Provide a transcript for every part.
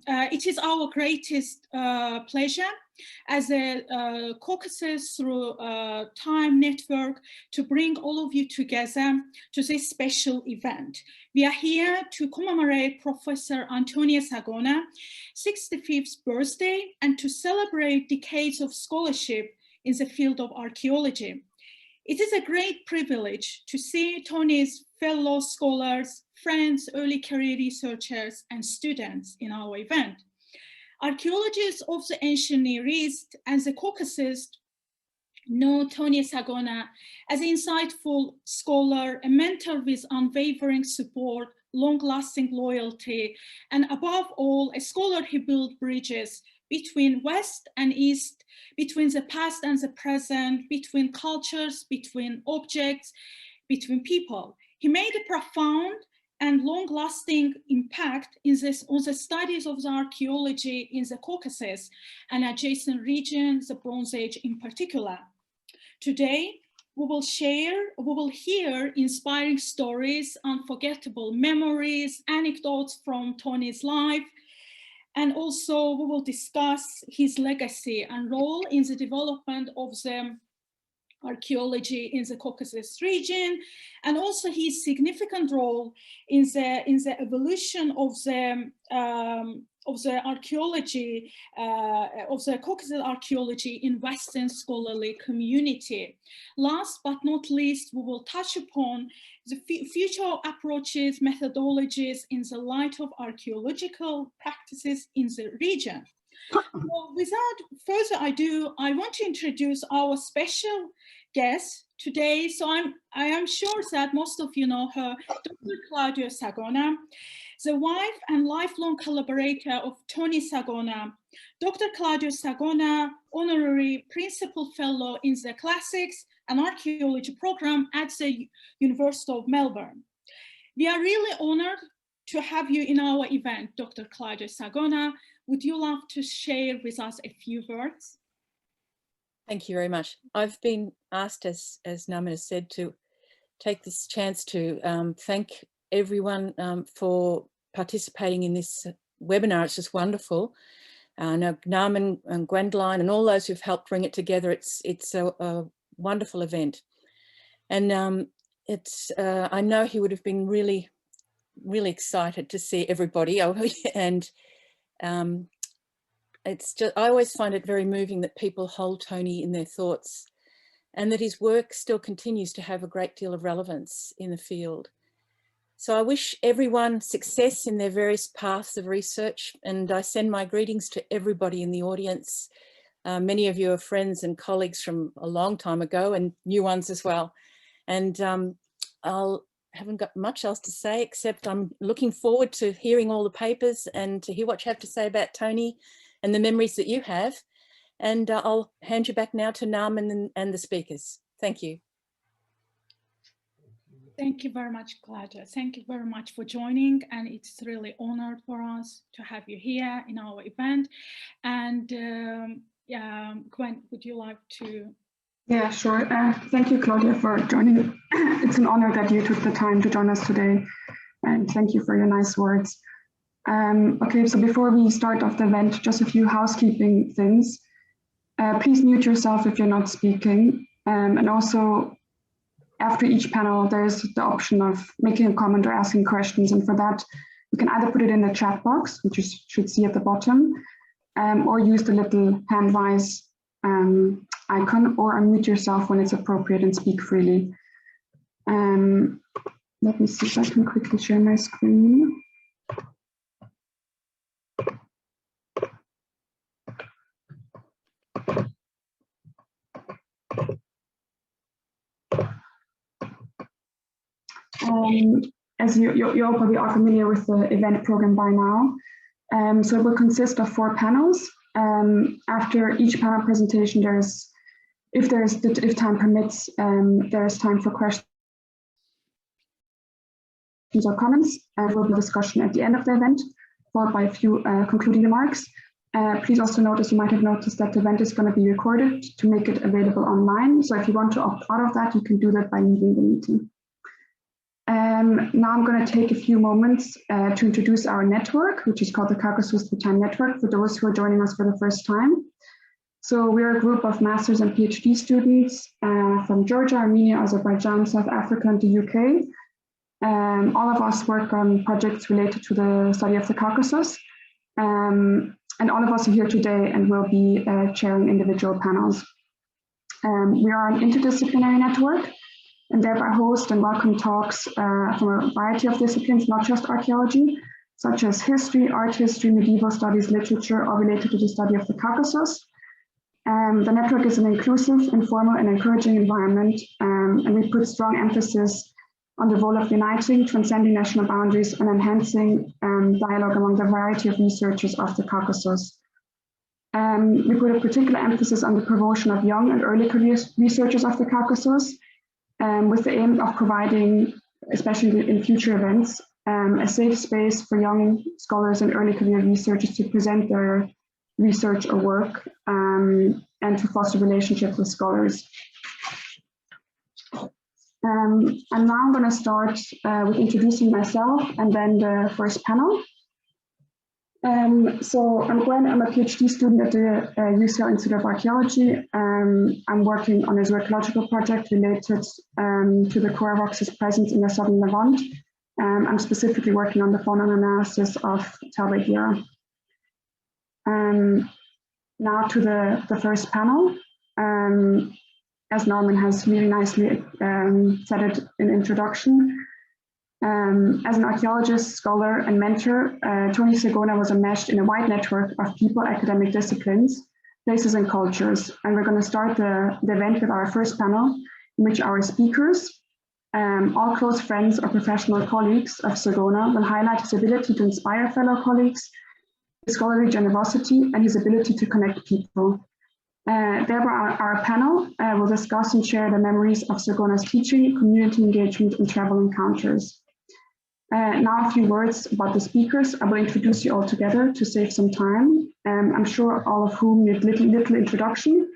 it is our greatest pleasure as a Caucasus Through Time Network to bring all of you together to this special event. We are here to commemorate Professor Antonia Sagona 65th birthday and to celebrate decades of scholarship in the field of archaeology. It is a great privilege to see Tony's fellow scholars, friends, early career researchers, and students in our event. Archaeologists of the ancient Near East and the Caucasus know Tonia Sagona as an insightful scholar, a mentor with unwavering support, long-lasting loyalty, and above all, a scholar who built bridges between West and East, between the past and the present, between cultures, between objects, between people. He made a profound and long-lasting impact on the studies of the archaeology in the Caucasus and adjacent regions, the Bronze Age in particular. Today, we will hear inspiring stories, unforgettable memories, anecdotes from Tony's life, and also we will discuss his legacy and role in the development of the archaeology in the Caucasus region, and also his significant role in the evolution of the archaeology, of the Caucasus archaeology in Western scholarly community. Last but not least, we will touch upon the future approaches, methodologies in the light of archaeological practices in the region. Well, without further ado, I want to introduce our special guest today. So I am sure that most of you know her, Dr. Claudia Sagona, the wife and lifelong collaborator of Tony Sagona. Dr. Claudia Sagona, Honorary Principal Fellow in the Classics and Archaeology program at the University of Melbourne. We are really honored to have you in our event, Dr. Claudia Sagona. Would you love to share with us a few words? Thank you very much. I've been asked, as Naman has said, to take this chance to thank everyone for participating in this webinar. It's just wonderful. Now, Naman and Gwendoline and all those who've helped bring it together, it's a wonderful event. And I know he would have been really, really excited to see everybody. And it's just, I always find it very moving that people hold Tony in their thoughts and that his work still continues to have a great deal of relevance in the field. So I wish everyone success in their various paths of research, and I send my greetings to everybody in the audience. Many of you are friends and colleagues from a long time ago and new ones as well. And I haven't got much else to say, except I'm looking forward to hearing all the papers and to hear what you have to say about Tony and the memories that you have. And I'll hand you back now to Naman and the speakers. Thank you. Thank you very much, Claudia. Thank you very much for joining. And it's really honored for us to have you here in our event. And Gwen, would you like to? Yeah, sure. Thank you, Claudia, for joining. It's an honor that you took the time to join us today. And thank you for your nice words. Okay, so before we start off the event, just a few housekeeping things. Please mute yourself if you're not speaking. And also, after each panel, there's the option of making a comment or asking questions. And for that, you can either put it in the chat box, which you should see at the bottom, or use the little hand raise icon, or unmute yourself when it's appropriate and speak freely. Let me see if I can quickly share my screen. As you all probably are familiar with the event program by now. So it will consist of 4 panels. After each panel presentation, if time permits, there's time for questions or comments. There will be discussion at the end of the event, followed by a few concluding remarks. Please also notice, you might have noticed that the event is going to be recorded to make it available online. So if you want to opt out of that, you can do that by leaving the meeting. Now I'm going to take a few moments to introduce our network, which is called the Caucasus Through Time Network, for those who are joining us for the first time. So we're a group of master's and PhD students from Georgia, Armenia, Azerbaijan, South Africa, and the UK. All of us work on projects related to the study of the Caucasus. And all of us are here today and will be chairing individual panels. We are an interdisciplinary network and thereby host and welcome talks from a variety of disciplines, not just archaeology, such as history, art history, medieval studies, literature, or related to the study of the Caucasus. The network is an inclusive, informal, and encouraging environment, and we put strong emphasis on the role of uniting, transcending national boundaries, and enhancing dialogue among the variety of researchers of the Caucasus. We put a particular emphasis on the promotion of young and early career researchers of the Caucasus, with the aim of providing, especially in future events, a safe space for young scholars and early career researchers to present their research or work and to foster relationships with scholars. And now I'm going to start with introducing myself and then the first panel. So I'm Gwen, I'm a PhD student at the UCL Institute of Archaeology. I'm working on a zoological project related to the Caucasus presence in the southern Levant. I'm specifically working on the faunal analysis of Talbot. Now to the first panel. As Norman has really nicely said it in introduction. As an archaeologist, scholar, and mentor, Tony Sagona was enmeshed in a wide network of people, academic disciplines, places, and cultures. And we're going to start the event with our first panel, in which our speakers, all close friends or professional colleagues of Sagona, will highlight his ability to inspire fellow colleagues, his scholarly generosity, and his ability to connect people. Thereby, our panel will discuss and share the memories of Sagona's teaching, community engagement, and travel encounters. Now a few words about the speakers. I will introduce you all together to save some time. I'm sure all of whom need little introduction.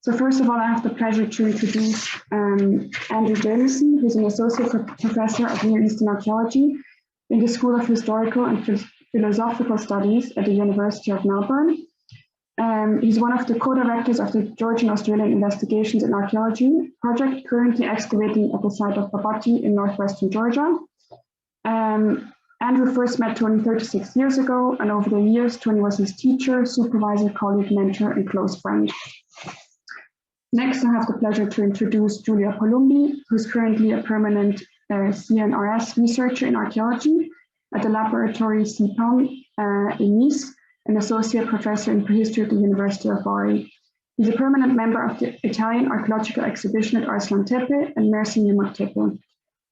So first of all, I have the pleasure to introduce Andrew Jamieson, who's an associate professor of Near Eastern Archaeology in the School of Historical and Philosophical Studies at the University of Melbourne. He's one of the co-directors of the Georgian Australian Investigations in Archaeology project, currently excavating at the site of Babati in northwestern Georgia. Andrew first met Tony 36 years ago, and over the years, Tony was his teacher, supervisor, colleague, mentor, and close friend. Next, I have the pleasure to introduce Giulio Palumbi, who's currently a permanent CNRS researcher in archaeology at the laboratory CPAM in Nice, an associate professor in prehistory at the University of Bari. He's a permanent member of the Italian archaeological exhibition at Arslan Tepe and Mersin Yumuk Tepe.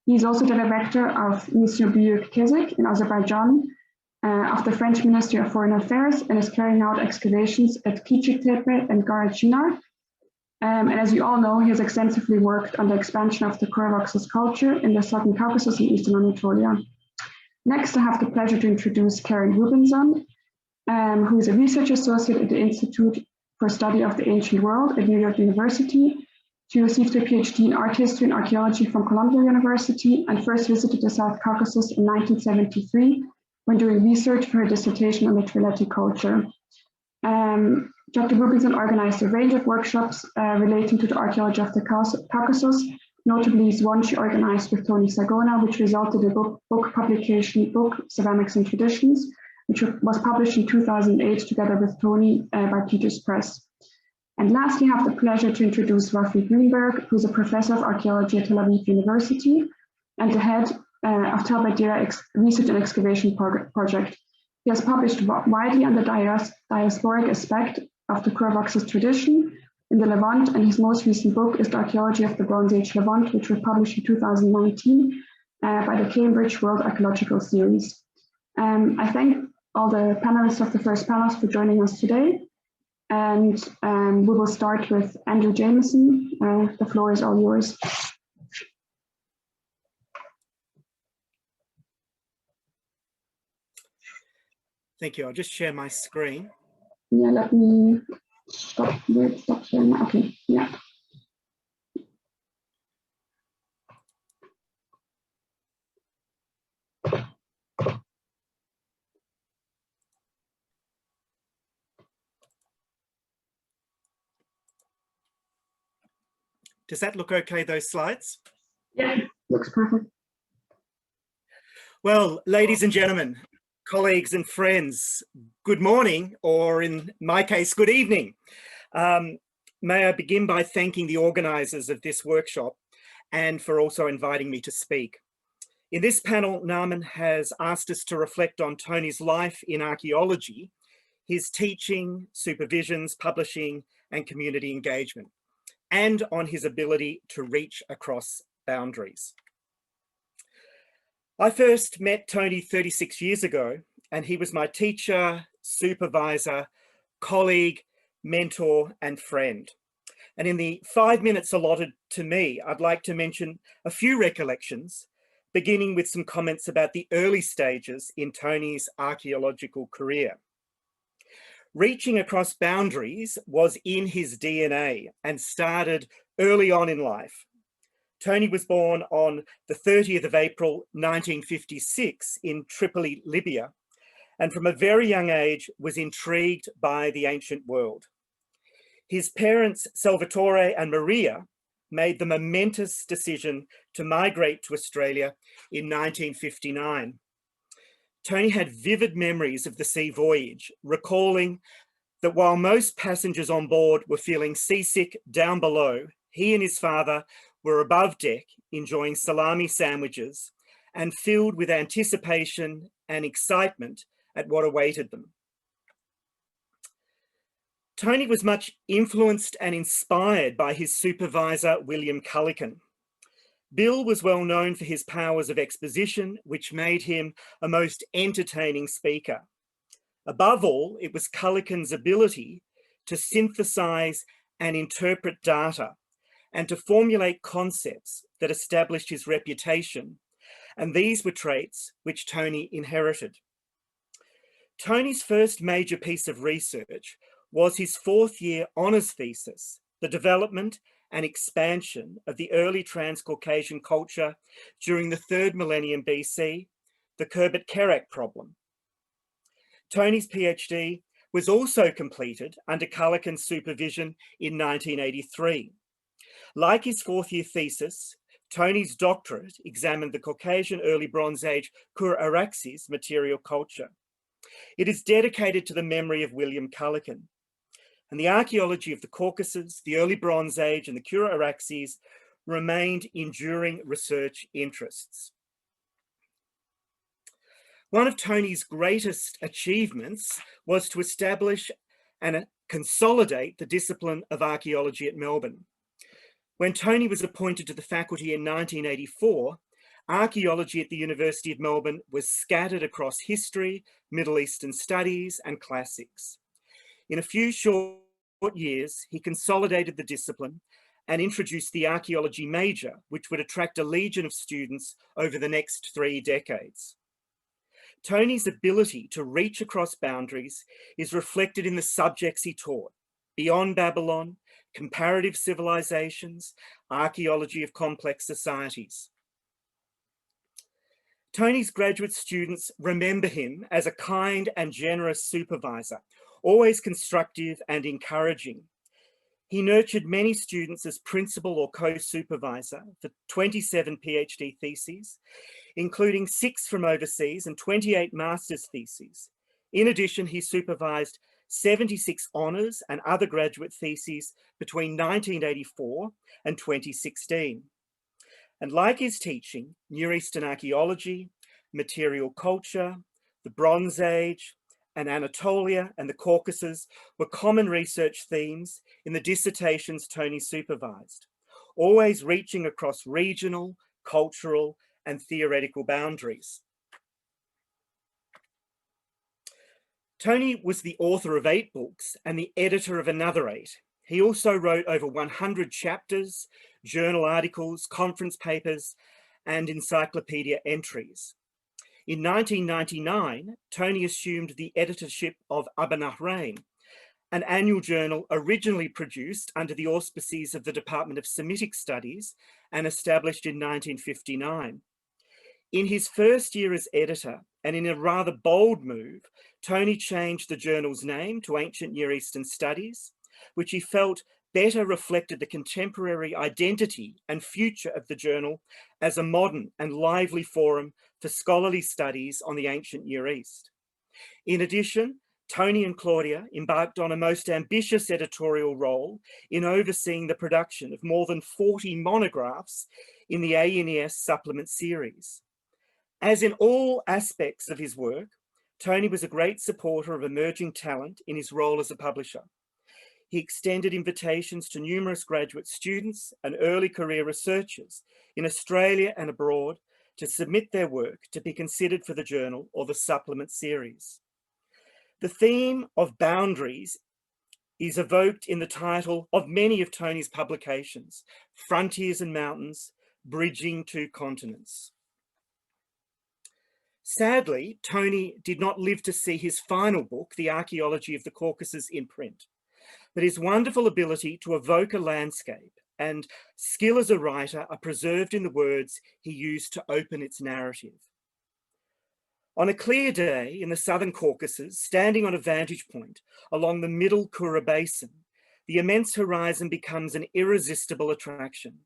He's also the director of Mission Büyük Kesik in Azerbaijan, of the French Ministry of Foreign Affairs, and is carrying out excavations at Kichik Tepe and Garachinar. And as you all know, he has extensively worked on the expansion of the Caucasus culture in the Southern Caucasus and Eastern Anatolia. Next, I have the pleasure to introduce Karen Rubinson, who is a research associate at the Institute for Study of the Ancient World at New York University. She received her PhD in art history and archaeology from Columbia University and first visited the South Caucasus in 1973 when doing research for her dissertation on the Trileti culture. Dr. Rubinson organized a range of workshops relating to the archaeology of the Caucasus, notably one she organized with Tony Sagona, which resulted in a book publication, Ceramics and Traditions, which was published in 2008 together with Tony by Peters Press. And lastly, I have the pleasure to introduce Rafi Greenberg, who's a professor of archaeology at Tel Aviv University and the head of Talbot Research and Excavation Project. He has published widely on the diasporic aspect of the Caucasus tradition in the Levant, and his most recent book is The Archaeology of the Bronze Age Levant, which was published in 2019 by the Cambridge World Archaeological Series. I thank all the panelists of the first panels for joining us today. And we will start with Andrew Jamieson. The floor is all yours. Thank you. I'll just share my screen. Yeah, let me stop sharing. Okay, yeah. Does that look okay, those slides? Yeah, looks perfect. Well, ladies and gentlemen, colleagues and friends, good morning, or in my case, good evening. May I begin by thanking the organisers of this workshop and for also inviting me to speak. In this panel, Naaman has asked us to reflect on Tony's life in archaeology, his teaching, supervisions, publishing, and community engagement, and on his ability to reach across boundaries. I first met Tony 36 years ago, and he was my teacher, supervisor, colleague, mentor, and friend. And in the 5 minutes allotted to me, I'd like to mention a few recollections, beginning with some comments about the early stages in Tony's archaeological career. Reaching across boundaries was in his DNA and started early on in life. Tony was born on the 30th of April, 1956 in Tripoli, Libya, and from a very young age was intrigued by the ancient world. His parents, Salvatore and Maria, made the momentous decision to migrate to Australia in 1959. Tony had vivid memories of the sea voyage, recalling that while most passengers on board were feeling seasick down below, he and his father were above deck enjoying salami sandwiches and filled with anticipation and excitement at what awaited them. Tony was much influenced and inspired by his supervisor, William Cullican. Bill was well known for his powers of exposition, which made him a most entertaining speaker. Above all, it was Cullican's ability to synthesize and interpret data and to formulate concepts that established his reputation. And these were traits which Tony inherited. Tony's first major piece of research was his fourth-year honours thesis, the development and expansion of the early Transcaucasian culture during the 3rd millennium BC, the Kerbet-Kerak problem. Tony's PhD was also completed under Cullican's supervision in 1983. Like his fourth-year thesis, Tony's doctorate examined the Caucasian early Bronze Age Kura-Araxes material culture. It is dedicated to the memory of William Cullican. And the archaeology of the Caucasus, the early Bronze Age, and the Kura-Araxes remained enduring research interests. One of Tony's greatest achievements was to establish and consolidate the discipline of archaeology at Melbourne. When Tony was appointed to the faculty in 1984, archaeology at the University of Melbourne was scattered across history, Middle Eastern studies, and classics. In a few short years, he consolidated the discipline and introduced the archaeology major, which would attract a legion of students over the next 3 decades. Tony's ability to reach across boundaries is reflected in the subjects he taught: Beyond Babylon, Comparative Civilizations, Archaeology of Complex Societies. Tony's graduate students remember him as a kind and generous supervisor, always constructive and encouraging. He nurtured many students as principal or co-supervisor for 27 PhD theses, including 6 from overseas and 28 master's theses. In addition, he supervised 76 honours and other graduate theses between 1984 and 2016. And like his teaching, Near Eastern archaeology, material culture, the Bronze Age, and Anatolia and the Caucasus were common research themes in the dissertations Tony supervised, always reaching across regional, cultural, and theoretical boundaries. Tony was the author of 8 books and the editor of another 8. He also wrote over 100 chapters, journal articles, conference papers, and encyclopedia entries. In 1999, Tony assumed the editorship of Abanahrane, an annual journal originally produced under the auspices of the Department of Semitic Studies and established in 1959. In his first year as editor, and in a rather bold move, Tony changed the journal's name to Ancient Near Eastern Studies, which he felt better reflected the contemporary identity and future of the journal as a modern and lively forum for scholarly studies on the ancient Near East. In addition, Tony and Claudia embarked on a most ambitious editorial role in overseeing the production of more than 40 monographs in the ANES supplement series. As in all aspects of his work, Tony was a great supporter of emerging talent in his role as a publisher. He extended invitations to numerous graduate students and early career researchers in Australia and abroad to submit their work to be considered for the journal or the supplement series. The theme of boundaries is evoked in the title of many of Tony's publications, Frontiers and Mountains, Bridging Two Continents. Sadly, Tony did not live to see his final book, The Archaeology of the Caucasus, in print, but his wonderful ability to evoke a landscape and skill as a writer are preserved in the words he used to open its narrative. On a clear day in the southern Caucasus, standing on a vantage point along the middle Kura Basin, the immense horizon becomes an irresistible attraction.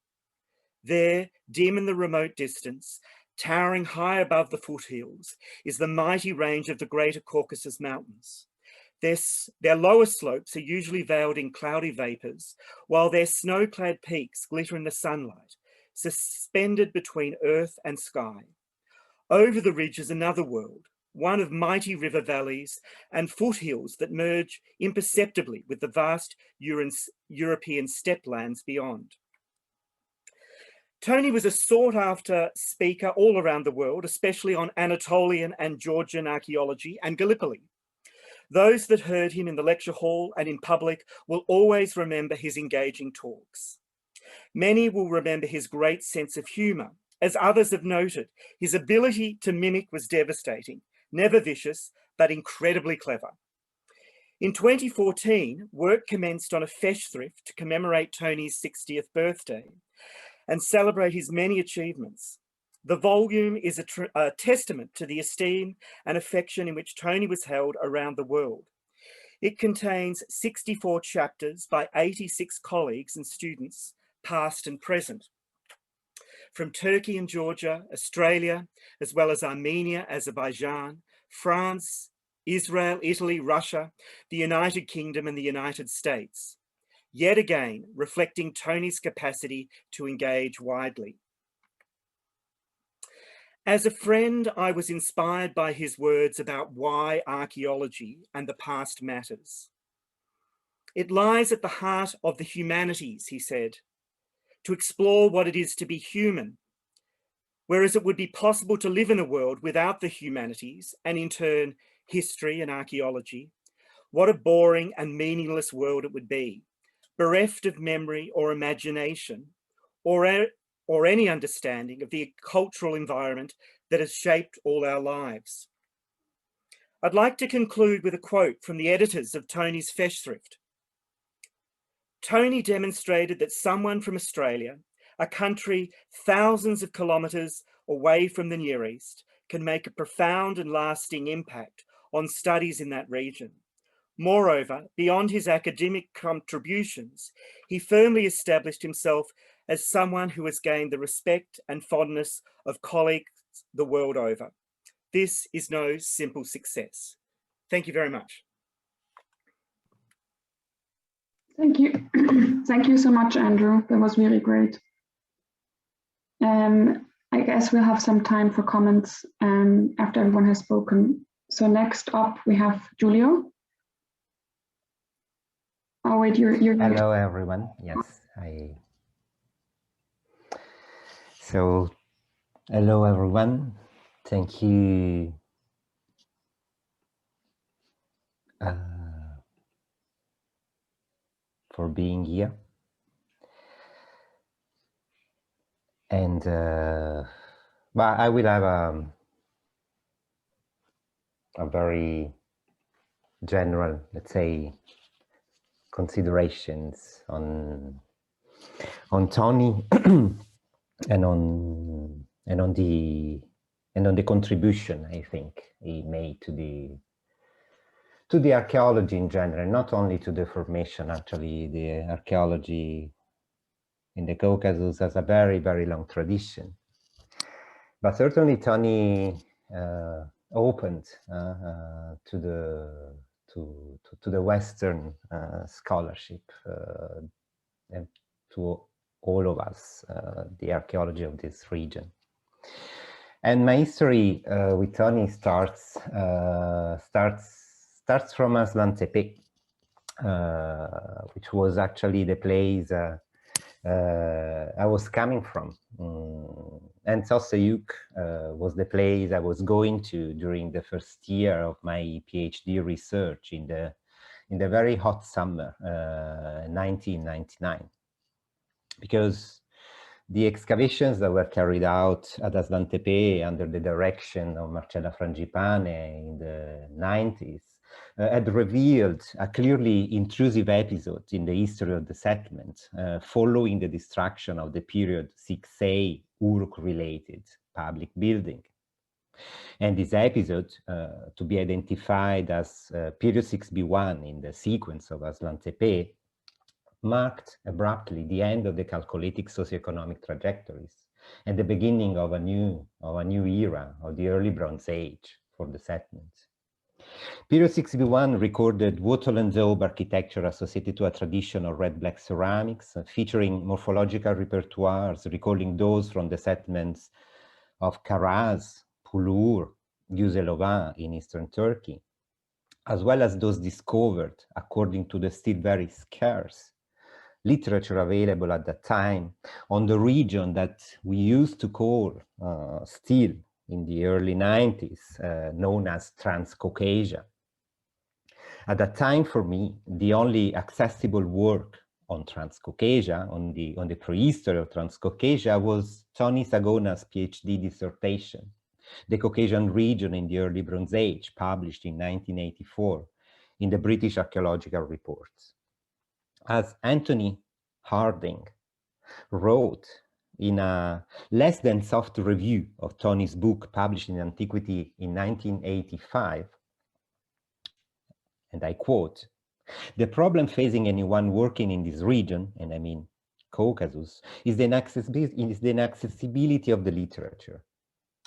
There, dim in the remote distance, towering high above the foothills, is the mighty range of the Greater Caucasus Mountains. Their lower slopes are usually veiled in cloudy vapors, while their snow-clad peaks glitter in the sunlight, suspended between earth and sky. Over the ridge is another world, one of mighty river valleys and foothills that merge imperceptibly with the vast European steppe lands beyond. Tony was a sought-after speaker all around the world, especially on Anatolian and Georgian archaeology and Gallipoli. Those that heard him in the lecture hall and in public will always remember his engaging talks. Many will remember his great sense of humour. As others have noted, his ability to mimic was devastating, never vicious, but incredibly clever. In 2014, work commenced on a feshthrift to commemorate Tony's 60th birthday and celebrate his many achievements. The volume is a testament to the esteem and affection in which Tony was held around the world. It contains 64 chapters by 86 colleagues and students, past and present, from Turkey and Georgia, Australia, as well as Armenia, Azerbaijan, France, Israel, Italy, Russia, the United Kingdom and the United States. Yet again, reflecting Tony's capacity to engage widely. As a friend, I was inspired by his words about why archaeology and the past matters. It lies at the heart of the humanities, he said, to explore what it is to be human, whereas it would be possible to live in a world without the humanities and in turn, history and archaeology. What a boring and meaningless world it would be, bereft of memory or imagination, or any understanding of the cultural environment that has shaped all our lives. I'd like to conclude with a quote from the editors of Tony's Feshthrift. Tony demonstrated that someone from Australia, a country thousands of kilometres away from the Near East, can make a profound and lasting impact on studies in that region. Moreover, beyond his academic contributions, he firmly established himself as someone who has gained the respect and fondness of colleagues the world over. This is no simple success. Thank you very much. Thank you. Thank you so much, Andrew. That was really great. I guess we'll have some time for comments after everyone has spoken. So next up, we have Giulio. Oh, wait, you're Hello, everyone. Yes, So, hello, everyone. Thank you for being here. And but I will have a very general, let's say, considerations on Tony and on the contribution I think he made to to the archaeology in general, not only to the formation. Actually, the archaeology in the Caucasus has a very, very long tradition. But certainly Tony opened to the Western scholarship and to all of us, the archaeology of this region. And my history with Tony starts from Aslan Tepe, which was actually the place I was coming from. And Sosayuk was the place I was going to during the first year of my PhD research in the very hot summer, 1999. Because the excavations that were carried out at Aslan Tepe under the direction of Marcella Frangipane in the 90s had revealed a clearly intrusive episode in the history of the settlement following the destruction of the period 6A Uruk-related public building. And this episode, to be identified as period 6B1 in the sequence of Aslan Tepe, marked abruptly the end of the Chalcolithic socioeconomic trajectories and the beginning of a new era of the early Bronze Age for the settlement. Period 6B1 recorded wattle and daub architecture associated to a tradition of red-black ceramics, featuring morphological repertoires recalling those from the settlements of Karaz, Pulur, Güzelovan in eastern Turkey, as well as those discovered, according to the still very scarce literature available at that time, on the region that we used to call, still in the early 90s, known as Transcaucasia. At that time, for me, the only accessible work on Transcaucasia, on the prehistory of Transcaucasia, was Tony Sagona's PhD dissertation, The Caucasian Region in the Early Bronze Age, published in 1984 in the British Archaeological Reports. As Anthony Harding wrote in a less than soft review of Tony's book published in Antiquity in 1985, and I quote, "The problem facing anyone working in this region, and I mean Caucasus, is the inaccessibility of the literature.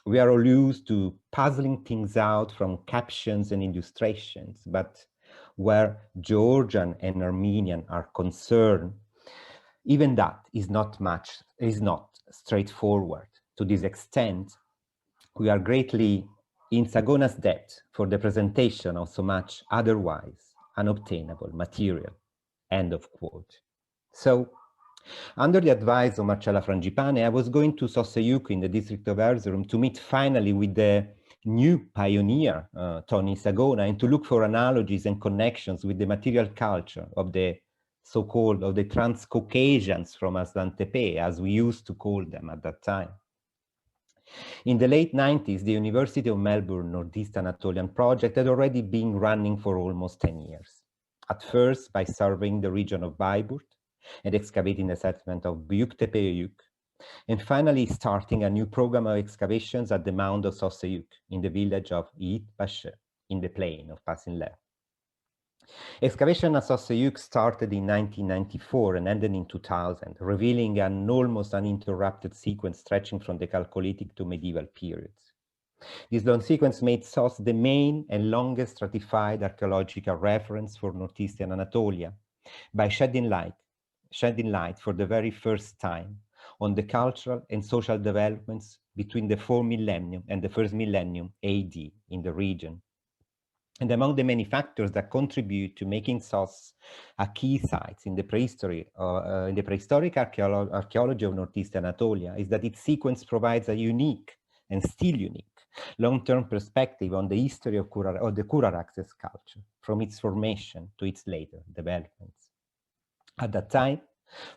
We are all used to puzzling things out from captions and illustrations, but where Georgian and Armenian are concerned, even that is not straightforward. To this extent, we are greatly in Sagona's debt for the presentation of so much otherwise unobtainable material." End of quote. So, under the advice of Marcella Frangipane, I was going to Sosayuk in the district of Erzurum to meet finally with the new pioneer, Tony Sagona, and to look for analogies and connections with the material culture of the so-called, of the Transcaucasians from Aslan Tepe, as we used to call them at that time. In the late 90s, the University of Melbourne Northeast Anatolian project had already been running for almost 10 years. At first, by surveying the region of Bayburt and excavating the settlement of Büyüktepeöyük, and finally starting a new program of excavations at the mound of Sosayuk in the village of Yiğitbaşı in the plain of Pasinler. Excavation at Sosayuk started in 1994 and ended in 2000, revealing an almost uninterrupted sequence stretching from the Chalcolithic to medieval periods. This long sequence made Sos the main and longest stratified archaeological reference for northeastern Anatolia, by shedding light for the very first time on the cultural and social developments between the 4th millennium and the 1st millennium AD in the region. And among the many factors that contribute to making Sos a key site in the prehistory, in the prehistoric archaeology of Northeast Anatolia, is that its sequence provides a unique and still unique long-term perspective on the history of the Kura-Araxes culture, from its formation to its later developments. At that time,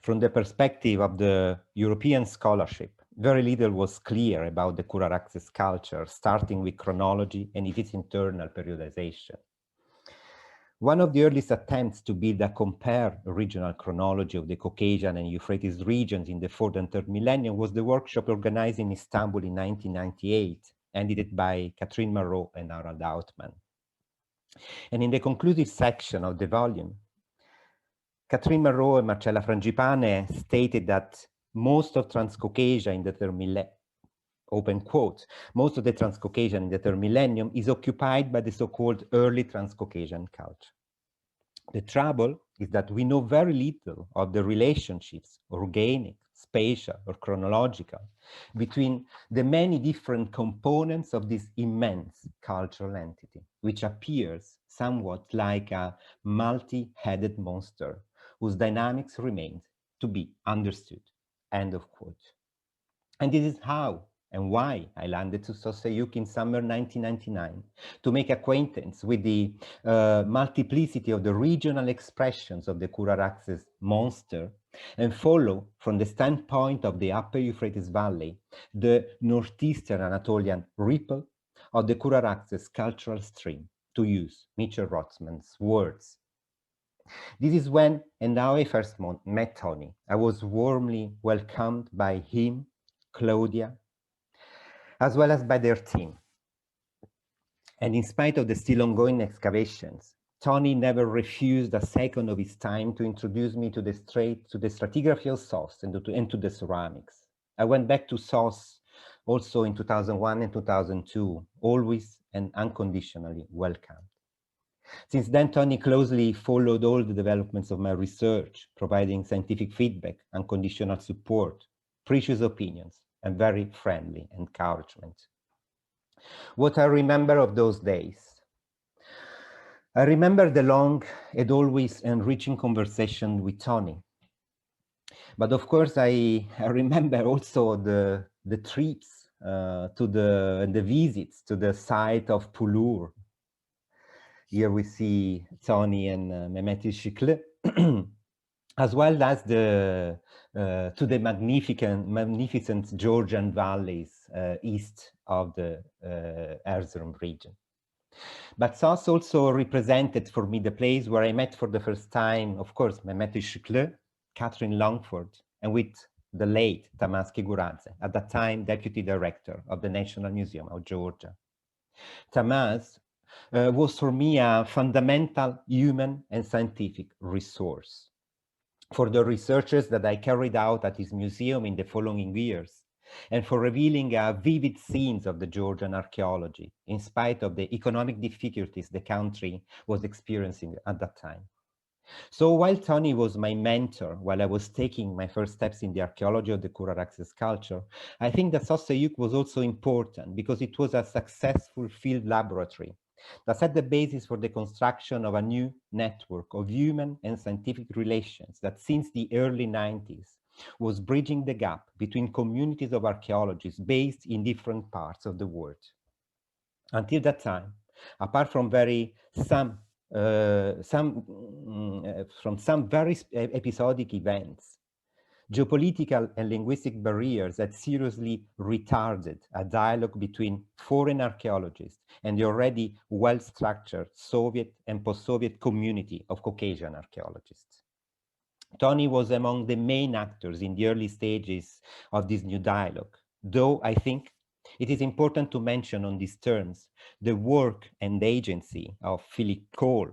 from the perspective of the European scholarship, very little was clear about the Kura-Araxes culture, starting with chronology and its internal periodization. One of the earliest attempts to build a compared regional chronology of the Caucasian and Euphrates regions in the 4th and 3rd millennium was the workshop organized in Istanbul in 1998, edited by Catherine Marro and Harald Outman. And in the conclusive section of the volume, Catherine Marro and Marcella Frangipane stated that most of Transcaucasia in the third millennium, open quote, most of the Transcaucasian in the third millennium is occupied by the so-called early Transcaucasian culture. The trouble is that we know very little of the relationships, organic, spatial, or chronological, between the many different components of this immense cultural entity, which appears somewhat like a multi-headed monster whose dynamics remain to be understood, end of quote. And this is how and why I landed to Sosayuk in summer 1999, to make acquaintance with the multiplicity of the regional expressions of the Kura-Araxes monster, and follow from the standpoint of the upper Euphrates Valley, the northeastern Anatolian ripple of the Kura-Araxes cultural stream, to use Mitchell Rothman's words. This is when and how I first met Tony. I was warmly welcomed by him, Claudia, as well as by their team. And in spite of the still ongoing excavations, Tony never refused a second of his time to introduce me to the stratigraphy of Sos and to the ceramics. I went back to Sos also in 2001 and 2002, always and unconditionally welcomed. Since then, Tony closely followed all the developments of my research, providing scientific feedback, unconditional support, precious opinions, and very friendly encouragement. What I remember of those days, I remember the long and always enriching conversation with Tony. But of course, I remember also the trips to the visits to the site of Pulur. Here we see Tony and Mehmet and Jen, as well as to the magnificent Georgian valleys east of the Erzurum region. But Sos also represented for me the place where I met for the first time, of course, Mehmet and Jen, Catherine Longford, and with the late Tamas Kiguradze, at that time Deputy Director of the National Museum of Georgia. Tamas was for me a fundamental human and scientific resource. For the researches that I carried out at his museum in the following years, and for revealing vivid scenes of the Georgian archaeology, in spite of the economic difficulties the country was experiencing at that time. So while Tony was my mentor while I was taking my first steps in the archaeology of the Kura-Araxes culture, I think that Sosayuk was also important because it was a successful field laboratory that set the basis for the construction of a new network of human and scientific relations that since the early 90s was bridging the gap between communities of archaeologists based in different parts of the world. Until that time, apart from some very episodic events, geopolitical and linguistic barriers had seriously retarded a dialogue between foreign archaeologists and the already well-structured Soviet and post-Soviet community of Caucasian archaeologists. Tony was among the main actors in the early stages of this new dialogue, though I think it is important to mention on these terms the work and agency of Philip Cole,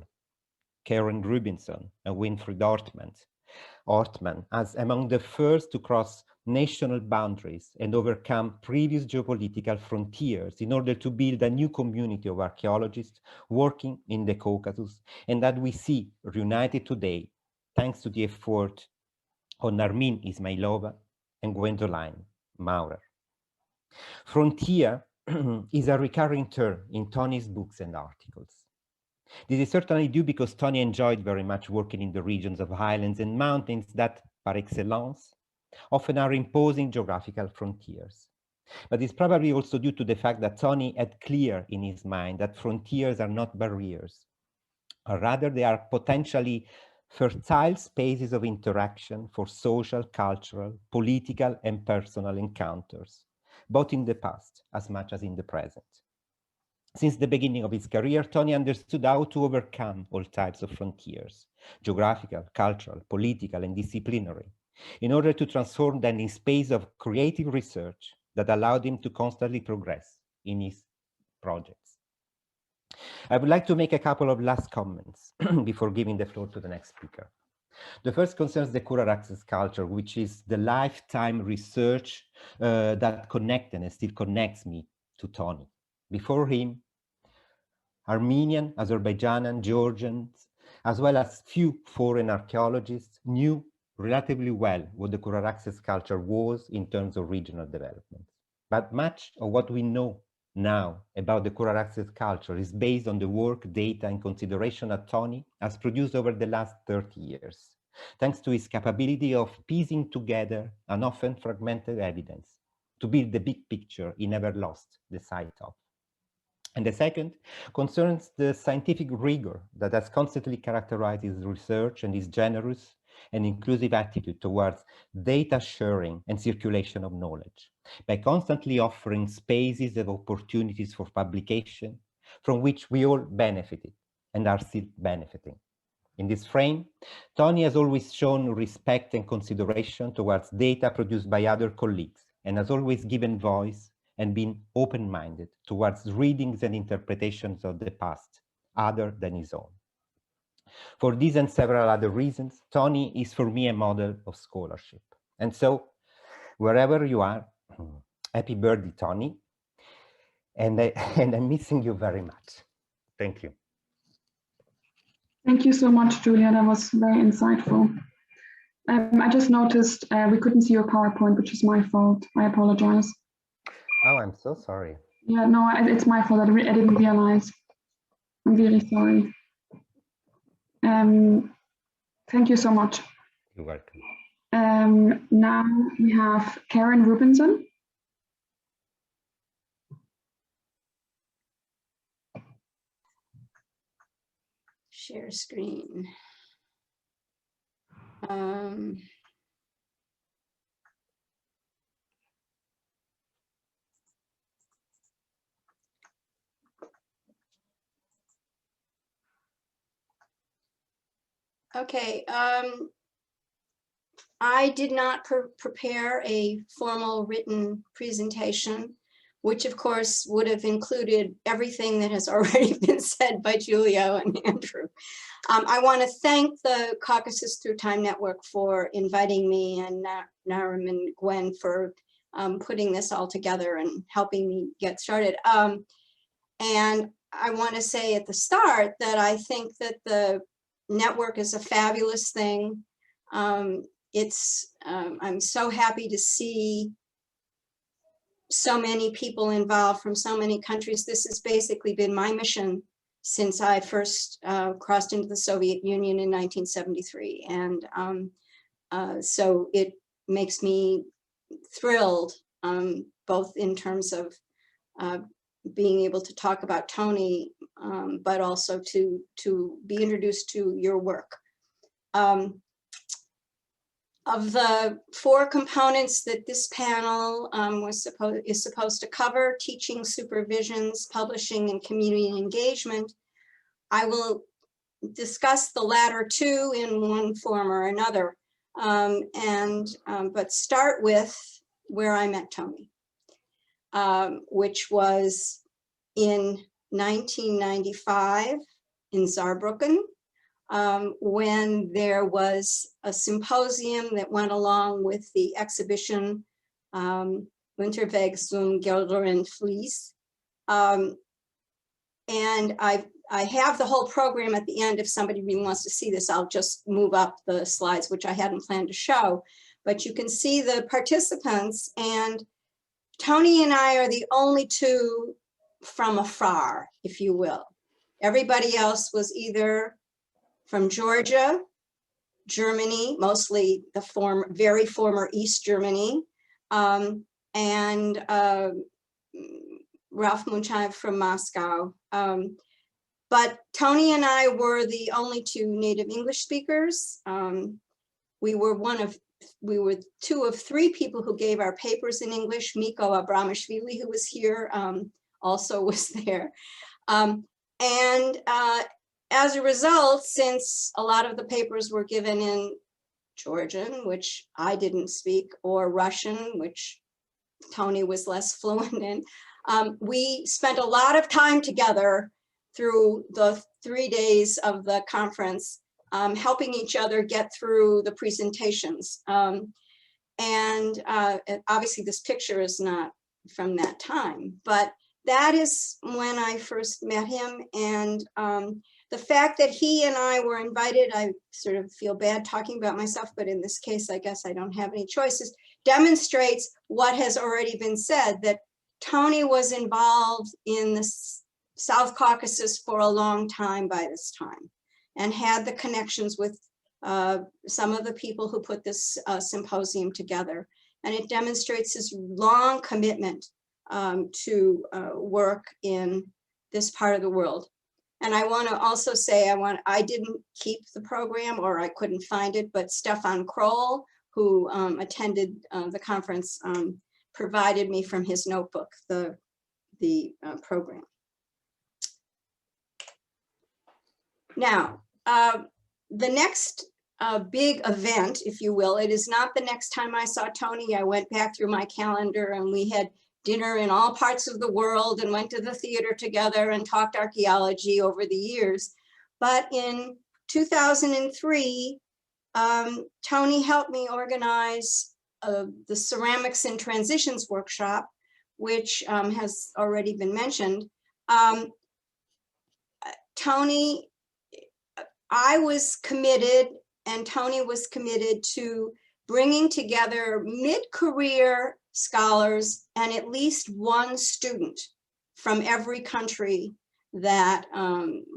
Karen Rubinson, and Winfried Ortman as among the first to cross national boundaries and overcome previous geopolitical frontiers in order to build a new community of archaeologists working in the Caucasus, and that we see reunited today thanks to the effort of Narmin Ismailova and Gwendoline Maurer. Frontier is a recurring term in Tony's books and articles. This is certainly due because Tony enjoyed very much working in the regions of highlands and mountains that, par excellence, often are imposing geographical frontiers. But it's probably also due to the fact that Tony had clear in his mind that frontiers are not barriers, or rather they are potentially fertile spaces of interaction for social, cultural, political, and personal encounters, both in the past as much as in the present. Since the beginning of his career, Tony understood how to overcome all types of frontiers, geographical, cultural, political, and disciplinary, in order to transform them in space of creative research that allowed him to constantly progress in his projects. I would like to make a couple of last comments before giving the floor to the next speaker. The first concerns the Kura-Araxes culture, which is the lifetime research that connected and still connects me to Tony. Before him, Armenian, Azerbaijani, Georgians, as well as few foreign archaeologists knew relatively well what the Kura-Araxes culture was in terms of regional development. But much of what we know now about the Kura-Araxes culture is based on the work, data, and consideration that Tony has produced over the last 30 years, thanks to his capability of piecing together an often fragmented evidence to build the big picture he never lost the sight of. And the second concerns the scientific rigor that has constantly characterized his research and his generous and inclusive attitude towards data sharing and circulation of knowledge, by constantly offering spaces of opportunities for publication from which we all benefited and are still benefiting. In this frame, Tony has always shown respect and consideration towards data produced by other colleagues and has always given voice and been open-minded towards readings and interpretations of the past other than his own. For these and several other reasons, Tony is for me a model of scholarship. And so, wherever you are, happy birthday, Tony. And I'm missing you very much. Thank you. Thank you so much, Giulia. That was very insightful. I just noticed we couldn't see your PowerPoint, which is my fault. I apologize. Oh, I'm so sorry. Yeah, no, it's my fault. I didn't realize. I'm really sorry. Thank you so much. You're welcome. Now we have Karen Rubinson. Share screen. Okay, I did not prepare a formal written presentation, which of course would have included everything that has already been said by Giulio and Andrew. I want to thank the Caucasus Through Time Network for inviting me, and Naram and Gwen for putting this all together and helping me get started. And I want to say at the start that I think that the network is a fabulous thing. I'm so happy to see so many people involved from so many countries. This has basically been my mission since I first crossed into the Soviet Union in 1973. And so it makes me thrilled, both in terms of being able to talk about Tony, but also to be introduced to your work. Of the 4 components that this panel is supposed to cover, teaching, supervisions, publishing, and community engagement, I will discuss the latter 2 in one form or another, but start with where I met Tony, which was in 1995 in Saarbrücken, when there was a symposium that went along with the exhibition Unterweg zum Gilderen Vlies. And I have the whole program at the end. If somebody really wants to see this, I'll just move up the slides, which I hadn't planned to show. But you can see the participants, and Tony and I are the only 2 from afar, if you will. Everybody else was either from Georgia, Germany, mostly the very former East Germany, and Ralph Munchaev from Moscow. But Tony and I were the only 2 native English speakers. We were 2 of 3 people who gave our papers in English. Mikhail Abramishvili, who was here, also was there. As a result, since a lot of the papers were given in Georgian, which I didn't speak, or Russian, which Tony was less fluent in, we spent a lot of time together through the 3 days of the conference, helping each other get through the presentations. And obviously this picture is not from that time, but that is when I first met him. And the fact that he and I were invited, I sort of feel bad talking about myself, but in this case, I guess I don't have any choices, demonstrates what has already been said, that Tony was involved in the South Caucasus for a long time by this time, and had the connections with some of the people who put this symposium together. And it demonstrates his long commitment to work in this part of the world. And I want to also say, I didn't keep the program, or I couldn't find it, but Stefan Kroll, who attended the conference, provided me from his notebook the program. Now, the next big event, if you will, it is not the next time I saw Tony. I went back through my calendar and we had dinner in all parts of the world and went to the theater together and talked archaeology over the years. But in 2003, Tony helped me organize the Ceramics and Transitions workshop, which has already been mentioned. Tony, I was committed, and Tony was committed to bringing together mid-career scholars and at least one student from every country that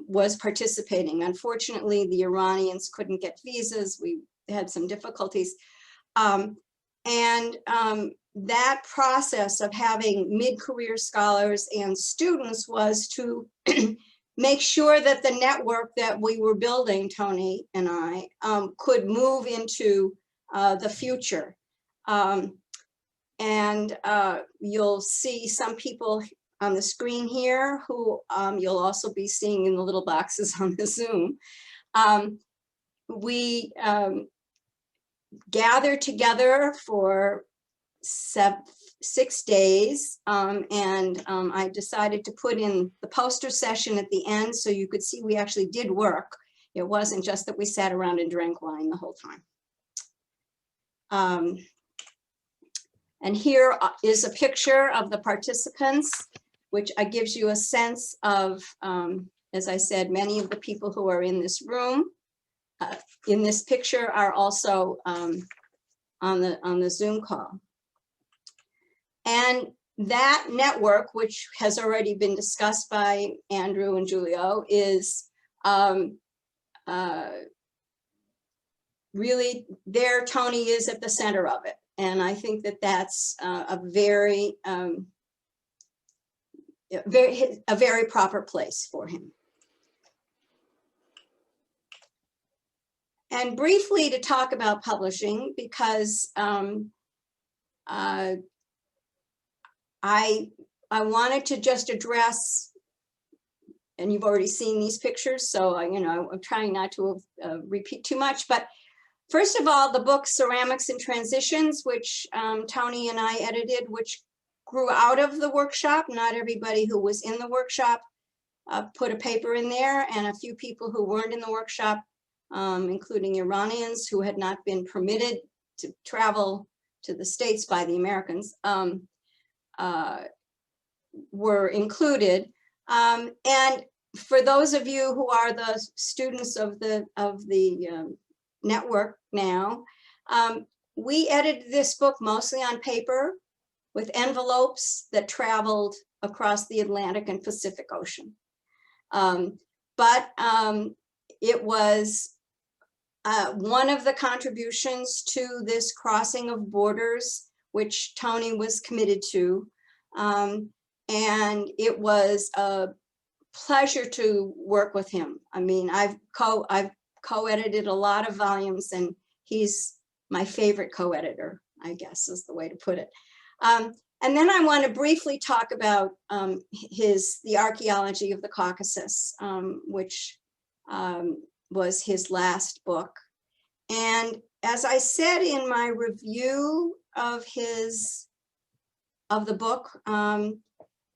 was participating. Unfortunately, the Iranians couldn't get visas. We had some difficulties. That process of having mid-career scholars and students was to make sure that the network that we were building, Tony and I, could move into the future. You'll see some people on the screen here who you'll also be seeing in the little boxes on the Zoom. We gathered together for 6 days, I decided to put in the poster session at the end so you could see we actually did work. It wasn't just that we sat around and drank wine the whole time. And here is a picture of the participants, which gives you a sense of, as I said, many of the people who are in this room, in this picture, are also on the Zoom call. And that network, which has already been discussed by Andrew and Giulio, is really there. Tony is at the center of it. And I think that that's a very proper place for him. And briefly to talk about publishing, because I wanted to just address, and you've already seen these pictures, so I'm trying not to repeat too much, but first of all, the book Ceramics and Transitions, which Tony and I edited, which grew out of the workshop. Not everybody who was in the workshop put a paper in there, and a few people who weren't in the workshop, including Iranians who had not been permitted to travel to the States by the Americans, were included. And for those of you who are the students of the network now, we edited this book mostly on paper with envelopes that traveled across the Atlantic and Pacific Ocean. It was one of the contributions to this crossing of borders, which Tony was committed to. And it was a pleasure to work with him. I mean, I've co-edited a lot of volumes, and he's my favorite co-editor, I guess is the way to put it. And then I want to briefly talk about the Archaeology of the Caucasus, which was his last book. And as I said in my review of the book,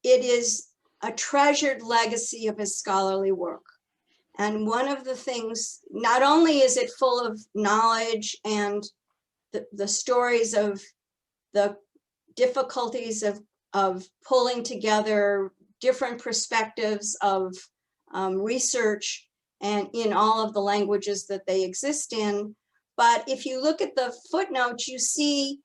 it is a treasured legacy of his scholarly work. And one of the things, not only is it full of knowledge and the stories of the difficulties of pulling together different perspectives of research and in all of the languages that they exist in. But if you look at the footnotes, you see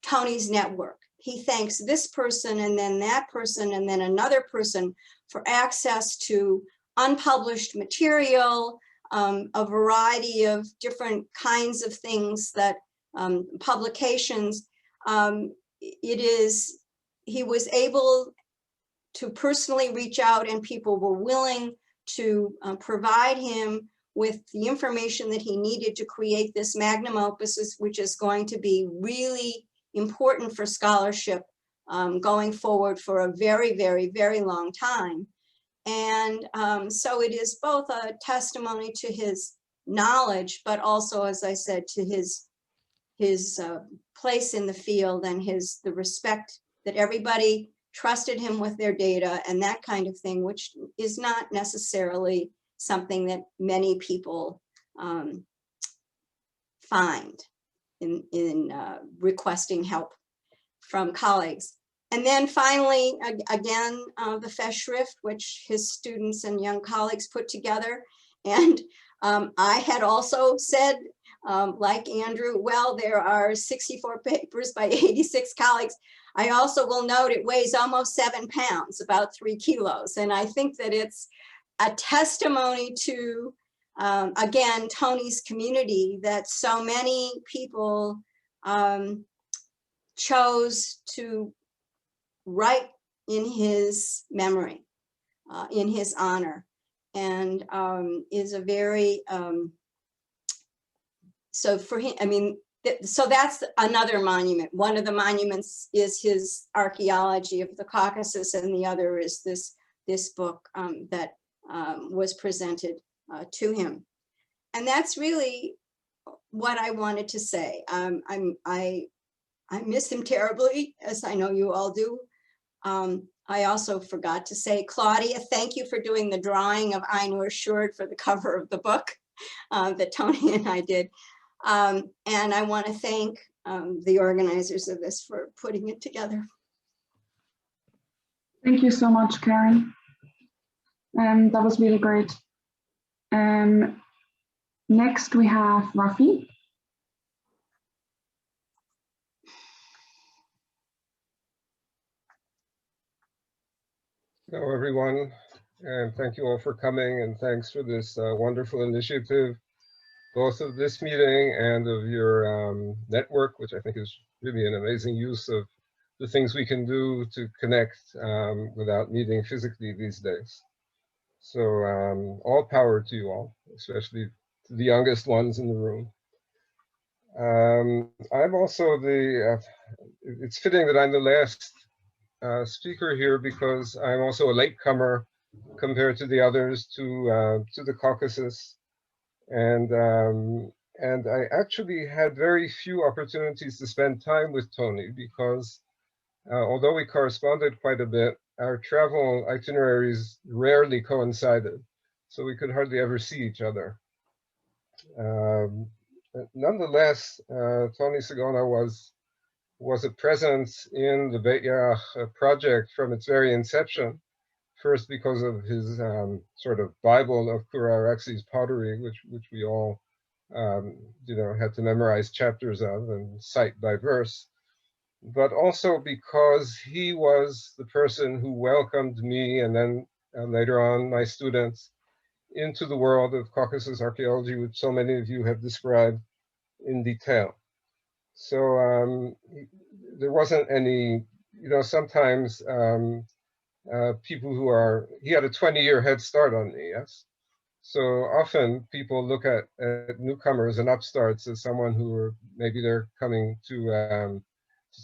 Tony's network. He thanks this person and then that person and then another person for access to unpublished material, a variety of different kinds of things that publications. He was able to personally reach out, and people were willing to provide him with the information that he needed to create this magnum opus, which is going to be really important for scholarship going forward for a very, very, very long time. And so it is both a testimony to his knowledge, but also, as I said, to his place in the field and the respect that everybody trusted him with their data and that kind of thing, which is not necessarily something that many people find in requesting help from colleagues. And then finally, again, the Festschrift, which his students and young colleagues put together. And I had also said, like Andrew, well, there are 64 papers by 86 colleagues. I also will note it weighs almost 7 pounds, about 3 kilos. And I think that it's a testimony to, again, Tony's community, that so many people chose to write in his memory, in his honor, and is a very, so for him, I mean, so that's another monument. One of the monuments is his Archaeology of the Caucasus, and the other is this book that was presented to him. And that's really what I wanted to say. I miss him terribly, as I know you all do. I also forgot to say, Claudia, thank you for doing the drawing of Ainur Shurd for the cover of the book that Tony and I did. And I want to thank the organizers of this for putting it together. Thank you so much, Karen. That was really great. Next we have Rafi. Hello, everyone, and thank you all for coming, and thanks for this wonderful initiative, both of this meeting and of your network, which I think is really an amazing use of the things we can do to connect without meeting physically these days. So all power to you all, especially to the youngest ones in the room. I'm also it's fitting that I'm the last speaker here because I'm also a latecomer compared to the others to the Caucasus, and I actually had very few opportunities to spend time with Tony because although we corresponded quite a bit, our travel itineraries rarely coincided, so we could hardly ever see each other. Nonetheless, Tony Sagona was a presence in the Beit Yarach project from its very inception. First, because of his sort of Bible of Kura Araxi's pottery, which we all had to memorize chapters of and cite by verse, but also because he was the person who welcomed me and then later on my students into the world of Caucasus archaeology, which so many of you have described in detail. So there wasn't any, sometimes people he had a 20-year head start on me, yes? So often people look at newcomers and upstarts as someone who maybe they're coming to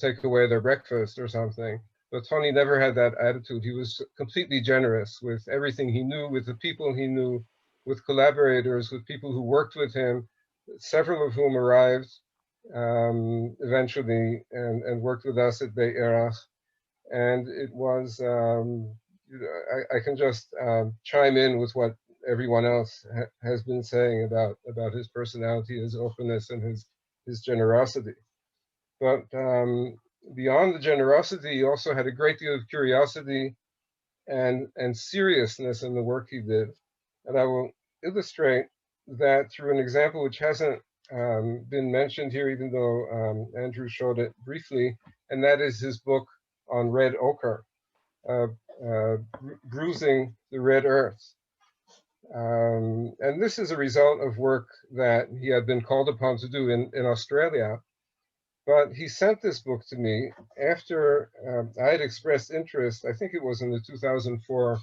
take away their breakfast or something. But Tony never had that attitude. He was completely generous with everything he knew, with the people he knew, with collaborators, with people who worked with him, several of whom arrived eventually and worked with us at Beit Yarach. And it was, I can just chime in with what everyone else has been saying about his personality, his openness, and his generosity. But beyond the generosity, he also had a great deal of curiosity and seriousness in the work he did. And I will illustrate that through an example which hasn't been mentioned here, even though Andrew showed it briefly, and that is his book on red ochre, bruising the red earth. And this is a result of work that he had been called upon to do in Australia. But he sent this book to me after I had expressed interest, I think it was in the 2004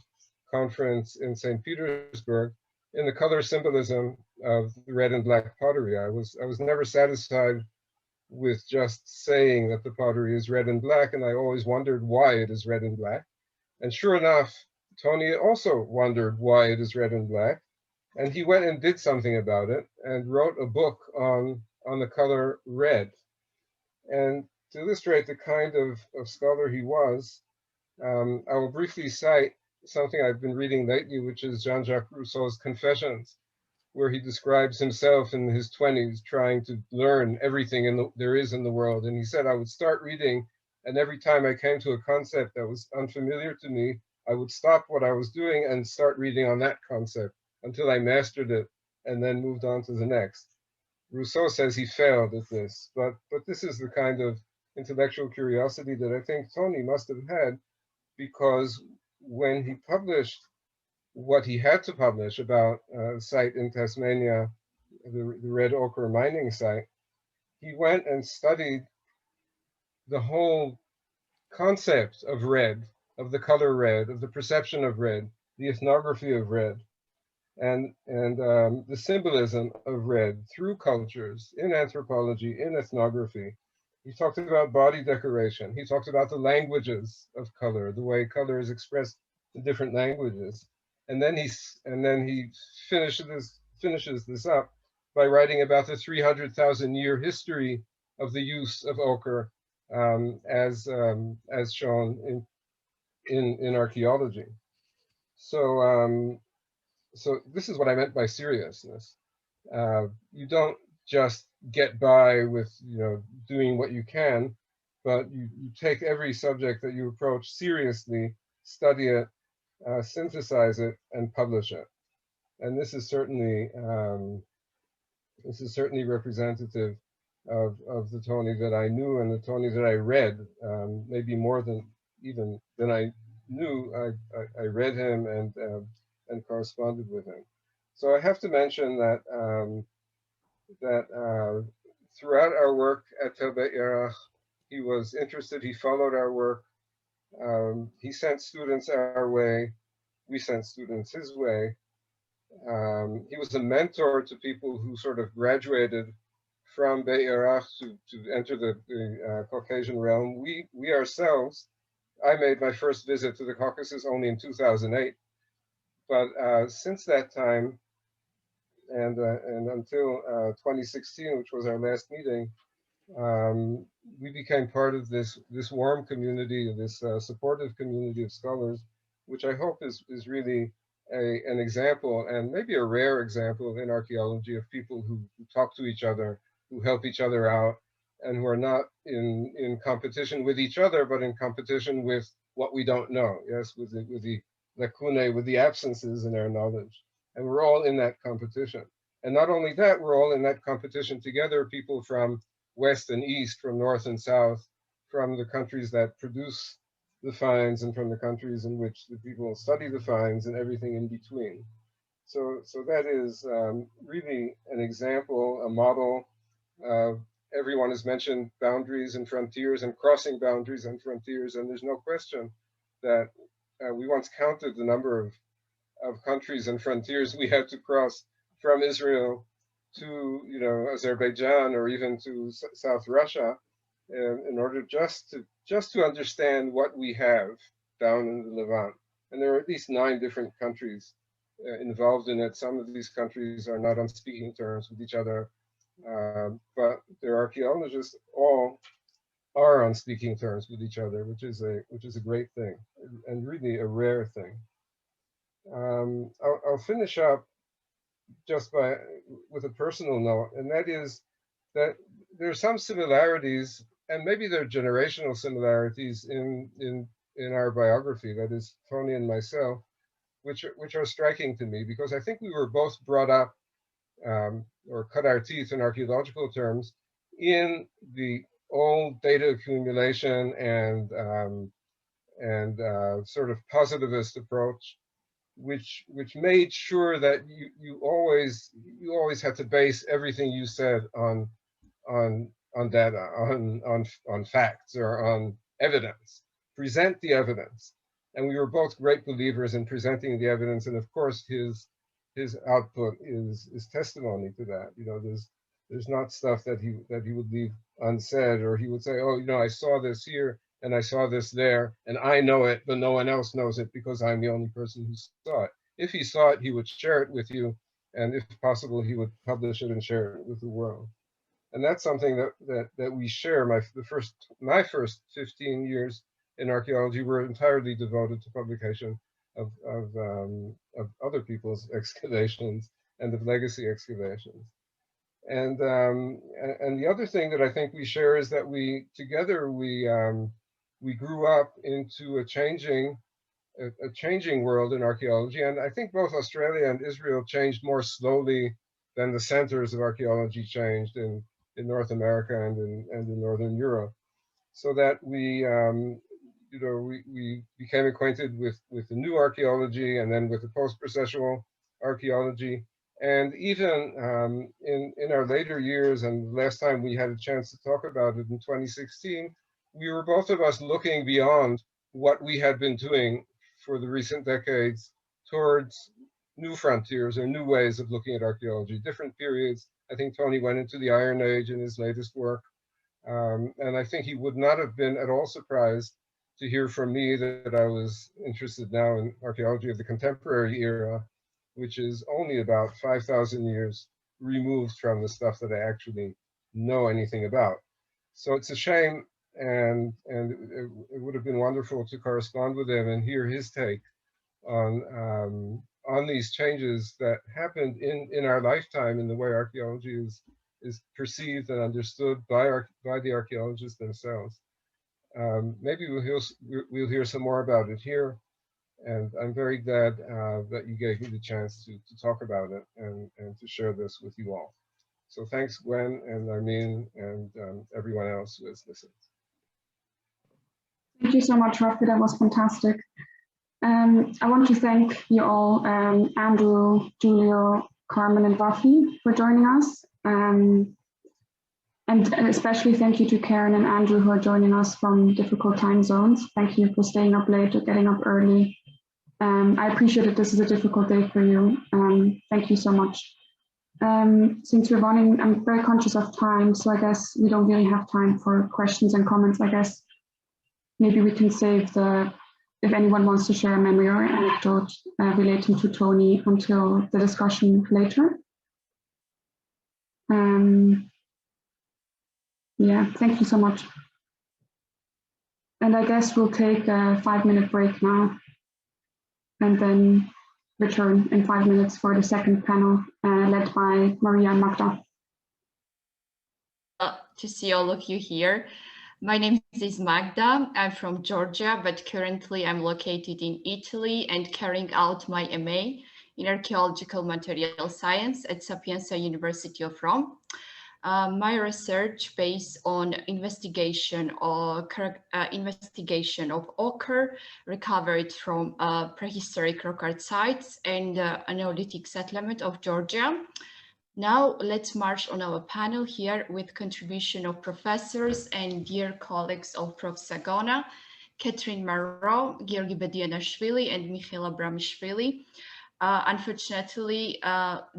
conference in St. Petersburg, in the color symbolism of the red and black pottery. I was never satisfied with just saying that the pottery is red and black, and I always wondered why it is red and black. And sure enough, Tony also wondered why it is red and black, and he went and did something about it and wrote a book on the color red. And to illustrate the kind of scholar he was, I will briefly cite something I've been reading lately, which is Jean-Jacques Rousseau's Confessions, where he describes himself in his 20s trying to learn everything there is in the world. And he said, I would start reading, and every time I came to a concept that was unfamiliar to me, I would stop what I was doing and start reading on that concept until I mastered it and then moved on to the next. Rousseau says he failed at this, but this is the kind of intellectual curiosity that I think Tony must have had, because when he published what he had to publish about a site in Tasmania, the red ochre mining site, he went and studied the whole concept of red, of the color red, of the perception of red, the ethnography of red, and the symbolism of red through cultures, in anthropology, in ethnography. He talked about body decoration. He talked about the languages of color, the way color is expressed in different languages. And then he finishes this up by writing about the 300,000-year history of the use of ochre as shown in archaeology. So this is what I meant by seriousness. You don't just get by with doing what you can, but you take every subject that you approach seriously, study it, synthesize it, and publish it. And this is certainly representative of the Tony that I knew and the Tony that I read, maybe more than I knew. I read him and corresponded with him. So I have to mention that throughout our work at Tel Beit Yarach, he was interested. He followed our work. He sent students our way. We sent students his way. He was a mentor to people who sort of graduated from Beit Yarach to enter the Caucasian realm. We ourselves, I made my first visit to the Caucasus only in 2008. But since that time, and until 2016, which was our last meeting, we became part of this warm community, this supportive community of scholars, which I hope is really an example, and maybe a rare example in archaeology, of people who talk to each other, who help each other out, and who are not in competition with each other, but in competition with what we don't know. Yes, with the lacunae, with the absences in our knowledge. And we're all in that competition. And not only that, we're all in that competition together, people from West and East, from North and South, from the countries that produce the finds and from the countries in which the people study the finds and everything in between. So that is really an example, a model. Everyone has mentioned boundaries and frontiers and crossing boundaries and frontiers, and there's no question that we once counted the number of countries and frontiers we had to cross from Israel to Azerbaijan or even to South Russia, in order just to understand what we have down in the Levant. And there are at least 9 different countries involved in it. Some of these countries are not on speaking terms with each other, but their archaeologists all are on speaking terms with each other, which is a great thing and really a rare thing. I'll finish up just with a personal note, and that is that there are some similarities, and maybe there are generational similarities in our biography, that is Tony and myself, which are striking to me, because I think we were both brought up or cut our teeth in archaeological terms in the old data accumulation and sort of positivist approach, which made sure that you always had to base everything you said on data, on facts or on evidence. Present the evidence, and we were both great believers in presenting the evidence. And of course, his output is testimony to that. You know, there's not stuff that he would leave unsaid, or he would say, oh, you know, I saw this here and I saw this there, and I know it, but no one else knows it because I'm the only person who saw it. If he saw it, he would share it with you, and if possible, he would publish it and share it with the world. And that's something that we share. My first 15 years in archaeology were entirely devoted to publication of other people's excavations and of legacy excavations. And the other thing that I think we share is that we grew up into a changing world in archaeology. And I think both Australia and Israel changed more slowly than the centers of archaeology changed in North America and in Northern Europe. So that we became acquainted with the new archaeology, and then with the post-processual archaeology. And even in our later years, and last time we had a chance to talk about it in 2016, we were both of us looking beyond what we had been doing for the recent decades towards new frontiers or new ways of looking at archaeology, different periods. I think Tony went into the Iron Age in his latest work. And I think he would not have been at all surprised to hear from me that I was interested now in archaeology of the contemporary era, which is only about 5,000 years removed from the stuff that I actually know anything about. So it's a shame, and it would have been wonderful to correspond with him and hear his take on these changes that happened in our lifetime in the way archaeology is perceived and understood by the archaeologists themselves. Maybe we'll hear some more about it here, and I'm very glad that you gave me the chance to talk about it and to share this with you all. So thanks, Gwen and Armin and everyone else who has listened. Thank you so much, Rafi. That was fantastic. I want to thank you all, Andrew, Giulio, Carmen, and Rafi for joining us. And especially thank you to Karen and Andrew who are joining us from difficult time zones. Thank you for staying up late or getting up early. I appreciate that this is a difficult day for you. Thank you so much. Since we're running, I'm very conscious of time, so I guess we don't really have time for questions and comments. I guess maybe we can save if anyone wants to share a memory or anecdote relating to Tony until the discussion later. Yeah, thank you so much. And I guess we'll take a 5-minute break now and then return in 5 minutes for the second panel led by Maria and Magda. To see all of you here. My name is Magda. I'm from Georgia, but currently I'm located in Italy and carrying out my MA in archaeological material science at Sapienza University of Rome. My research based on investigation of ochre recovered from prehistoric rock art sites and Neolithic settlement of Georgia. Now let's march on our panel here with contribution of professors and dear colleagues of Prof. Sagona, Catherine Marro, Giorgi Bedianashvili, and Mikhail Abramishvili. Unfortunately,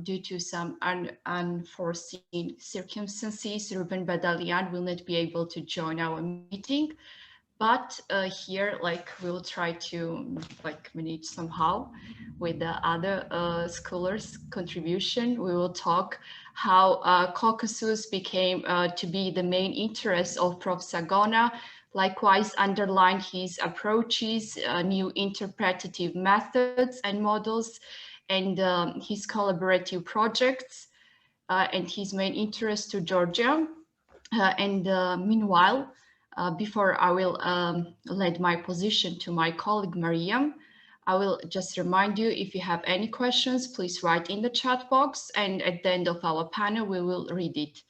due to some unforeseen circumstances, Ruben Badalian will not be able to join our meeting. But here, we'll try to manage somehow with the other scholars' contribution. We will talk how Caucasus became to be the main interest of Prof. Sagona. Likewise, underlined his approaches, new interpretative methods and models, and his collaborative projects, and his main interest to Georgia. Meanwhile, before I will lend my position to my colleague Maria, I will just remind you, if you have any questions, please write in the chat box, and at the end of our panel, we will read it.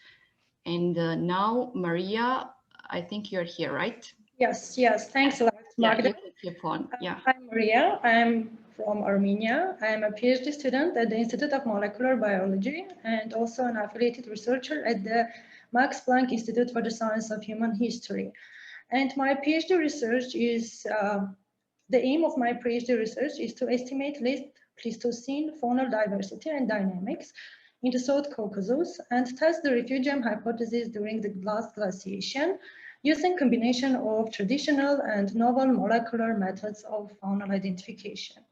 And now, Maria, I think you're here, right? Yes, thanks a lot, Magda. Yeah, you keep on. Yeah. I'm Maria. I'm from Armenia. I'm a PhD student at the Institute of Molecular Biology and also an affiliated researcher at the Max Planck Institute for the Science of Human History. And my PhD research is, the aim of my PhD research is to estimate late Pleistocene faunal diversity and dynamics in the South Caucasus and test the refugium hypothesis during the last glaciation, using combination of traditional and novel molecular methods of faunal identification.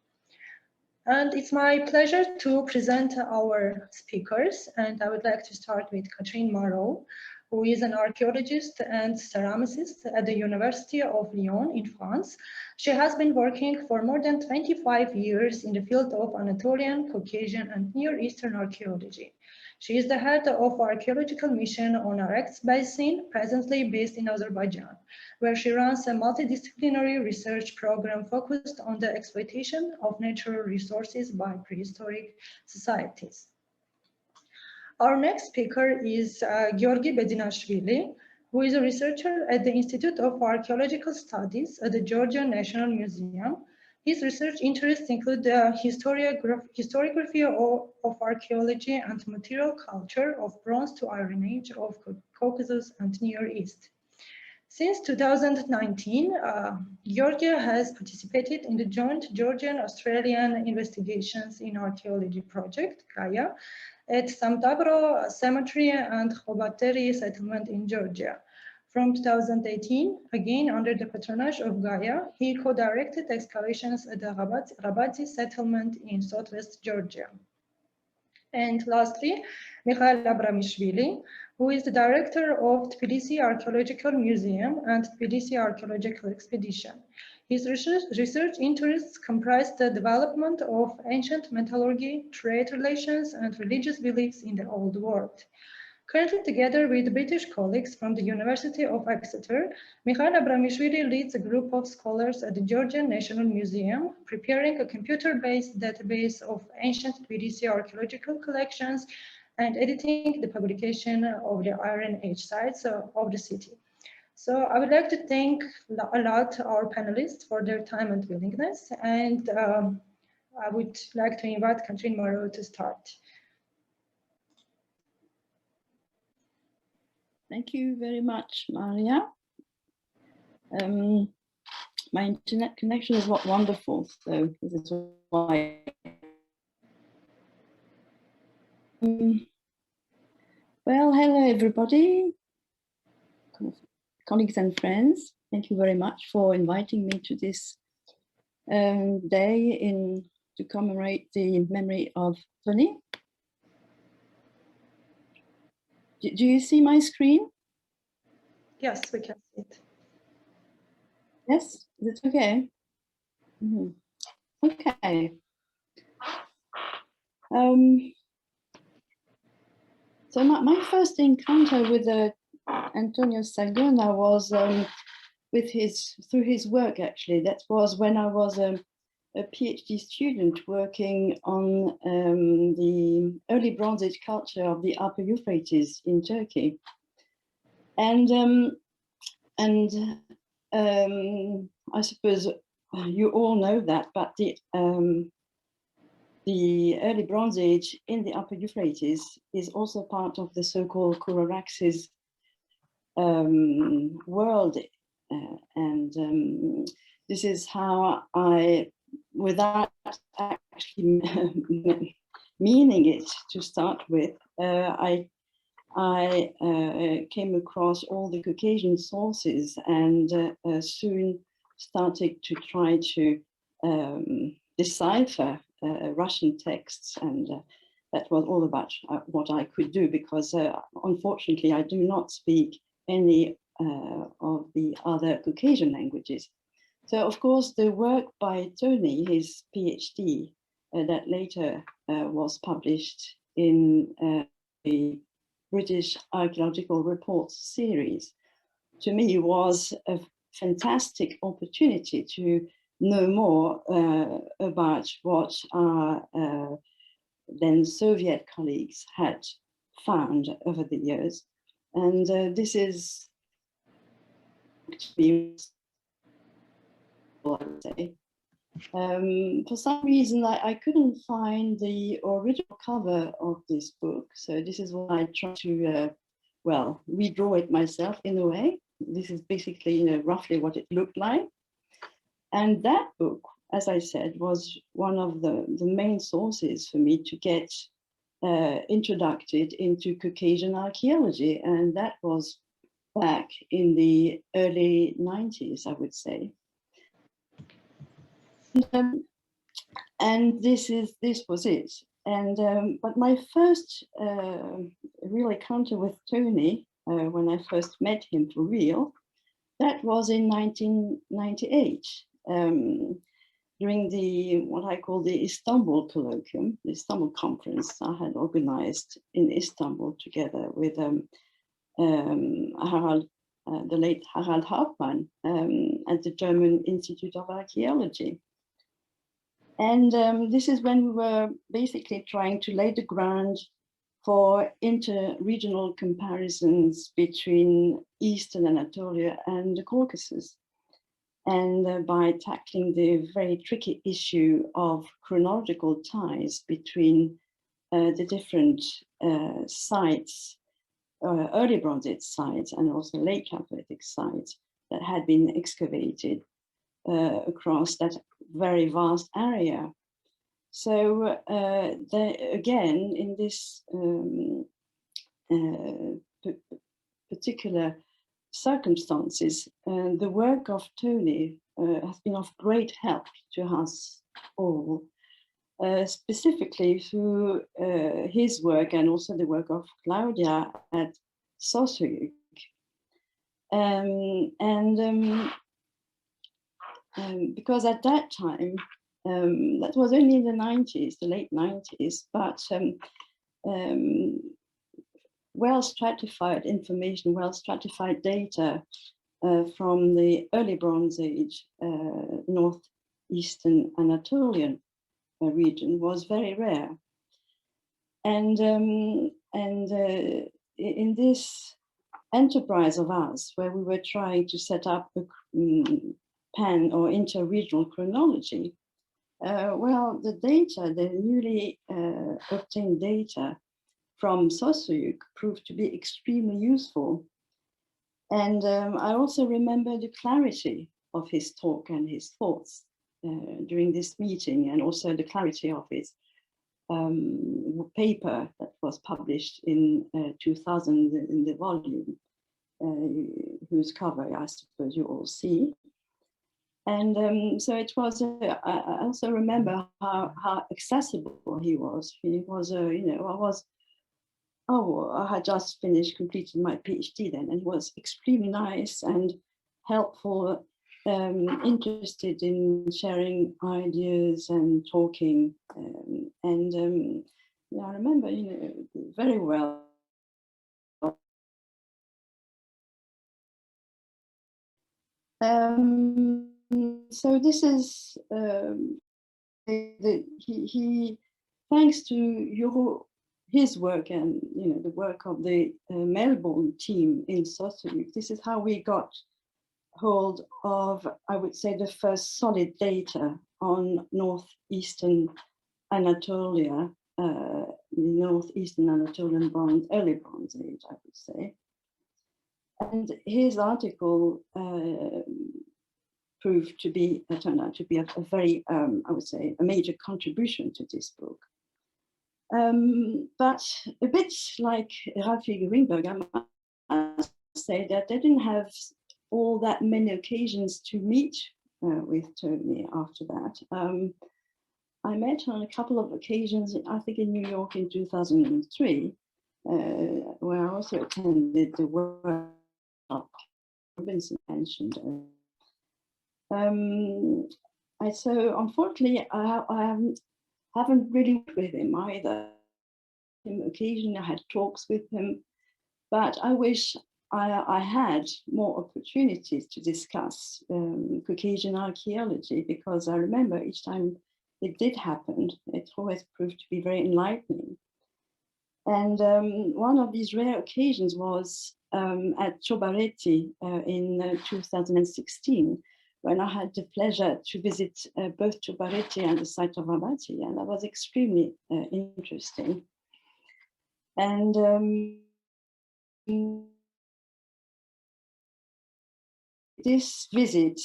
And it's my pleasure to present our speakers, and I would like to start with Catherine Marro, who is an archaeologist and ceramicist at the University of Lyon in France. She has been working for more than 25 years in the field of Anatolian, Caucasian, and Near Eastern archaeology. She is the head of archaeological mission on Arak's Basin, presently based in Azerbaijan, where she runs a multidisciplinary research program focused on the exploitation of natural resources by prehistoric societies. Our next speaker is Giorgi Bedianashvili, who is a researcher at the Institute of Archaeological Studies at the Georgian National Museum. His research interests include the historiography of archaeology and material culture of Bronze to Iron Age of Caucasus and Near East. Since 2019, Georgia has participated in the joint Georgian-Australian Investigations in Archaeology project, GAIA, at Samdabro Cemetery and Khobateri settlement in Georgia. From 2018, again under the patronage of GAIA, he co-directed excavations at the Rabadzi settlement in southwest Georgia. And lastly, Mikhail Abramishvili, who is the director of Tbilisi Archaeological Museum and Tbilisi Archaeological Expedition. His research interests comprise the development of ancient metallurgy, trade relations, and religious beliefs in the Old World. Currently, together with British colleagues from the University of Exeter, Mikhail Abramishvili leads a group of scholars at the Georgian National Museum, preparing a computer-based database of ancient Tbilisi archaeological collections and editing the publication of the Iron Age sites of the city. So I would like to thank a lot our panelists for their time and willingness, and I would like to invite Catherine Marro to start. Thank you very much, Maria. My internet connection is not wonderful, so this is why. Well, hello everybody, colleagues and friends. Thank you very much for inviting me to this day to commemorate the memory of Tony. Do you see my screen? Yes, we can see it. Yes, is it okay? Mm-hmm. Okay. So my first encounter with Antonio Sagona was through his work, actually. That was when I was a PhD student working on the early Bronze Age culture of the Upper Euphrates in Turkey. And I suppose you all know that, but the early Bronze Age in the Upper Euphrates is also part of the so-called Kura-Araxes world. This is how I, without actually meaning it to start with, I came across all the Caucasian sources and soon started to try to decipher Russian texts and that was all about what I could do, because unfortunately I do not speak any of the other Caucasian languages. So of course the work by Tony, his PhD, that later was published in the British Archaeological Reports series, to me was a fantastic opportunity to know more about what our then Soviet colleagues had found over the years. And this is, I would say. For some reason, I couldn't find the original cover of this book. So this is why I tried to, well, redraw it myself in a way. This is basically, you know, roughly what it looked like. And that book, as I said, was one of the main sources for me to get introduced into Caucasian archaeology. And that was back in the early 90s, I would say. And this was it. And but my first real encounter with Tony, when I first met him for real, that was in 1998, during the what I call the Istanbul colloquium, the Istanbul conference I had organized in Istanbul together with Harald, the late Harald Hauptmann, at the German Institute of Archaeology. And this is when we were basically trying to lay the ground for inter-regional comparisons between Eastern Anatolia and the Caucasus. And by tackling the very tricky issue of chronological ties between the different sites, early Bronze Age sites and also late Chalcolithic sites that had been excavated across that very vast area. So again, in this particular circumstances, the work of Tony has been of great help to us all, specifically through his work and also the work of Claudia at Sosoyuk. Because at that time, that was only in the 90s, the late 90s, but well-stratified information, well-stratified data from the early Bronze Age northeastern Anatolian region was very rare. And in this enterprise of ours, where we were trying to set up a pan or inter-regional chronology, well, the data, the newly obtained data from Sosoyuk proved to be extremely useful. And I also remember the clarity of his talk and his thoughts during this meeting, and also the clarity of his paper that was published in 2000 in the volume, whose cover I suppose you all see. And so it was, I also remember how accessible he was. He was, you know, I had just completed my PhD then, and he was extremely nice and helpful, interested in sharing ideas and talking. Yeah, I remember, you know, very well. So this is he thanks to his work and, you know, the work of the Melbourne team in Sosoyuk, this is how we got hold of, I would say, the first solid data on northeastern Anatolia, northeastern Anatolian early Bronze Age, I would say. And his article proved to be, turned out to be a very, I would say, a major contribution to this book. But a bit like Rafi Greenberg, I must say that I didn't have all that many occasions to meet with Tony after that. I met on a couple of occasions, I think in New York in 2003, where I also attended the workshop Rubinson mentioned. So unfortunately, I haven't really worked with him either. Occasionally I had talks with him, but I wish I had more opportunities to discuss Caucasian archaeology, because I remember each time it did happen, it always proved to be very enlightening. And one of these rare occasions was at Ciobareti in 2016, when I had the pleasure to visit both Ciobareti and the site of Habati, and that was extremely interesting. And this visit,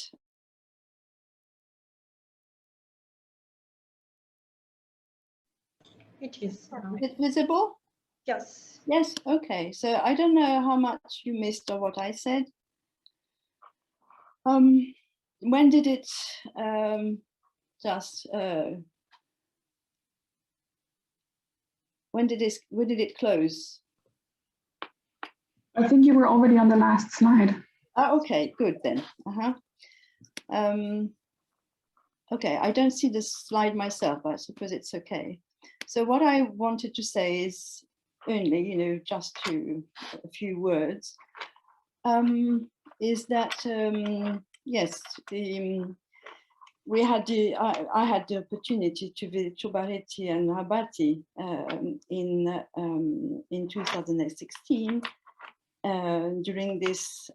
it is it visible? Yes. Yes, okay. So I don't know how much you missed of what I said. When did it when did it close? I think you were already on the last slide. Okay, good then. Okay, I don't see the slide myself, but I suppose it's okay. So what I wanted to say is only, just a few words, is that, yes, I had the opportunity to visit Ciobareti and Habati in 2016 during this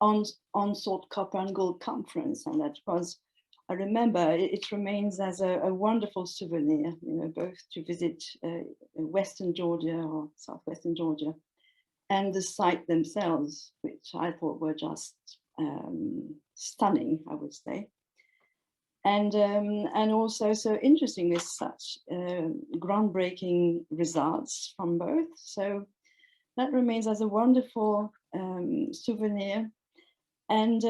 on-sort copper and gold conference, and that was, I remember, it remains as a wonderful souvenir, both to visit Western Georgia or Southwestern Georgia, and the site themselves, which I thought were just stunning, I would say. And also so interesting with such groundbreaking results from both. So that remains as a wonderful souvenir. And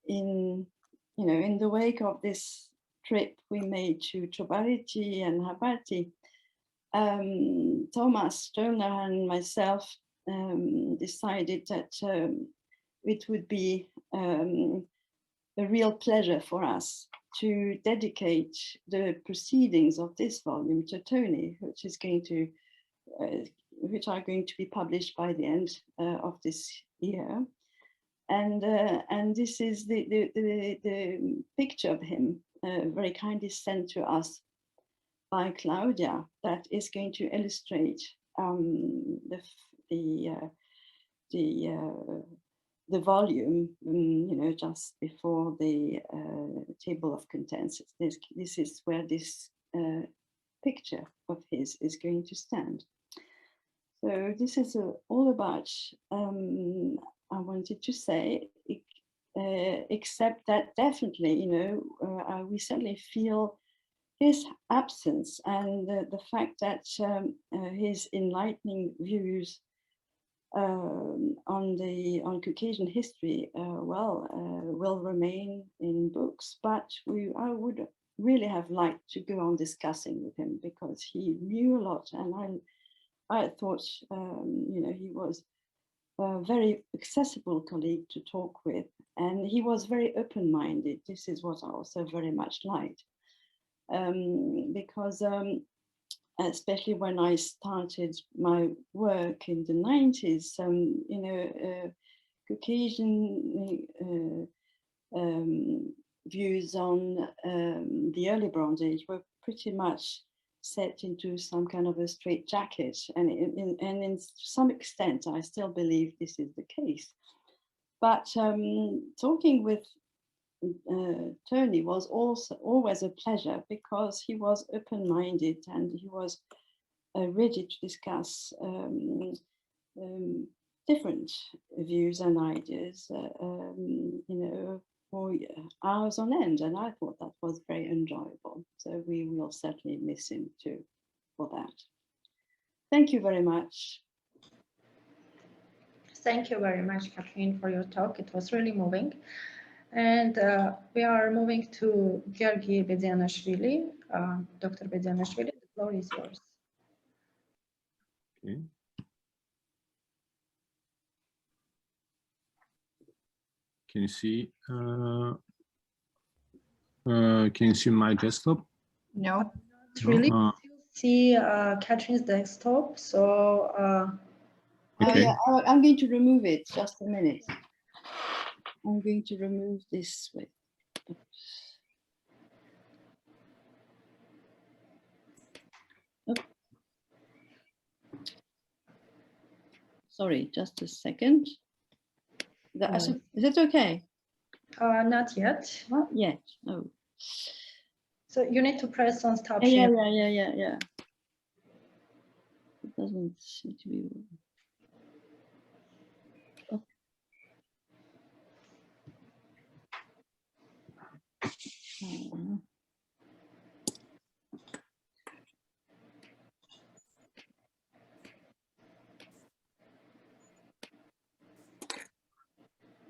in the wake of this trip we made to Ciobareti and Habati, Thomas Stoner and myself decided that it would be a real pleasure for us to dedicate the proceedings of this volume to Tony, which are going to be published by the end of this year. And this is the picture of him, very kindly sent to us by Claudia, that is going to illustrate the volume, just before the table of contents. This is where this picture of his is going to stand. So this is all about, I wanted to say, except that definitely, we certainly feel his absence, and the fact that his enlightening views on Caucasian history will remain in books, but I would really have liked to go on discussing with him, because he knew a lot, and I thought he was a very accessible colleague to talk with, and he was very open-minded. This is what I also very much liked, because especially when I started my work in the 90s, Caucasian views on the early Bronze Age were pretty much set into some kind of a straitjacket, and in some extent I still believe this is the case. But talking with Tony was also always a pleasure, because he was open-minded and he was ready to discuss different views and ideas, for hours on end, and I thought that was very enjoyable. So we will certainly miss him too for that. Thank you very much. Thank you very much, Catherine, for your talk. It was really moving. And we are moving to Giorgi Bedianashvili. Dr. Bedianashvili, the floor is yours. Okay. Can you see? Can you see my desktop? No. Not really. See Catherine's desktop. So. Okay. Yeah, I'm going to remove it. Just a minute. I'm going to remove this way. Sorry, just a second. Is it okay? Not yet. Not yet. No. So you need to press on stop Yeah, share. yeah. It doesn't seem to be.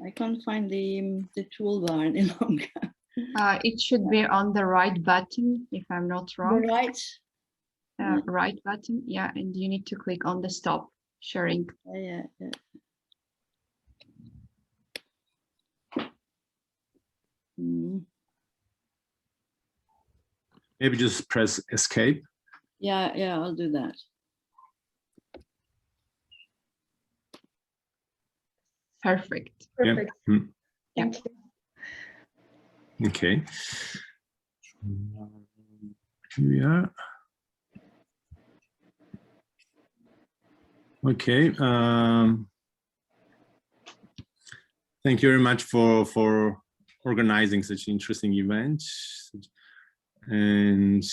I can't find the toolbar any longer. It should be on the right button, if I'm not wrong. The right? Right button, yeah, and you need to click on the stop sharing. Yeah. Maybe just press escape. Yeah, I'll do that. Perfect. Perfect. Yeah. Thank you. Okay. Here we are. Okay. Thank you very much for organizing such an interesting event. And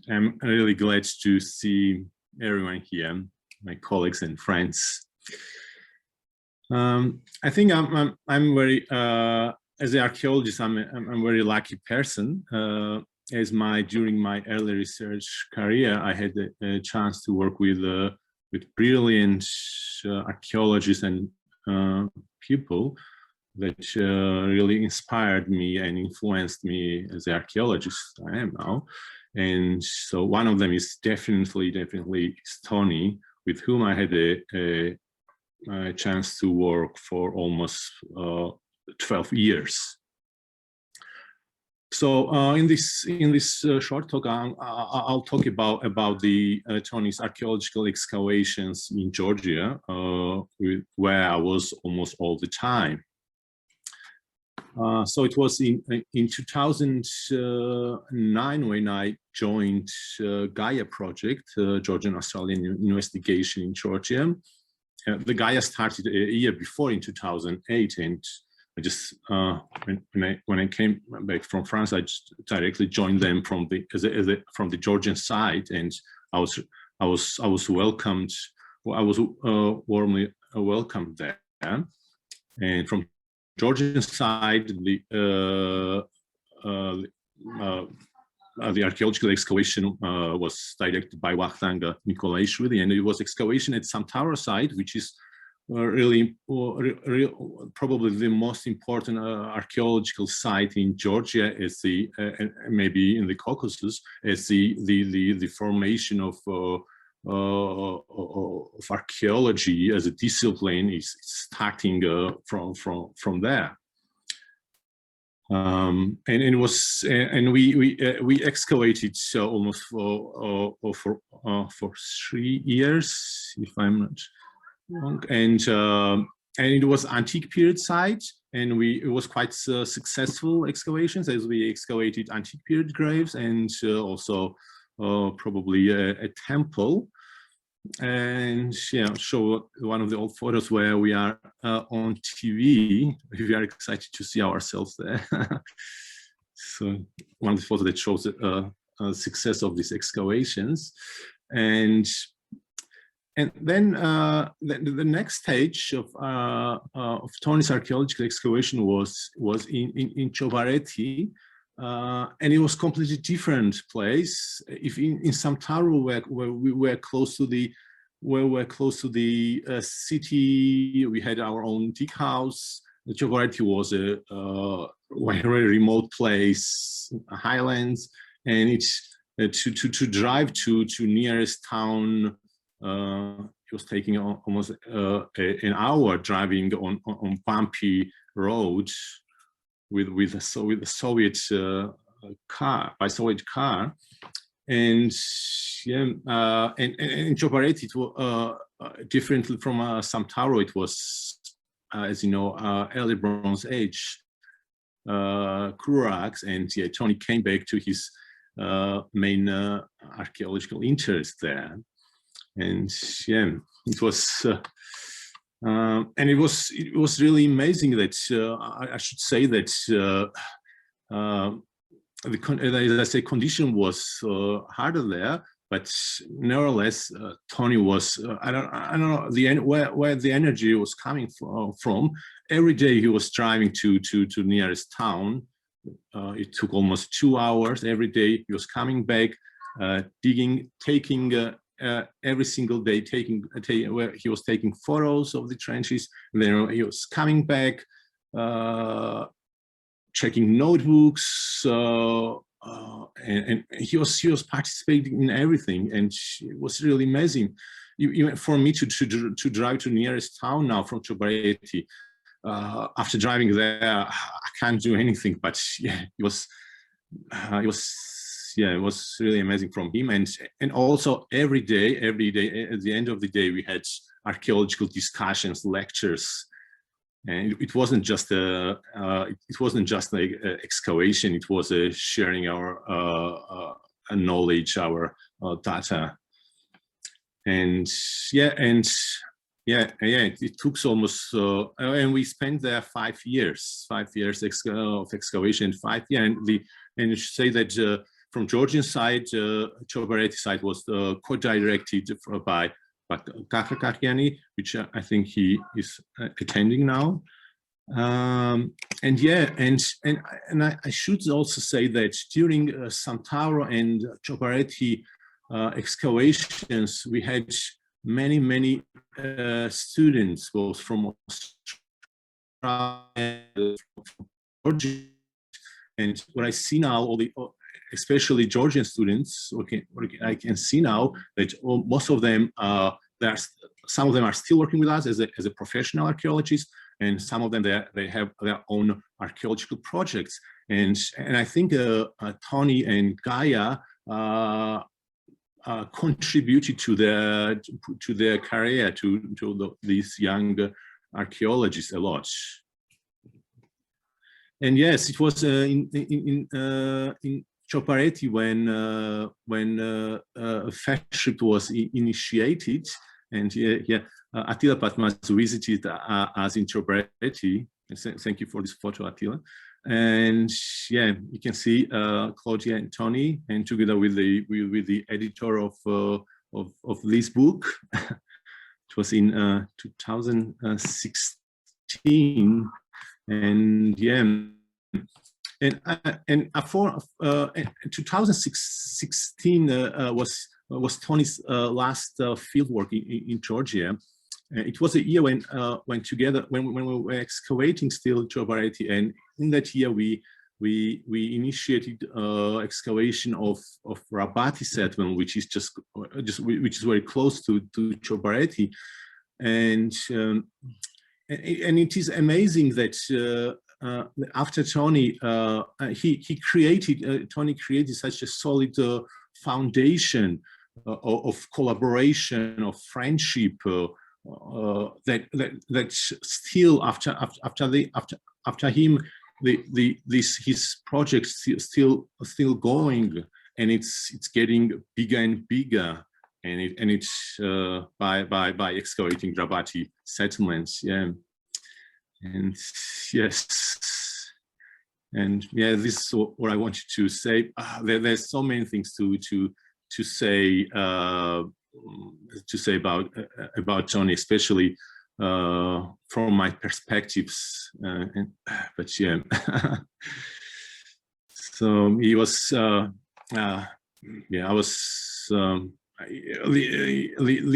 I'm really glad to see everyone here, my colleagues and friends. I think I'm very, as an archaeologist, I'm a very lucky person. During my early research career, I had a chance to work with brilliant archaeologists and people that really inspired me and influenced me as an archaeologist I am now. And so one of them is definitely Tony, with whom I had a chance to work for almost 12 years. So in this short talk, I'll talk about the Tony's archaeological excavations in Georgia, where I was almost all the time. So it was in 2009 when I joined Gaia project, Georgian Australian investigation in Georgia. The Gaia started a year before in 2008, and I just when I came back from France, I just directly joined them from the Georgian side, and I was welcomed. Well, I was warmly welcomed there, and from Georgian side, the archaeological excavation was directed by Vahtanka Nikolaishvili, and it was excavation at Samtara site, which is really probably the most important archaeological site in Georgia, as the maybe in the Caucasus, as the formation of archaeology as a discipline is starting from there. And it was, and we excavated almost for 3 years, if I'm not wrong, and it was antique period site, and it was quite successful excavations, as we excavated antique period graves and also probably a temple. And yeah, show one of the old photos where we are on TV. We are excited to see ourselves there. So one of the photos that shows the success of these excavations. And then the next stage of Tony's archaeological excavation was in Chovareti. And it was completely different place. If in Samtaru, where we were close to the city, we had our own dig house, Giovaretti was a very remote place, highlands, and it's to drive to nearest town. It was taking almost an hour driving on bumpy road with a Soviet car, and yeah, and Giovaretti, it was differently from Samtaro. It was, as you know, early Bronze Age Kruaks, and yeah, Tony came back to his main archaeological interest there, and yeah, it was. And it was really amazing that I should say that as I say, condition was harder there, but nevertheless, Tony was I don't know where the energy was coming from. Every day he was driving to nearest town. It took almost 2 hours every day. He was coming back, digging, taking. Every single day, where he was taking photos of the trenches. And then he was coming back, checking notebooks, and he was participating in everything, and it was really amazing. Even for me to drive to nearest town now from Giovaretti, after driving there, I can't do anything. But yeah, it was really amazing from him, and also every day at the end of the day we had archaeological discussions, lectures, and it wasn't just like excavation. It was sharing our knowledge, our data, and it took almost and we spent there 5 years of excavation, 5 years, and you should say that. From Georgian side, Giovaretti side was co-directed by Kakariani, which I think he is attending now. And yeah, and I should also say that during Samtaro and Giovaretti excavations, we had many students, both from Australia, from Georgia, and what I see now, especially Georgian students, I can see now that most of them, some of them are still working with us as a professional archaeologist, and some of them they have their own archaeological projects. And I think Tony and Gaia contributed to their career, to these young archaeologists a lot. And yes, it was in Giovaretti when fellowship was initiated, and Attila Patmas visited us in Giovaretti. Thank you for this photo, Attila. And yeah, you can see Claudia and Tony, and together with the editor of this book. It was in 2016, and yeah. And for 2016 was Tony's last field work in Georgia. It was a year when we were excavating still Giovaretti, and in that year we initiated excavation of Rabati settlement, which is which is very close to Giovaretti, and it is amazing that. After Tony, Tony created such a solid foundation of collaboration, of friendship, that still after him, his project still going, and it's getting bigger and bigger, and it's by excavating Rabati settlements, yeah. And yes, and yeah, this is what I wanted to say. There's so many things to say about Johnny, especially from my perspectives. But yeah, so he was. Yeah, I was. The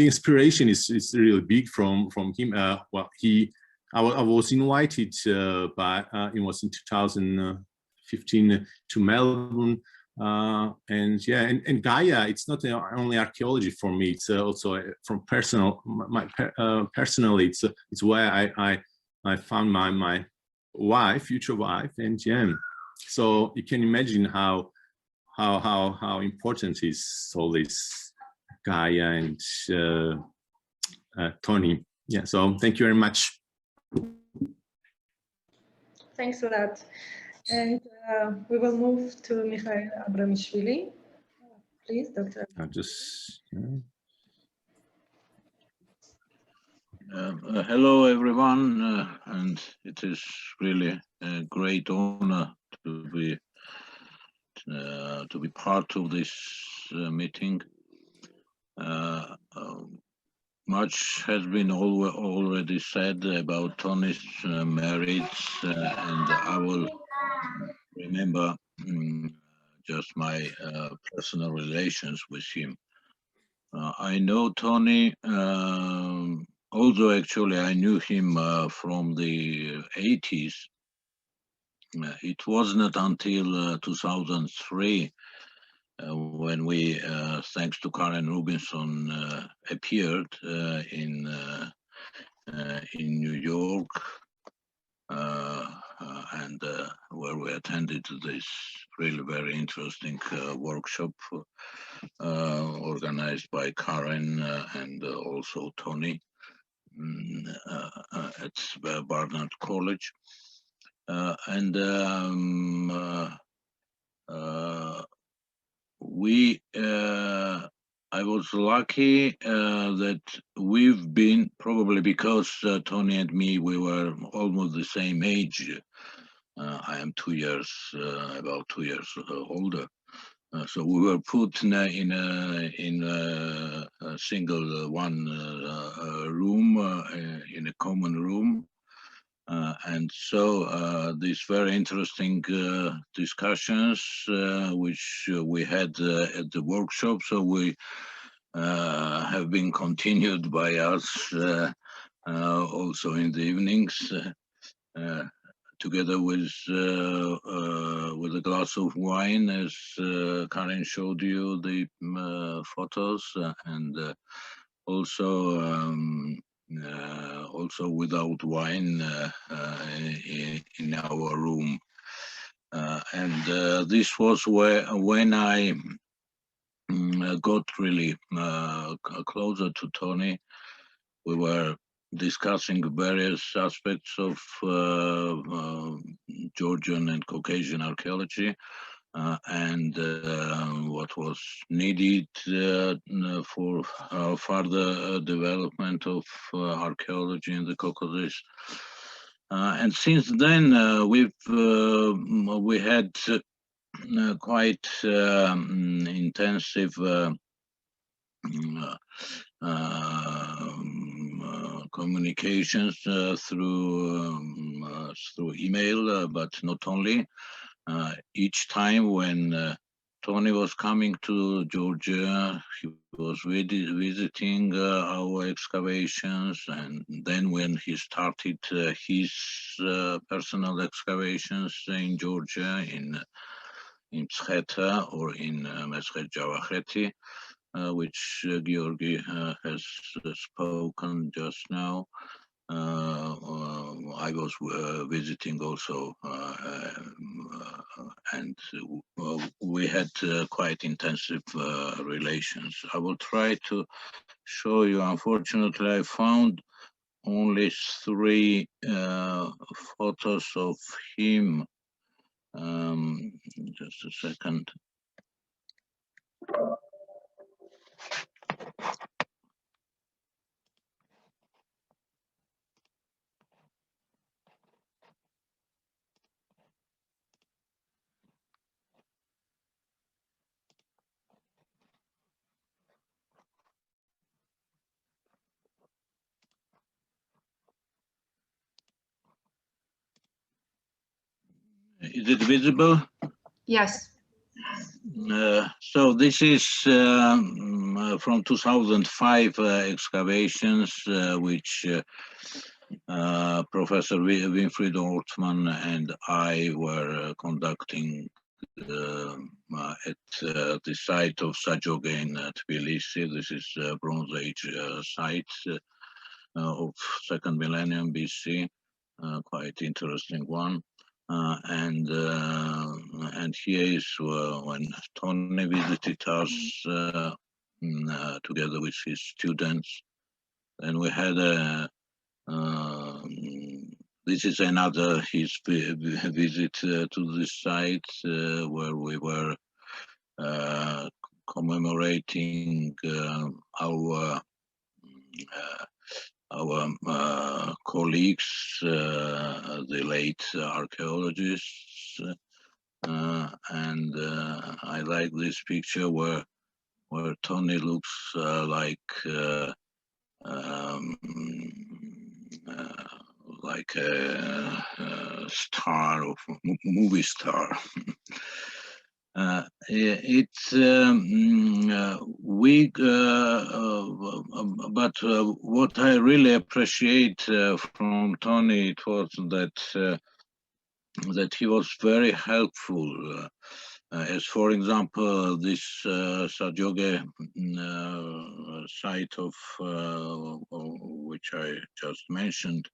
inspiration is really big from him. Well, he I was invited by, it was in 2015 to Melbourne. And yeah, and Gaia, it's not only archaeology for me, it's also from personally, it's where I found my wife, future wife, and yeah. So you can imagine how important is all this Gaia and Tony. Yeah, so thank you very much. Thanks a lot. And we will move to Mikhail Abramishvili. Please, Dr. Hello, everyone, and it is really a great honor to be part of this meeting. Much has been already said about Tony's merits, and I will remember just my personal relations with him. I know Tony, although actually I knew him from the 80s. It was not until 2003 when we, thanks to Karen Rubinson, appeared in New York, and where we attended this really very interesting workshop organized by Karen and also Tony at Barnard College. I was lucky that we've been, probably because Tony and me, we were almost the same age. I am about 2 years older. So we were put in a single one room, in a common room. And so these very interesting discussions which we had at the workshop, so we have been continued by us also in the evenings, together with a glass of wine, as Karen showed you the photos, and also without wine in our room. And this was when I got really closer to Tony. We were discussing various aspects of Georgian and Caucasian archaeology, and what was needed for further development of archaeology in the Caucasus. And since then, we had quite intensive communications through email, but not only. Each time when Tony was coming to Georgia, he was visiting our excavations, and then when he started his personal excavations in Georgia, in Mtskheta or in Meskhet Javakheti, which Giorgi has spoken just now. I was visiting also, and we had quite intensive relations. I will try to show you. Unfortunately, I found only 3 photos of him. Just a second. Is it visible? Yes. So this is from 2005 excavations, which Professor Winfried Rothman and I were conducting at the site of Sagona in Tbilisi. This is a Bronze Age site of 2nd millennium BC, quite interesting one. And here is when Tony visited us together with his students. And we had a this is another his visit to this site where we were commemorating our colleagues, the late archaeologists, and I like this picture where Tony looks like a star of movie star. But what I really appreciate from Tony, it was that he was very helpful. As for example, this Sagona site of which I just mentioned,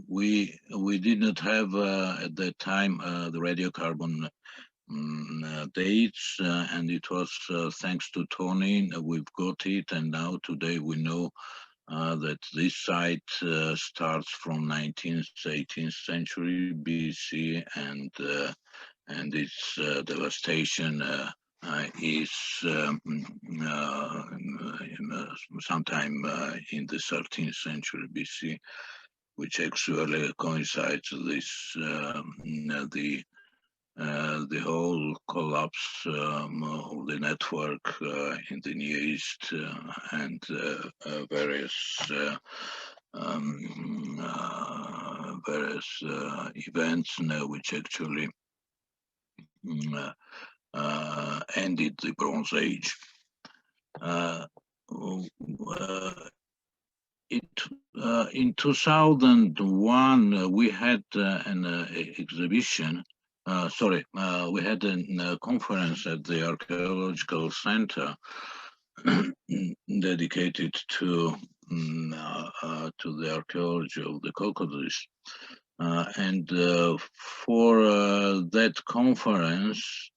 we did not have at that time the radiocarbon dates, and it was thanks to Tony we've got it, and now today we know that this site starts from 19th, 18th century BC, and its devastation is sometime in the 13th century BC, which actually coincides with this the whole collapse of the network in the Near East and various events which actually ended the Bronze Age. In 2001, we had an exhibition. We had a conference at the Archaeological Center dedicated to the archaeology of the Caucasus. And for that conference,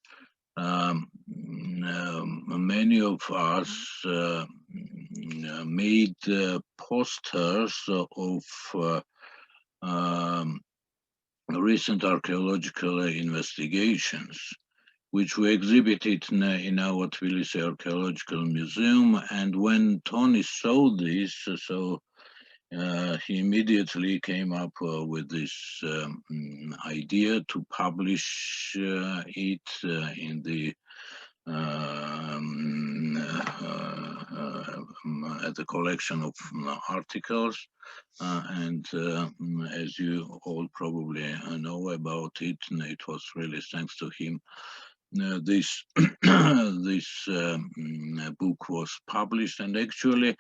many of us made posters of recent archaeological investigations, which we exhibited in our Tbilisi Archaeological Museum. And when Tony saw this, he immediately came up with this idea to publish it in the at the collection of articles, and as you all probably know about it, it was really thanks to him this this book was published, and actually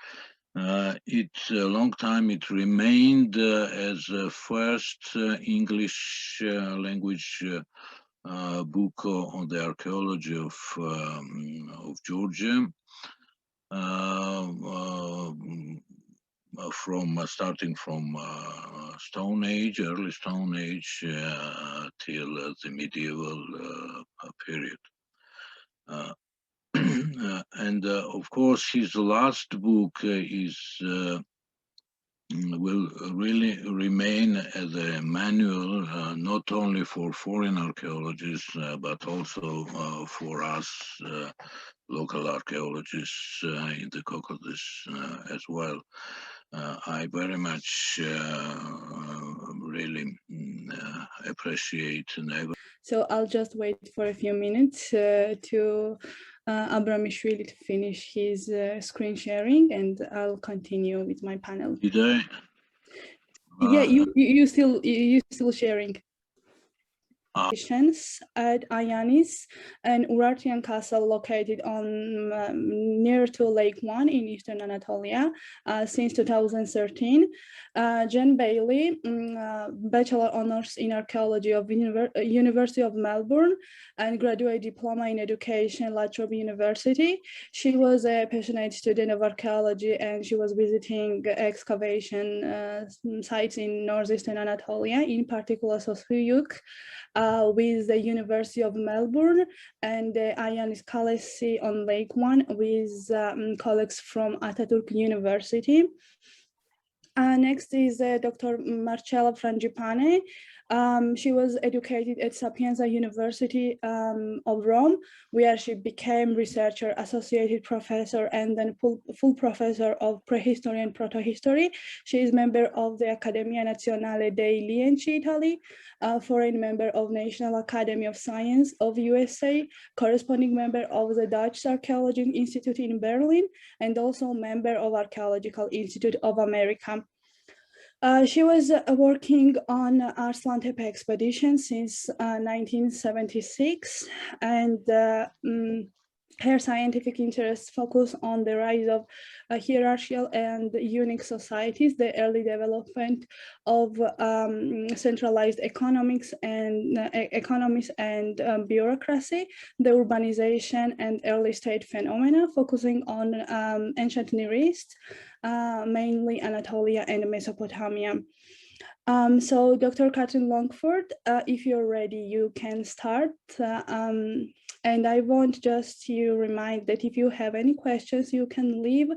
it's a long time it remained as a first English language book on the archaeology of Georgia, starting from Stone Age, early Stone Age, till the medieval period. And of course, his last book will really remain as a manual, not only for foreign archaeologists, but also for us local archaeologists in the Caucasus as well. I very much really appreciate. So I'll just wait for a few minutes to Abramishvili to finish his screen sharing, and I'll continue with my panel. Did I? Yeah, you still sharing. at Ayanis, an Urartian castle located on near to Lake One in eastern Anatolia since 2013. Jen Bailey, bachelor honors in archaeology of University of Melbourne and graduate diploma in education, La Trobe University. She was a passionate student of archaeology and she was visiting excavation sites in northeastern Anatolia, in particular Sosuyuk, with the University of Melbourne and the Ayanis Kalesi on Lake One with colleagues from Ataturk University. Next is Dr. Marcella Frangipane. She was educated at Sapienza University of Rome, where she became researcher, associated professor, and then full professor of prehistory and protohistory. She is member of the Accademia Nazionale dei Lienci, Italy, foreign member of National Academy of Science of USA, corresponding member of the Dutch Archaeology Institute in Berlin, and also member of Archaeological Institute of America. She was working on Arslan Tepe expedition since 1976, and her scientific interests focus on the rise of hierarchical and unique societies, the early development of centralized economies and bureaucracy, the urbanization and early state phenomena, focusing on ancient Near East, mainly Anatolia and Mesopotamia. So Dr. Catherine Longford, if you're ready, you can start. And I want just to remind that if you have any questions, you can leave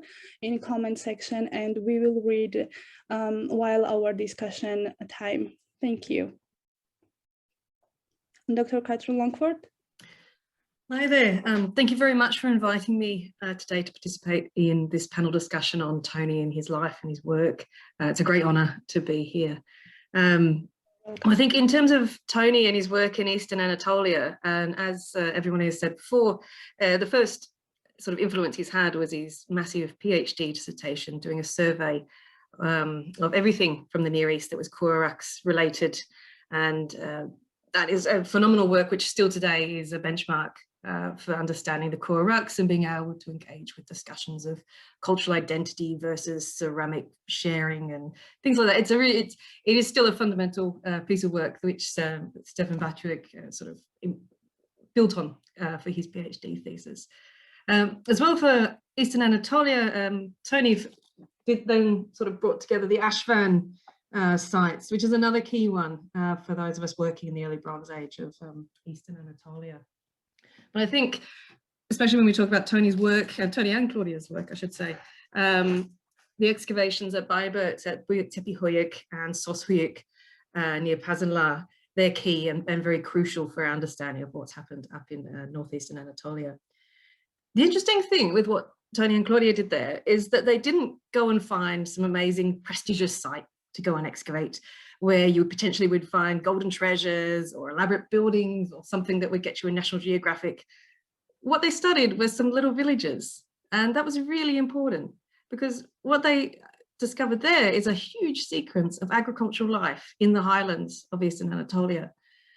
in comment section and we will read while our discussion time. Thank you. Dr. Catherine Longford. Hi there. Thank you very much for inviting me today to participate in this panel discussion on Tony and his life and his work. It's a great honour to be here. I think in terms of Tony and his work in Eastern Anatolia, and as everyone has said before, the first sort of influence he's had was his massive PhD dissertation doing a survey of everything from the Near East that was Kurax related. And that is a phenomenal work, which still today is a benchmark for understanding the Kurax and being able to engage with discussions of cultural identity versus ceramic sharing and things like that. It is still a fundamental piece of work which Stefan Batuik sort of built on for his PhD thesis. As well for Eastern Anatolia, Tony did then sort of brought together the Ashvan sites, which is another key one for those of us working in the early Bronze Age of Eastern Anatolia. But I think, especially when we talk about Tony's work, Tony and Claudia's work, I should say, the excavations at Baibert, at Buyuk Tepi Hoyuk and Soshuyuk near Pazanlar, they're key and very crucial for our understanding of what's happened up in northeastern Anatolia. The interesting thing with what Tony and Claudia did there is that they didn't go and find some amazing prestigious site to go and excavate, where you potentially would find golden treasures or elaborate buildings or something that would get you a National Geographic. What they studied was some little villages, and that was really important because what they discovered there is a huge sequence of agricultural life in the highlands of Eastern Anatolia.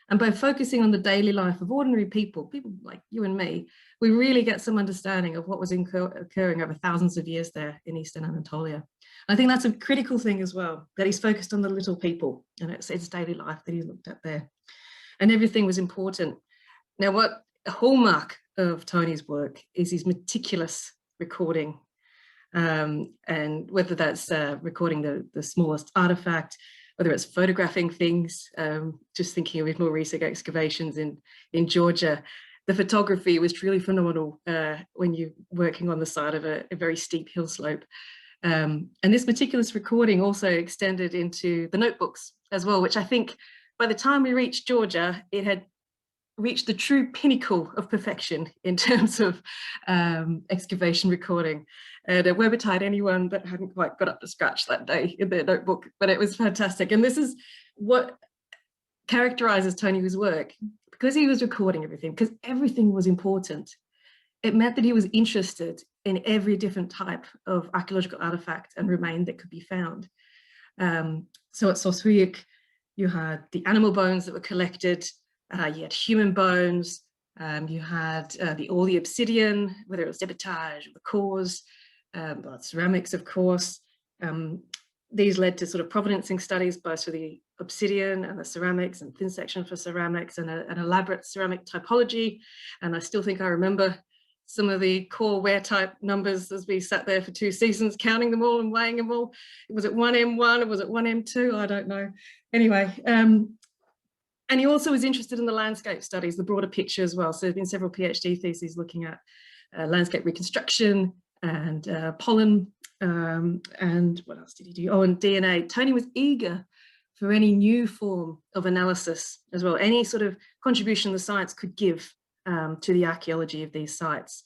And by focusing on the daily life of ordinary people, people like you and me, we really get some understanding of what was occurring over thousands of years there in Eastern Anatolia. I think that's a critical thing as well, that he's focused on the little people and it's daily life that he looked at there. And everything was important. Now, what a hallmark of Tony's work is his meticulous recording. And whether that's recording the smallest artifact, whether it's photographing things, just thinking of his more recent excavations in Georgia, the photography was truly phenomenal when you're working on the side of a very steep hill slope. And this meticulous recording also extended into the notebooks as well, which I think by the time we reached Georgia, it had reached the true pinnacle of perfection in terms of excavation recording. And I won't betide anyone that hadn't quite got up to scratch that day in their notebook, but it was fantastic. And this is what characterizes Tony's work, because he was recording everything, because everything was important. It meant that he was interested in every different type of archaeological artifact and remain that could be found. So at Soshuyuk, you had the animal bones that were collected, You had human bones, you had all the obsidian, whether it was debitage or the cores, ceramics, of course. These led to sort of provenancing studies, both for the obsidian and the ceramics and thin section for ceramics and an elaborate ceramic typology. And I still think I remember some of the core wear type numbers as we sat there for 2 seasons, counting them all and weighing them all. Was it 1M1 or was it 1M2? I don't know. Anyway, and he also was interested in the landscape studies, the broader picture as well. So there's been several PhD theses looking at landscape reconstruction and pollen, and what else did he do? Oh, and DNA. Tony was eager for any new form of analysis as well, any sort of contribution the science could give to the archaeology of these sites.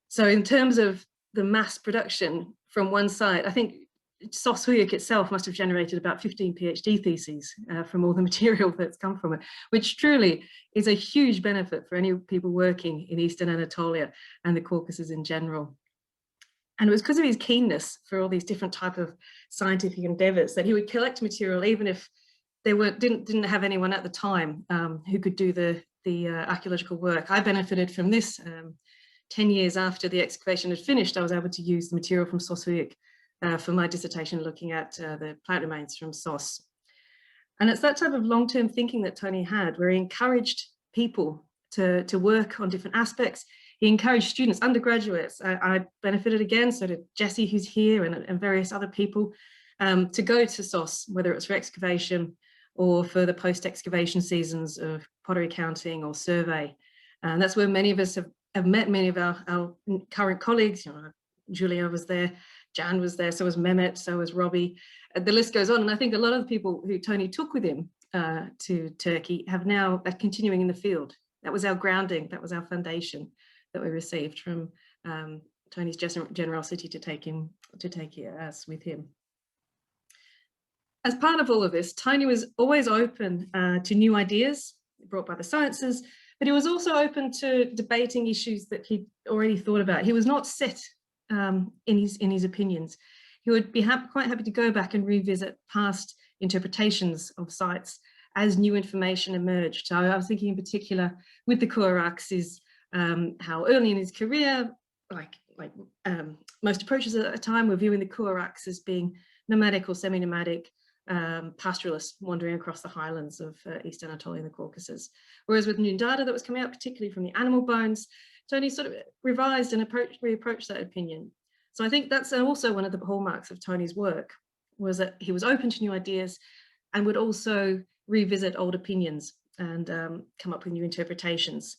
So in terms of the mass production from one site, I think Sosuyuk itself must have generated about 15 PhD theses from all the material that's come from it, which truly is a huge benefit for any people working in Eastern Anatolia and the Caucasus in general. And it was because of his keenness for all these different type of scientific endeavors that he would collect material even if they didn't have anyone at the time who could do the archaeological work. I benefited from this. 10 years after the excavation had finished, I was able to use the material from Sosuyuk for my dissertation looking at the plant remains from Sos. And it's that type of long-term thinking that Tony had, where he encouraged people to work on different aspects. He encouraged students, undergraduates. I benefited again, so did Jesse, who's here, and various other people, to go to Sos, whether it's for excavation or for the post-excavation seasons of pottery counting or survey. And that's where many of us have met many of our current colleagues. You know, Giulio was there, Jan was there, so was Mehmet, so was Robbie. The list goes on. And I think a lot of the people who Tony took with him to Turkey have now continuing in the field. That was our grounding, that was our foundation that we received from Tony's generosity to take us with him. As part of all of this, Tony was always open to new ideas brought by the sciences, but he was also open to debating issues that he'd already thought about. He was not set in his opinions. He would be quite happy to go back and revisit past interpretations of sites as new information emerged. So I was thinking in particular with the Kuaraks is how early in his career, most approaches at the time were viewing the Kuaraks as being nomadic or semi-nomadic pastoralists wandering across the highlands of East Anatolia and the Caucasus. Whereas with new data that was coming out, particularly from the animal bones, Tony sort of revised and reapproached that opinion. So I think that's also one of the hallmarks of Tony's work, was that he was open to new ideas and would also revisit old opinions and come up with new interpretations.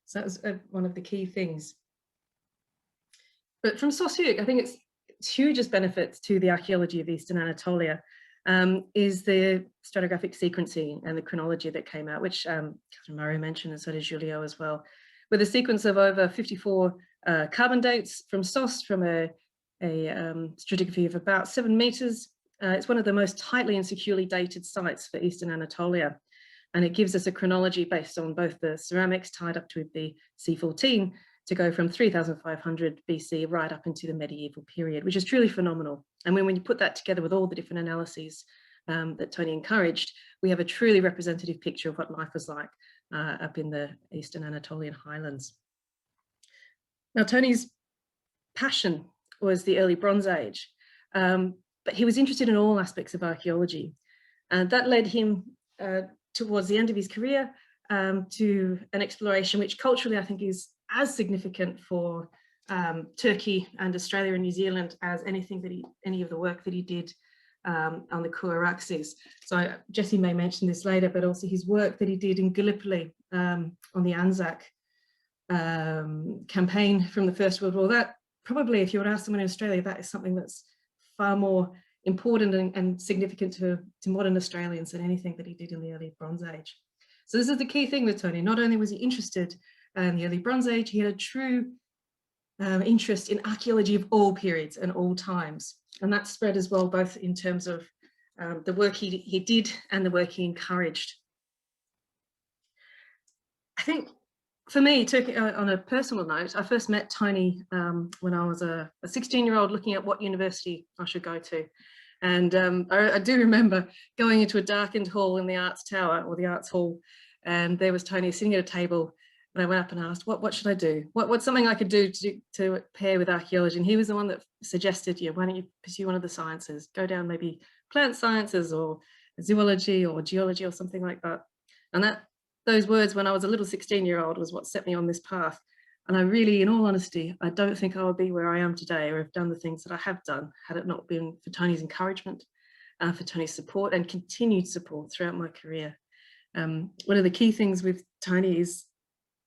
So that was one of the key things. But from Sosuyuk, I think its hugest benefits to the archaeology of Eastern Anatolia is the stratigraphic sequencing and the chronology that came out, which Marro mentioned, and so did Giulio as well, with a sequence of over 54 carbon dates from Sos, from a stratigraphy of about 7 meters. It's one of the most tightly and securely dated sites for Eastern Anatolia. And it gives us a chronology based on both the ceramics tied up to the C14 to go from 3500 BC right up into the medieval period, which is truly phenomenal. And when you put that together with all the different analyses that Tony encouraged, we have a truly representative picture of what life was like up in the Eastern Anatolian highlands. Now, Tony's passion was the early Bronze Age, but he was interested in all aspects of archaeology. And that led him towards the end of his career to an exploration which culturally I think is as significant for Turkey and Australia and New Zealand as any of the work that he did on the Kuaraks is. So Jesse may mention this later, but also his work that he did in Gallipoli on the Anzac campaign from the First World War. That probably, if you were to ask someone in Australia, that is something that's far more important and significant to modern Australians than anything that he did in the early Bronze Age. So this is the key thing with Tony. Not only was he interested in the early Bronze Age, he had a true interest in archaeology of all periods and all times. And that spread as well, both in terms of the work he did and the work he encouraged. I think for me, on a personal note, I first met Tony when I was a 16-year-old looking at what university I should go to. And I do remember going into a darkened hall in the Arts Tower or the Arts Hall and there was Tony sitting at a table, and I went up and asked, what should I do? What's something I could do to pair with archaeology? And he was the one that suggested, why don't you pursue one of the sciences, go down maybe plant sciences or zoology or geology or something like that. And those words when I was a little 16-year-old was what set me on this path. And I really, in all honesty, I don't think I would be where I am today or have done the things that I have done had it not been for Tony's encouragement, for Tony's support and continued support throughout my career. One of the key things with Tony is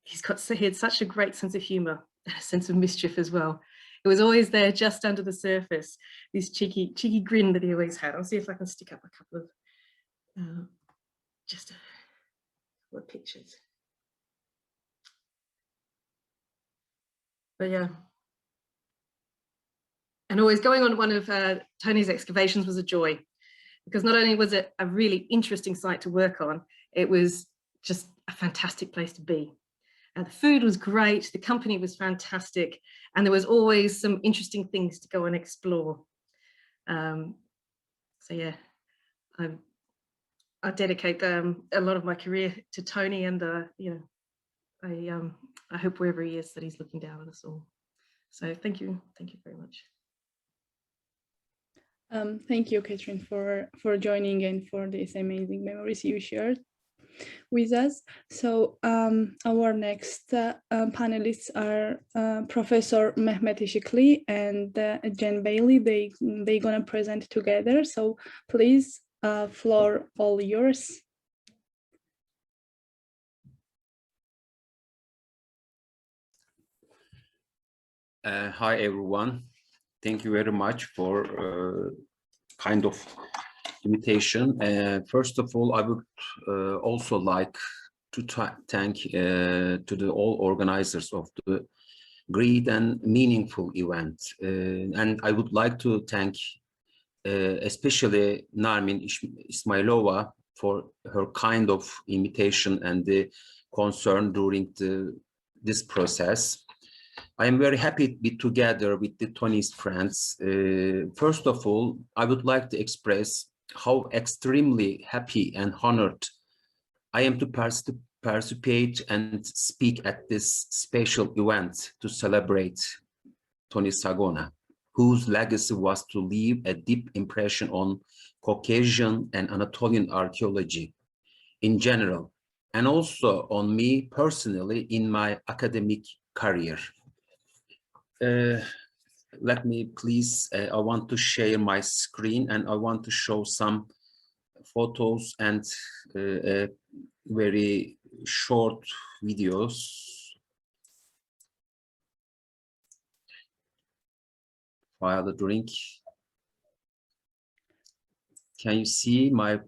he had such a great sense of humor and a sense of mischief as well. It was always there just under the surface, this cheeky grin that he always had. I'll see if I can stick up a couple of just a couple of pictures. But yeah. And always going on one of Tony's excavations was a joy, because not only was it a really interesting site to work on, it was just a fantastic place to be. The food was great, the company was fantastic, and there was always some interesting things to go and explore. So yeah, I dedicate a lot of my career to Tony, and I hope wherever he is that he's looking down on us all. So thank you very much. Thank you, Catherine, for joining and for these amazing memories you shared with us. So our next panelists are Professor Mehmet and Jen Bailey. They're gonna present together. So please, floor all yours. Hi everyone. Thank you very much for kind of invitation. First of all, I would also like to thank to all organizers of the great and meaningful event. And I would like to thank especially Narmin Ismailova for her kind of invitation and the concern during this process. I am very happy to be together with the Tony's friends. First of all, I would like to express how extremely happy and honored I am to participate and speak at this special event to celebrate Tony Sagona, whose legacy was to leave a deep impression on Caucasian and Anatolian archaeology in general, and also on me personally in my academic career. Let me please, I want to share my screen and I want to show some photos and very short videos. While the drink. Can you see my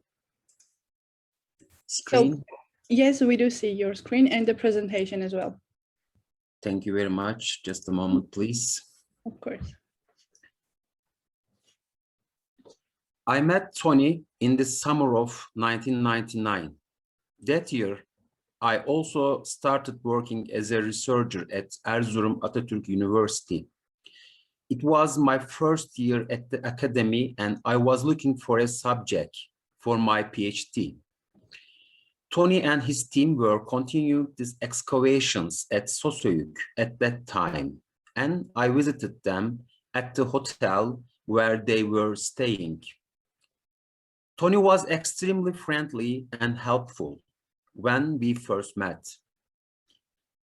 screen? So, yes, we do see your screen and the presentation as well. Thank you very much. Just a moment, please. Of course. I met Tony in the summer of 1999. That year, I also started working as a researcher at Erzurum Atatürk University. It was my first year at the academy and I was looking for a subject for my PhD. Tony and his team were continuing these excavations at Sosoyuk at that time, and I visited them at the hotel where they were staying. Tony was extremely friendly and helpful when we first met,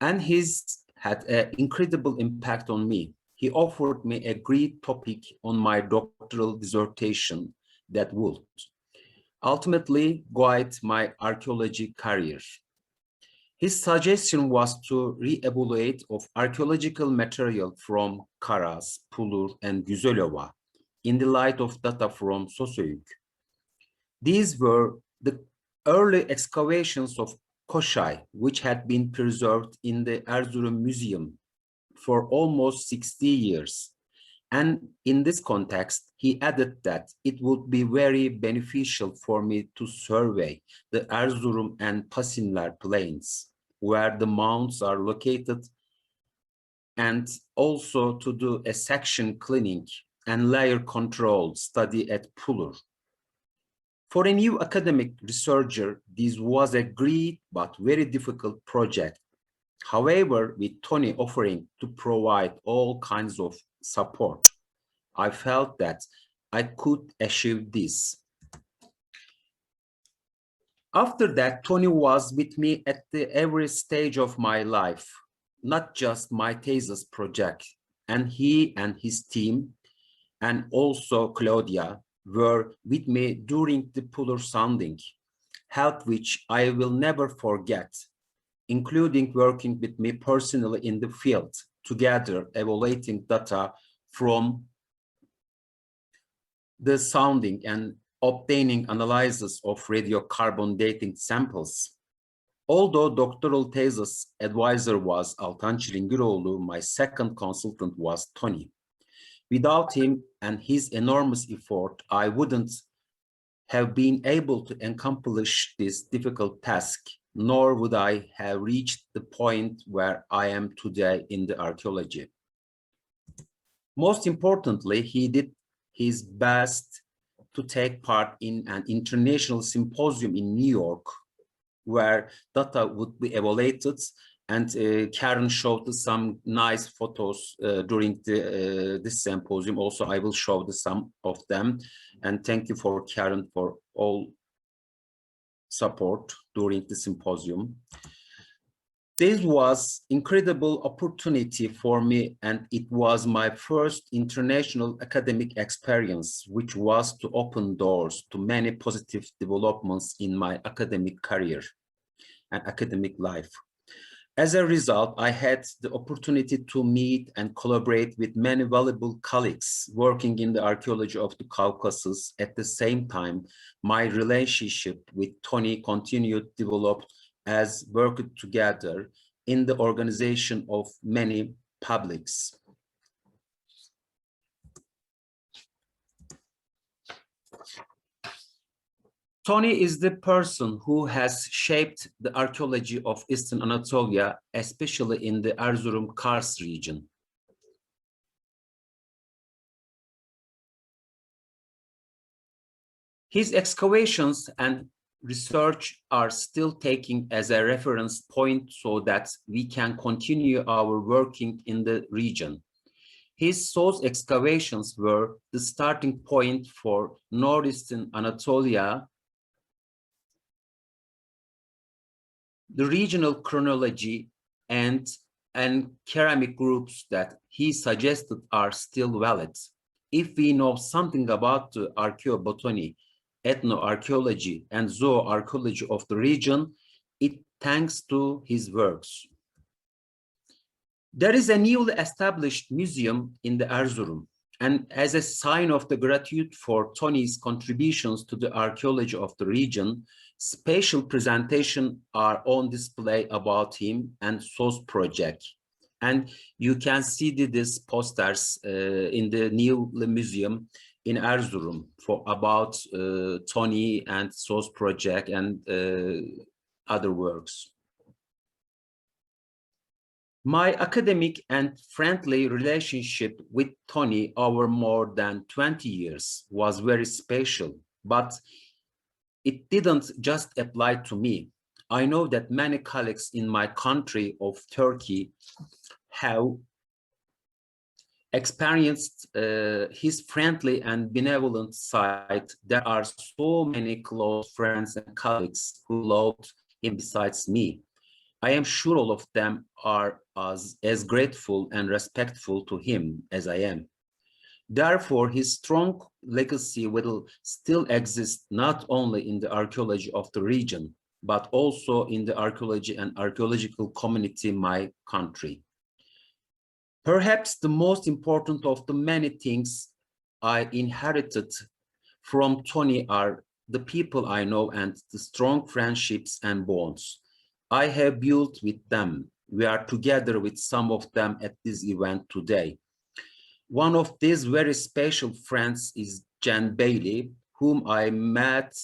and he's had an incredible impact on me. He offered me a great topic on my doctoral dissertation that would ultimately guide my archaeology career. His suggestion was to re-evaluate of archaeological material from Karas, Pulur, and Güzelova in the light of data from Sosoyuk. These were the early excavations of Koşay, which had been preserved in the Erzurum Museum for almost 60 years. And in this context, he added that it would be very beneficial for me to survey the Erzurum and Pasinler plains, where the mounds are located, and also to do a section cleaning and layer control study at Pulur. For a new academic researcher, this was a great but very difficult project. However, with Tony offering to provide all kinds of support, I felt that I could achieve this. After that, Tony was with me at every stage of my life, not just my thesis project, and he and his team, and also Claudia, were with me during the polar sounding, help which I will never forget, including working with me personally in the field, together evaluating data from the sounding and obtaining analysis of radiocarbon dating samples. Although doctoral thesis advisor was Altan Çilingiroğlu, my second consultant was Tony. Without him and his enormous effort, I wouldn't have been able to accomplish this difficult task, nor would I have reached the point where I am today in the archaeology. Most importantly, he did his best to take part in an international symposium in New York, where data would be evaluated, and Karen showed some nice photos during this symposium. Also, I will show some of them, and thank you for Karen for all support during the symposium. This was incredible opportunity for me, and it was my first international academic experience, which was to open doors to many positive developments in my academic career and academic life. As a result, I had the opportunity to meet and collaborate with many valuable colleagues working in the archaeology of the Caucasus. At the same time, my relationship with Tony continued to develop as worked together in the organization of many publics. Tony is the person who has shaped the archaeology of Eastern Anatolia, especially in the Erzurum-Kars region. His excavations and research are still taken as a reference point so that we can continue our working in the region. His source excavations were the starting point for Northeastern Anatolia, the regional chronology and ceramic groups that he suggested are still valid. If we know something about the archaeobotany, ethnoarchaeology, and zooarchaeology of the region, it thanks to his works. There is a newly established museum in the Erzurum, and as a sign of the gratitude for Tony's contributions to the archaeology of the region, special presentations are on display about him and SOS project. And you can see these posters in the new museum in Erzurum for about Tony and SOS project and other works. My academic and friendly relationship with Tony over more than 20 years was very special, but it didn't just apply to me. I know that many colleagues in my country of Turkey have experienced his friendly and benevolent side. There are so many close friends and colleagues who loved him besides me. I am sure all of them are as grateful and respectful to him as I am. Therefore, his strong legacy will still exist not only in the archaeology of the region, but also in the archaeology and archaeological community in my country. Perhaps the most important of the many things I inherited from Tony are the people I know and the strong friendships and bonds I have built with them. We are together with some of them at this event today. One of these very special friends is Jen Bailey, whom I met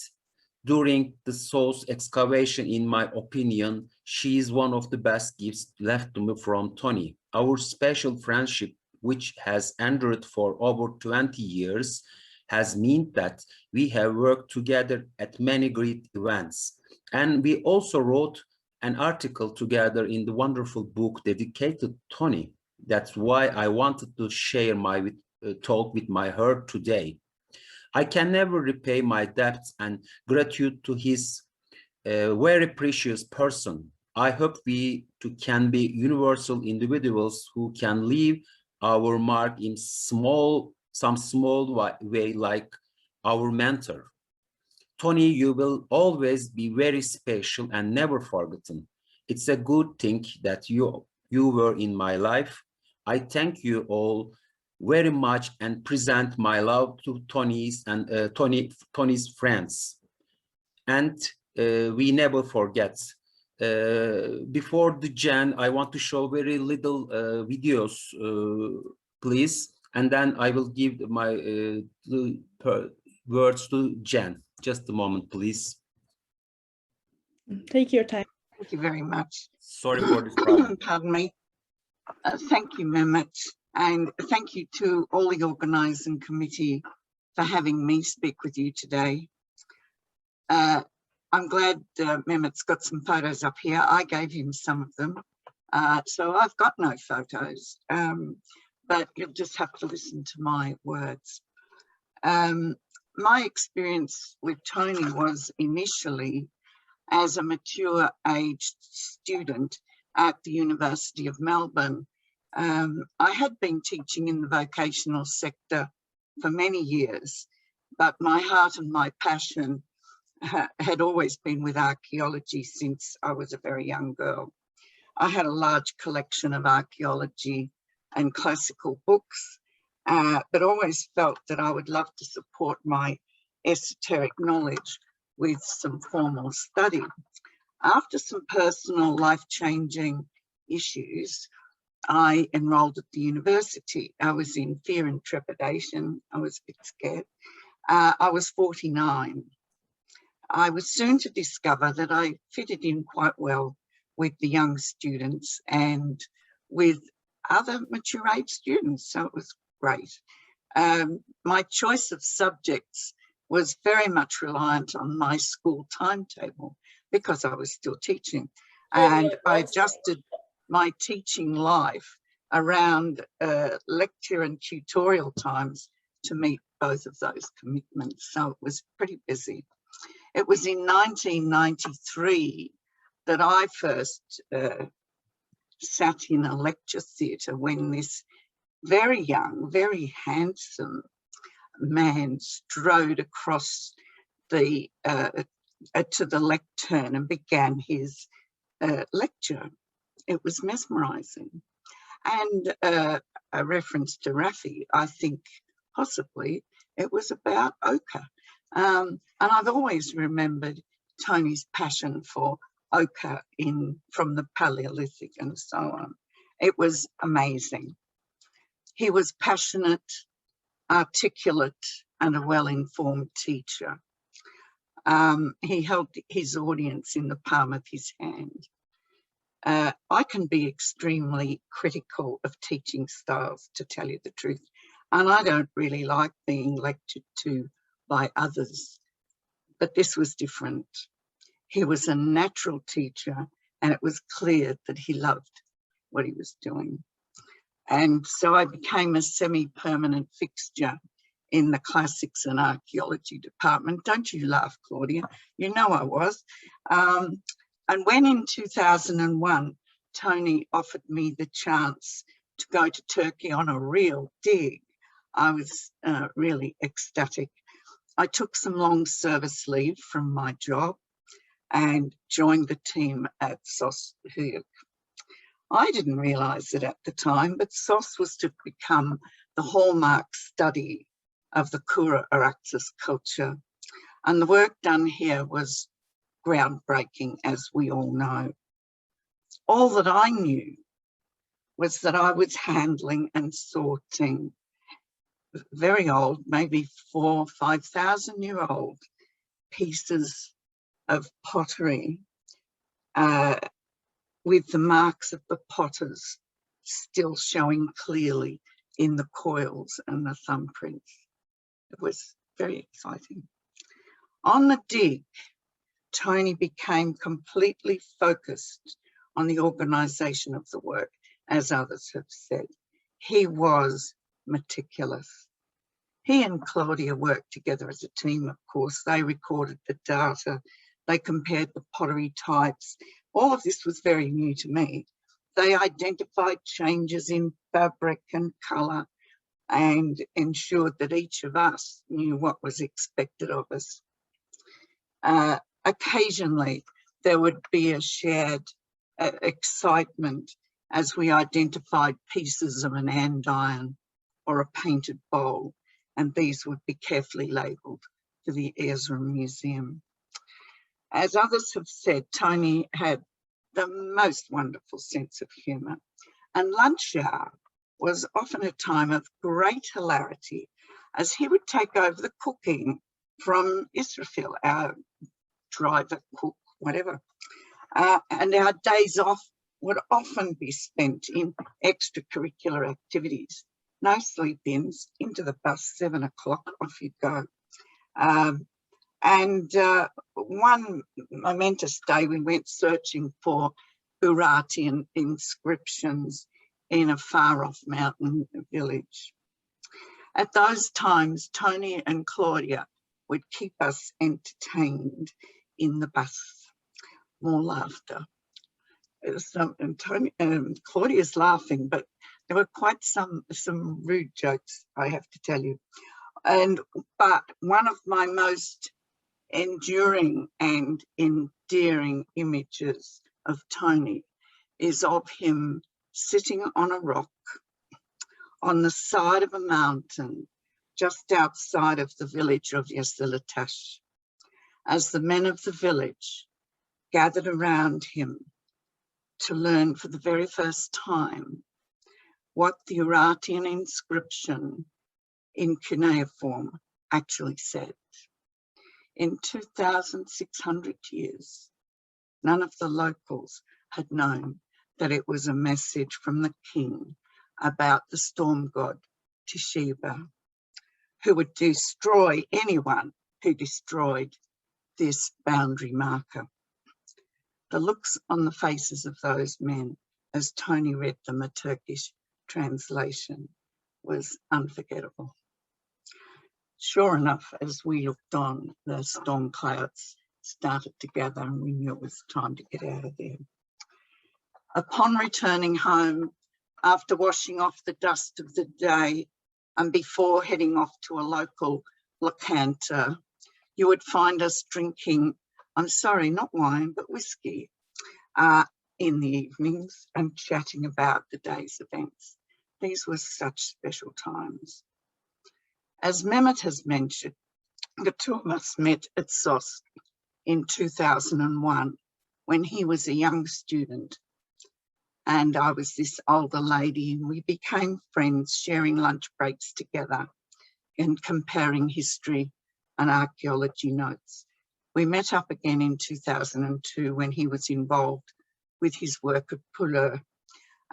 during the source excavation. In my opinion, she is one of the best gifts left to me from Tony. Our special friendship, which has endured for over 20 years, has meant that we have worked together at many great events. And we also wrote an article together in the wonderful book dedicated to Tony. That's why I wanted to share my talk with my heart today. I can never repay my debts and gratitude to his very precious person. I hope we too can be universal individuals who can leave our mark in some small way, like our mentor. Tony, you will always be very special and never forgotten. It's a good thing that you were in my life. I thank you all very much and present my love to Tony's and Tony's friends. And we never forget. Before the Jen, I want to show very little videos, please, and then I will give my words to Jen. Just a moment, please. Take your time. Thank you very much. Sorry for this problem. Pardon me. Thank you, Mehmet, and thank you to all the organising committee for having me speak with you today. I'm glad Mehmet's got some photos up here. I gave him some of them, so I've got no photos, but you'll just have to listen to my words. My experience with Tony was initially as a mature-aged student at the University of Melbourne. I had been teaching in the vocational sector for many years, but my heart and my passion had always been with archaeology since I was a very young girl. I had a large collection of archaeology and classical books, but always felt that I would love to support my esoteric knowledge with some formal study. After some personal life-changing issues, I enrolled at the university. I was in fear and trepidation. I was a bit scared. I was 49. I was soon to discover that I fitted in quite well with the young students and with other mature age students, so it was great. My choice of subjects was very much reliant on my school timetable because I was still teaching, and I adjusted my teaching life around lecture and tutorial times to meet both of those commitments, so it was pretty busy. It was in 1993 that I first sat in a lecture theatre when this very young, very handsome man strode across the to the lectern and began his lecture. It was mesmerising. And a reference to Rafi, I think possibly it was about ochre. And I've always remembered Tony's passion for ochre from the Paleolithic and so on. It was amazing. He was passionate, articulate, and a well-informed teacher. He held his audience in the palm of his hand. I can be extremely critical of teaching styles, to tell you the truth, and I don't really like being lectured to by others, but this was different. He was a natural teacher, and it was clear that he loved what he was doing. And so I became a semi-permanent fixture in the classics and archaeology department. Don't you laugh, Claudia? You know I was. And when in 2001, Tony offered me the chance to go to Turkey on a real dig, I was really ecstatic. I took some long service leave from my job and joined the team at SOS Höyük. I didn't realise it at the time, but SOS was to become the hallmark study of the Kura-Araxes culture. And the work done here was groundbreaking, as we all know. All that I knew was that I was handling and sorting very old, maybe 4,000 or 5,000 year old pieces of pottery with the marks of the potters still showing clearly in the coils and the thumbprints. It was very exciting. On the dig, Tony became completely focused on the organisation of the work, as others have said. He was meticulous. He and Claudia worked together as a team, of course. They recorded the data, they compared the pottery types. All of this was very new to me. They identified changes in fabric and colour and ensured that each of us knew what was expected of us. Occasionally, there would be a shared excitement as we identified pieces of an andiron or a painted bowl, and these would be carefully labelled for the Erzurum Museum. As others have said, Tony had the most wonderful sense of humour, and lunch hour was often a time of great hilarity as he would take over the cooking from Israfil, our driver, cook, whatever. And our days off would often be spent in extracurricular activities. No sleep-ins, into the bus, 7 o'clock, off you'd go. One momentous day we went searching for Urartian inscriptions in a far-off mountain village. At those times, Tony and Claudia would keep us entertained in the bus. More laughter. Claudia's laughing, but there were quite some rude jokes, I have to tell you. But one of my most enduring and endearing images of Tony is of him sitting on a rock on the side of a mountain just outside of the village of Yesilatash, as the men of the village gathered around him to learn for the very first time what the Urartian inscription in cuneiform actually said. In 2,600 years, none of the locals had known that it was a message from the king about the storm god Tishiba, who would destroy anyone who destroyed this boundary marker. The looks on the faces of those men as Tony read them a Turkish translation was unforgettable. Sure enough, as we looked on, the storm clouds started to gather and we knew it was time to get out of there. Upon returning home, after washing off the dust of the day and before heading off to a local locanter, you would find us drinking, I'm sorry, not wine, but whiskey in the evenings and chatting about the day's events. These were such special times. As Mehmet has mentioned, the two of us met at SOS in 2001 when he was a young student and I was this older lady, and we became friends, sharing lunch breaks together and comparing history and archaeology notes. We met up again in 2002 when he was involved with his work at Pullur.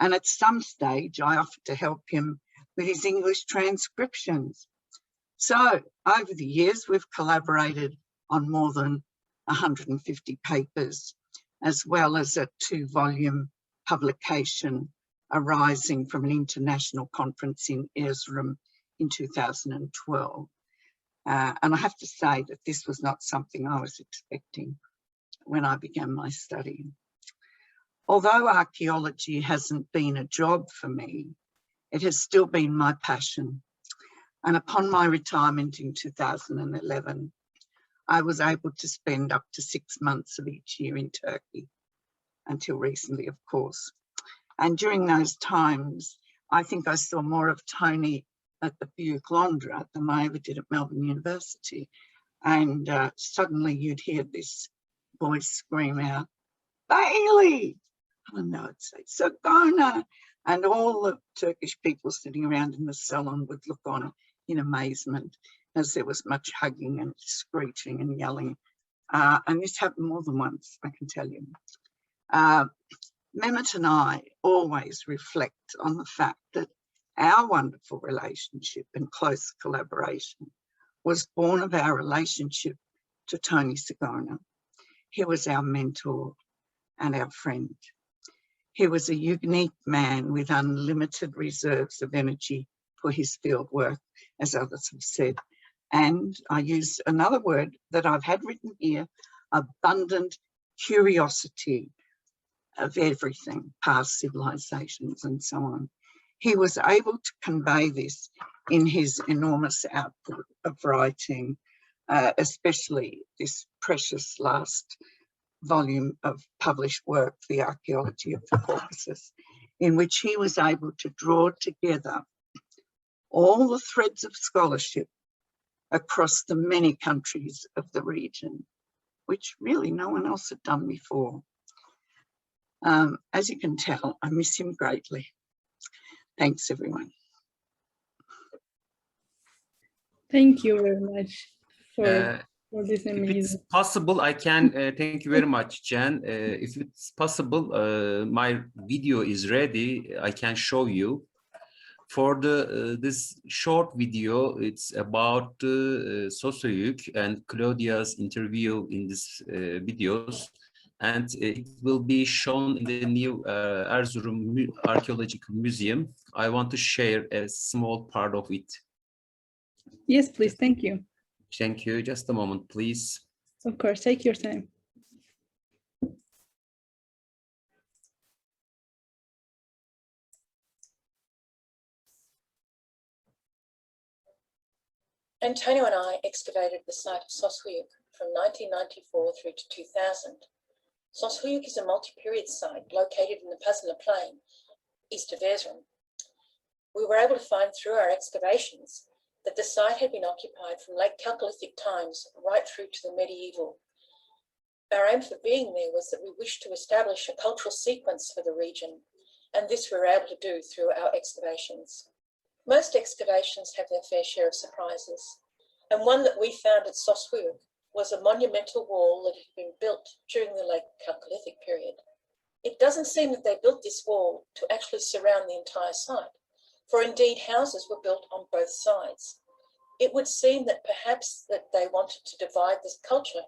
And at some stage, I offered to help him with his English transcriptions. So over the years, we've collaborated on more than 150 papers, as well as a 2-volume publication arising from an international conference in Erzurum in 2012. And I have to say that this was not something I was expecting when I began my study. Although archaeology hasn't been a job for me, it has still been my passion. And upon my retirement in 2011, I was able to spend up to 6 months of each year in Turkey, until recently, of course. And during those times, I think I saw more of Tony at the Büyük Londra than I ever did at Melbourne University. And suddenly you'd hear this voice scream out, Bailey! And I would say, Sagona! And all the Turkish people sitting around in the salon would look on in amazement as there was much hugging and screeching and yelling. And this happened more than once, I can tell you. Mehmet and I always reflect on the fact that our wonderful relationship and close collaboration was born of our relationship to Tony Sagona. He was our mentor and our friend. He was a unique man with unlimited reserves of energy for his field work, as others have said. And I use another word that I've had written here, abundant curiosity of everything, past civilizations and so on. He was able to convey this in his enormous output of writing, especially this precious last volume of published work, The Archaeology of the Caucasus, in which he was able to draw together all the threads of scholarship across the many countries of the region, which really no one else had done before. As you can tell, I miss him greatly. Thanks, everyone. Thank you very much for this amazing. If it's possible, I can, thank you very much, Jen. If it's possible, my video is ready. I can show you. For this short video, it's about Sosoyuk and Claudia's interview in this videos. And it will be shown in the new Erzurum Archaeological Museum. I want to share a small part of it. Yes, please. Thank you. Thank you. Just a moment, please. Of course, take your time. Antonio and I excavated the site of Sosoyuk from 1994 through to 2000. Sosoyuk is a multi-period site located in the Pasla Plain, east of Erzurum. We were able to find through our excavations that the site had been occupied from late Chalcolithic times right through to the medieval. Our aim for being there was that we wished to establish a cultural sequence for the region, and this we were able to do through our excavations. Most excavations have their fair share of surprises, and one that we found at Sosoyuk was a monumental wall that had been built during the late Chalcolithic period. It doesn't seem that they built this wall to actually surround the entire site, for indeed houses were built on both sides. It would seem that perhaps that they wanted to divide this culture,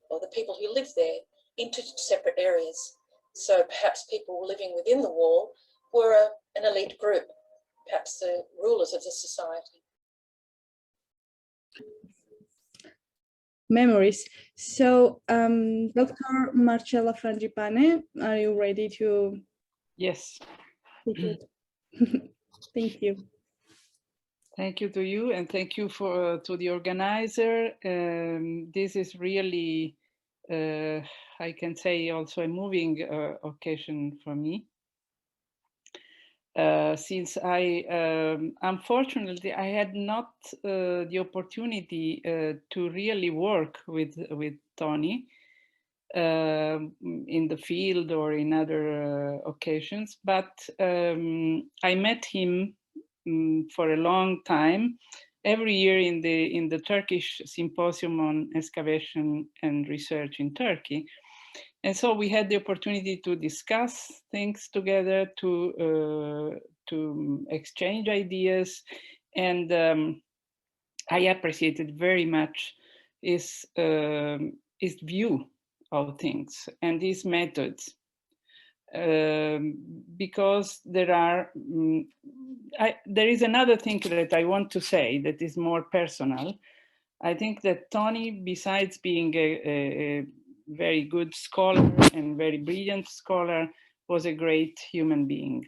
or the people who live there, into separate areas. So perhaps people living within the wall were an elite group, perhaps the rulers of the society. Memories. So, Dr. Marcella Frangipane, are you ready to? Yes. Thank you. Thank you to you, and thank you to the organizer. This is really, I can say, also a moving occasion for me. Since unfortunately, I had not the opportunity to really work with Tony in the field or in other occasions, but I met him for a long time, every year in the Turkish Symposium on Excavation and Research in Turkey. And so we had the opportunity to discuss things together, to exchange ideas, and I appreciated very much his view of things and his methods, because there is another thing that I want to say that is more personal. I think that Tony, besides being a very good scholar and very brilliant scholar, was a great human being.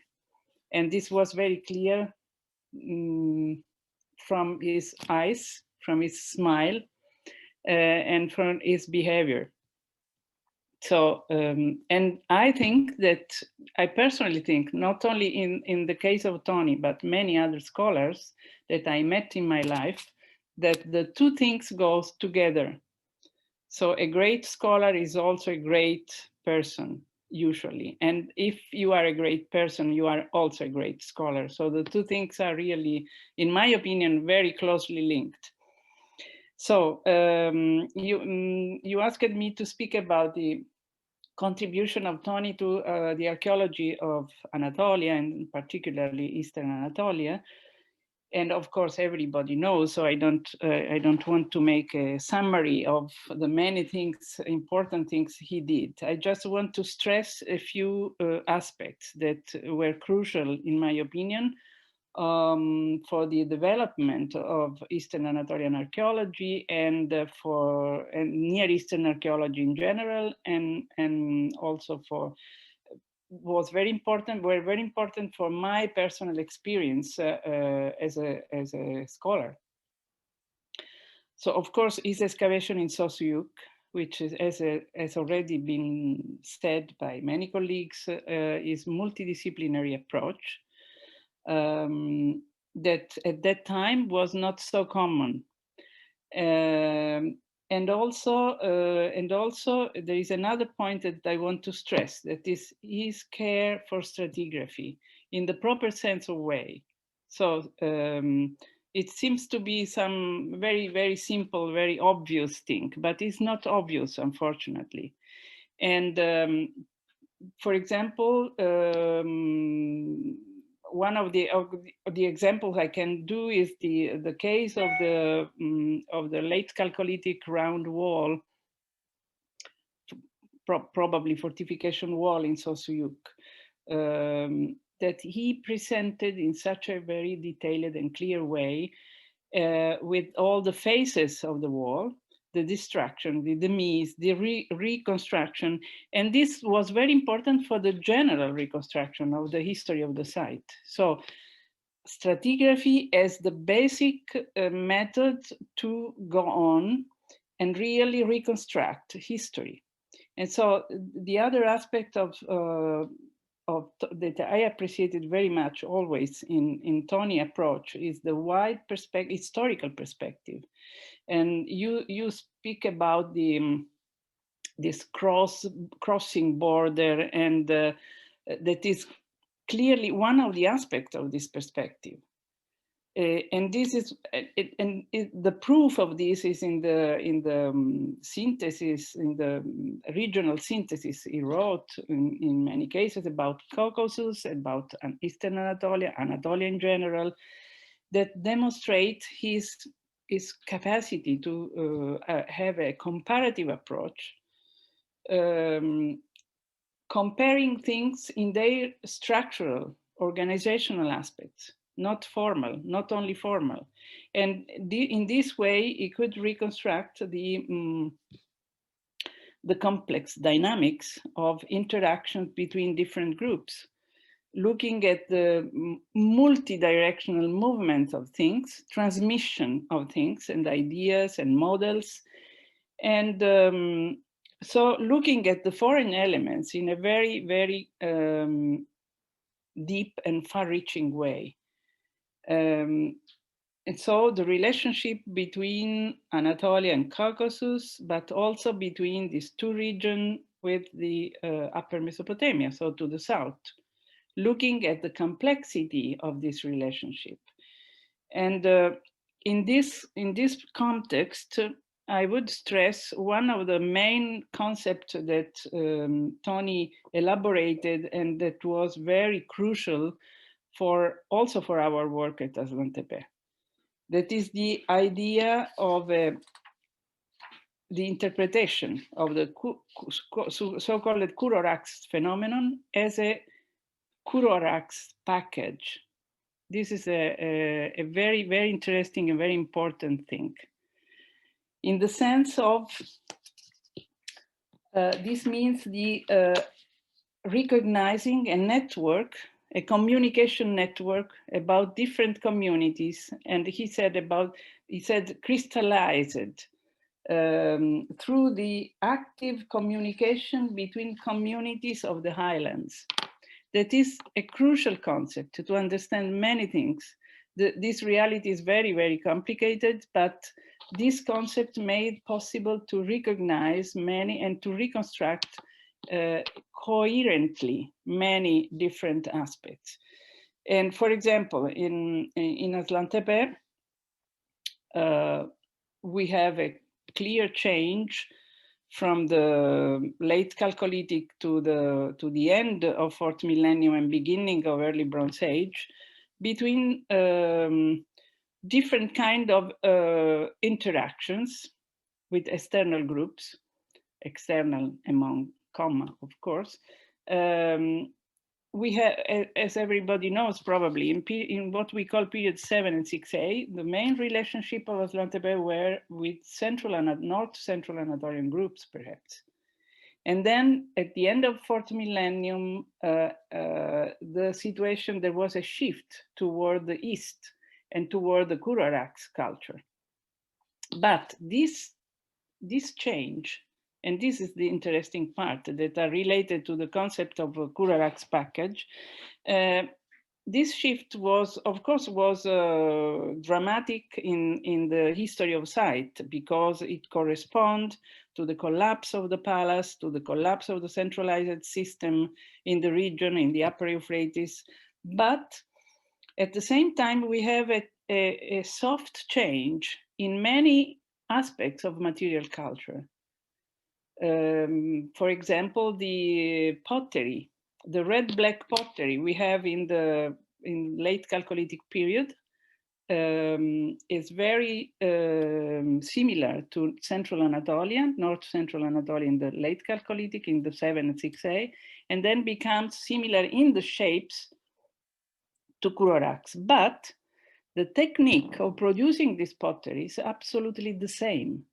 And this was very clear from his eyes, from his smile, and from his behavior. So, and I think that, I personally think, not only in the case of Tony, but many other scholars that I met in my life, that the two things go together. So a great scholar is also a great person, usually. And if you are a great person, you are also a great scholar. So the two things are really, in my opinion, very closely linked. So you asked me to speak about the contribution of Tony to the archaeology of Anatolia, and particularly Eastern Anatolia. And of course, everybody knows, so I don't want to make a summary of the many things, important things he did. I just want to stress a few aspects that were crucial, in my opinion, for the development of Eastern Anatolian archaeology and for Near Eastern archaeology in general, and also were very important for my personal experience as a scholar. So of course, his excavation in Sosuyuk, which is, has already been said by many colleagues, is multidisciplinary approach that at that time was not so common. And also there is another point that I want to stress, that is his care for stratigraphy in the proper sense of way. So it seems to be some very, very simple, very obvious thing, but it's not obvious, unfortunately. And for example, one of the examples I can do is the case of the late Chalcolithic round wall, probably fortification wall in Sosuyuk, that he presented in such a very detailed and clear way, with all the phases of the wall, the destruction, the demise, the reconstruction. And this was very important for the general reconstruction of the history of the site. So stratigraphy as the basic method to go on and really reconstruct history. And so the other aspect of that I appreciated very much always in Tony approach is the wide perspective, historical perspective. And you speak about this crossing border, and that is clearly one of the aspects of this perspective. And this is, the proof of this is in the synthesis, in the regional synthesis he wrote in many cases about Caucasus, about Eastern Anatolia, Anatolia in general, that demonstrate his capacity to have a comparative approach, comparing things in their structural, organizational aspects, not formal, not only formal. And in this way, he could reconstruct the complex dynamics of interactions between different groups, looking at the multi-directional movement of things, transmission of things and ideas and models. And so looking at the foreign elements in a very, very deep and far-reaching way. And so the relationship between Anatolia and Caucasus, but also between these two regions with the Upper Mesopotamia, so to the south, looking at the complexity of this relationship. And in this context, I would stress one of the main concepts that Tony elaborated and that was very crucial also for our work at Aslan Tepe. That is the idea of the interpretation of the so-called Kurorax phenomenon as a Kurorax package. This is a very, very interesting and very important thing. In the sense of, this means the recognizing a network, a communication network about different communities. And he said crystallized through the active communication between communities of the highlands. That is a crucial concept to understand many things. This reality is very, very complicated, but this concept made possible to recognize many and to reconstruct coherently many different aspects. And for example, in Aslan Tepe, we have a clear change from the late Chalcolithic to the end of 4th millennium and beginning of early Bronze Age, between different kind of interactions with external groups, external among comma, of course. We have, as everybody knows probably, in what we call period 7 and 6a, the main relationship of Aslan-Tepe were with North Central Anatolian groups, perhaps. And then at the end of 4th millennium, the situation, there was a shift toward the east and toward the Kuraraks culture. But this change, and this is the interesting part that are related to the concept of a Kuraraks package, this shift was, of course, dramatic in the history of site because it corresponds to the collapse of the palace, to the collapse of the centralized system in the region, in the Upper Euphrates. But at the same time, we have a soft change in many aspects of material culture. For example, the pottery, the red-black pottery we have in late Chalcolithic period is very similar to Central Anatolia, North Central Anatolia in the late Chalcolithic in the 7 and 6a, and then becomes similar in the shapes to Kuraraks. But the technique of producing this pottery is absolutely the same.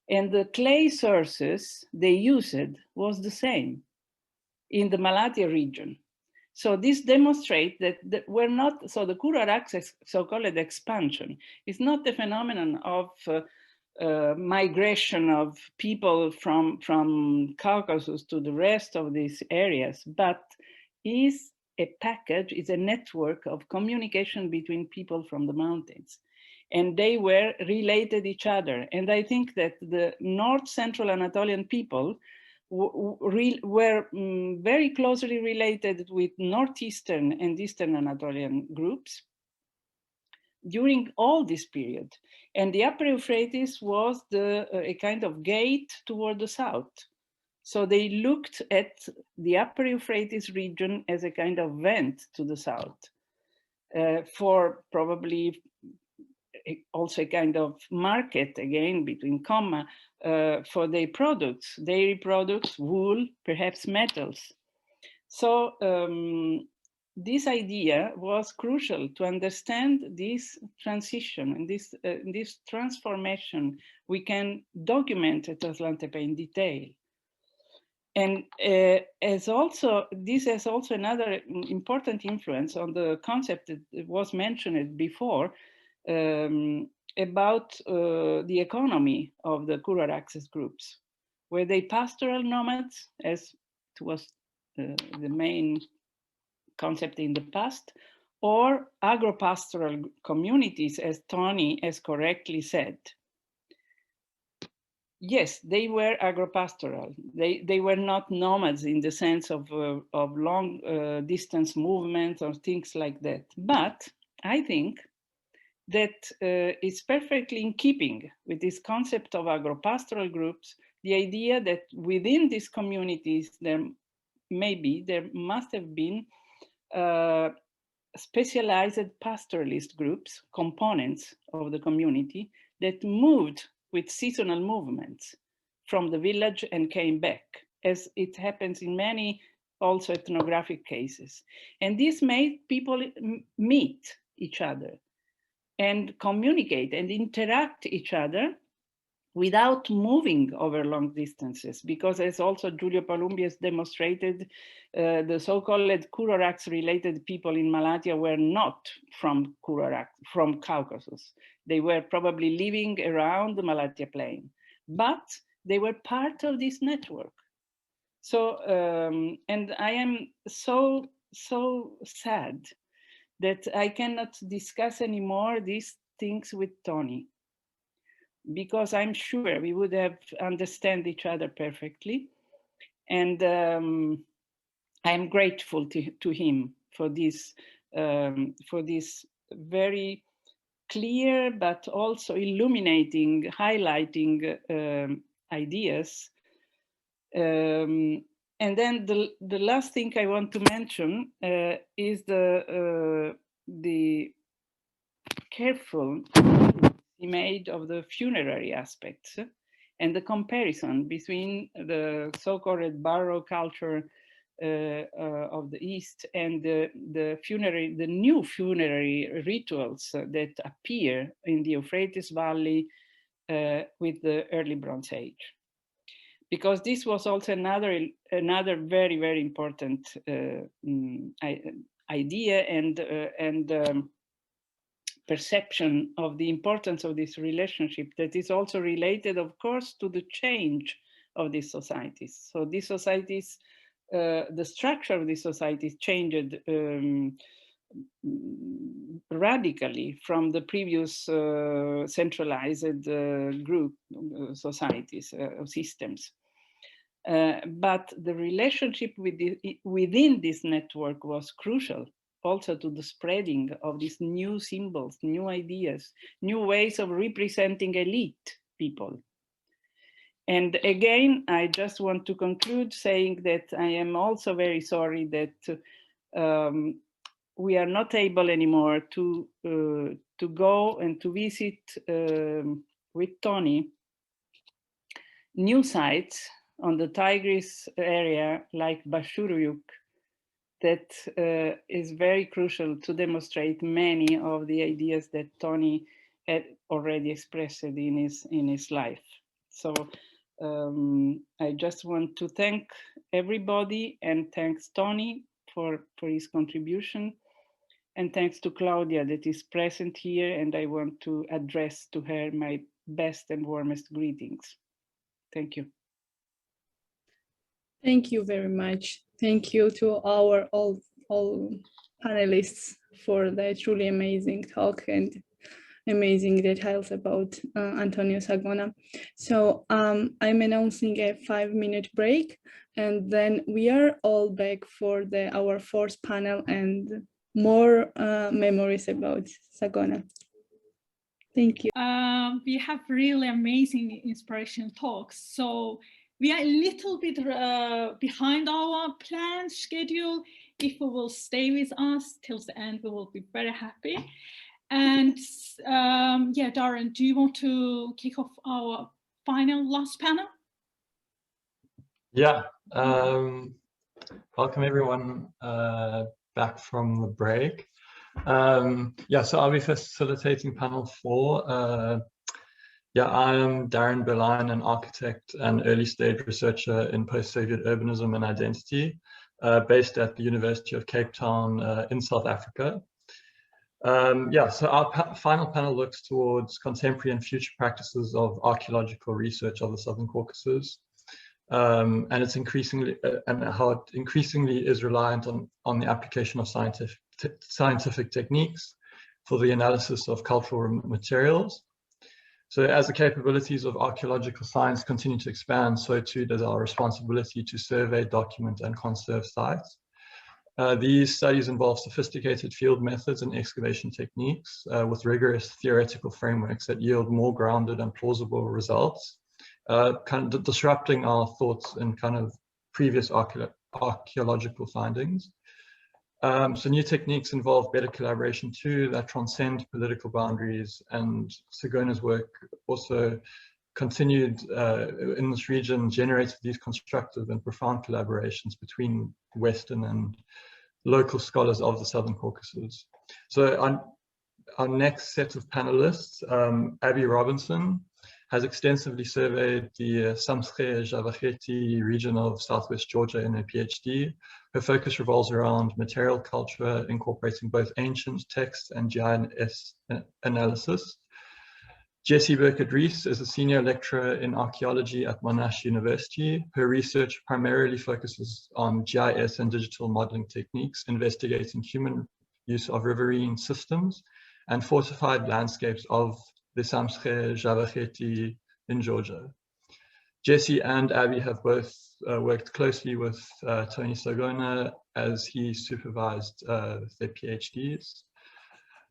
And the clay sources they used was the same in the Malatya region. So this demonstrates that we're not, so the Kuraraks so-called expansion is not the phenomenon of migration of people from Caucasus to the rest of these areas, but is a package, is a network of communication between people from the mountains. And they were related each other. And I think that the North Central Anatolian people were very closely related with Northeastern and Eastern Anatolian groups during all this period. And the Upper Euphrates was a kind of gate toward the south. So they looked at the Upper Euphrates region as a kind of vent to the south for probably also a kind of market, again, between comma, for their products, dairy products, wool, perhaps metals. So this idea was crucial to understand this transition and this transformation we can document at Aslan-Tepe in detail. And this has also another important influence on the concept that was mentioned before, about the economy of the Kuraraks groups. Were they pastoral nomads, as it was the main concept in the past, or agropastoral communities, as Tony has correctly said? Yes, they were agropastoral. They were not nomads in the sense of long distance movements or things like that. But I think that is perfectly in keeping with this concept of agropastoral groups, the idea that within these communities, there must have been specialized pastoralist groups, components of the community that moved with seasonal movements from the village and came back, as it happens in many also ethnographic cases. And this made people meet each other and communicate and interact each other without moving over long distances, because as also Giulio Palumbi has demonstrated, the so-called Kuraraks-related people in Malatya were not from Caucasus. They were probably living around the Malatya plain, but they were part of this network. So, and I am so sad that I cannot discuss anymore these things with Tony, because I'm sure we would have understand each other perfectly. And I'm grateful to him for this very clear, but also illuminating, highlighting ideas. And then the last thing I want to mention is careful he made of the funerary aspects and the comparison between the so-called Marro culture of the East and the new funerary rituals that appear in the Euphrates Valley with the early Bronze Age. Because this was also another very, very important idea and perception of the importance of this relationship that is also related, of course, to the change of these societies. So these societies, the structure of these societies changed radically from the previous centralized group societies systems. But the relationship within this network was crucial also to the spreading of these new symbols, new ideas, new ways of representing elite people. And again, I just want to conclude saying that I am also very sorry that we are not able anymore to go and to visit with Tony new sites on the Tigris area like Bashuruyuk that is very crucial to demonstrate many of the ideas that Tony had already expressed in his life. So I just want to thank everybody and thanks Tony for his contribution. And thanks to Claudia that is present here, and I want to address to her my best and warmest greetings. Thank you. Thank you very much. Thank you to our all panelists for the truly amazing talk and amazing details about Antonio Sagona. So I'm announcing a 5-minute break, and then we are all back for our fourth panel and more memories about Sagona. Thank you. We have really amazing inspirational talks. So we are a little bit behind our planned schedule. If you will stay with us till the end, we will be very happy. And yeah, Darren, do you want to kick off our final last panel? Yeah, welcome everyone back from the break. Yeah, so I'll be facilitating panel 4. Yeah, I am Darren Berline, an architect and early stage researcher in post-Soviet urbanism and identity, based at the University of Cape Town in South Africa. Yeah, so our final panel looks towards contemporary and future practices of archaeological research of the Southern Caucasus. And it's increasingly and how it increasingly is reliant on the application of scientific techniques for the analysis of cultural materials. So as the capabilities of archaeological science continue to expand, so too does our responsibility to survey, document, and conserve sites. These studies involve sophisticated field methods and excavation techniques with rigorous theoretical frameworks that yield more grounded and plausible results, kind of disrupting our thoughts and kind of previous archaeological findings. So new techniques involve better collaboration too, that transcend political boundaries, and Sagona's work also continued in this region, generated these constructive and profound collaborations between Western and local scholars of the Southern Caucasus. So our next set of panelists, Abby Robinson, has extensively surveyed the Samskhe-Javakheti region of Southwest Georgia in her PhD. Her focus revolves around material culture, incorporating both ancient texts and GIS analysis. Jessie Burkett-Rees is a senior lecturer in archaeology at Monash University. Her research primarily focuses on GIS and digital modeling techniques, investigating human use of riverine systems and fortified landscapes of the Samskhe-Javakheti in Georgia. Jessie and Abby have both worked closely with Tony Sagona as he supervised their PhDs.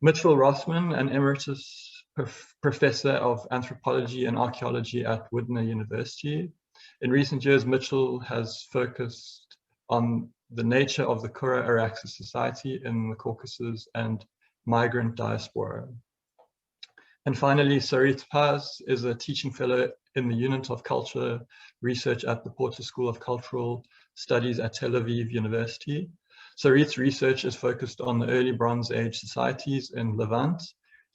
Mitchell Rothman, an emeritus professor of anthropology and archaeology at Widener University. In recent years, Mitchell has focused on the nature of the Kura-Araxes society in the Caucasus and migrant diaspora. And finally, Sarita Paz is a teaching fellow in the Unit of Culture Research at the Porter School of Cultural Studies at Tel Aviv University. Sarita's research is focused on the early Bronze Age societies in Levant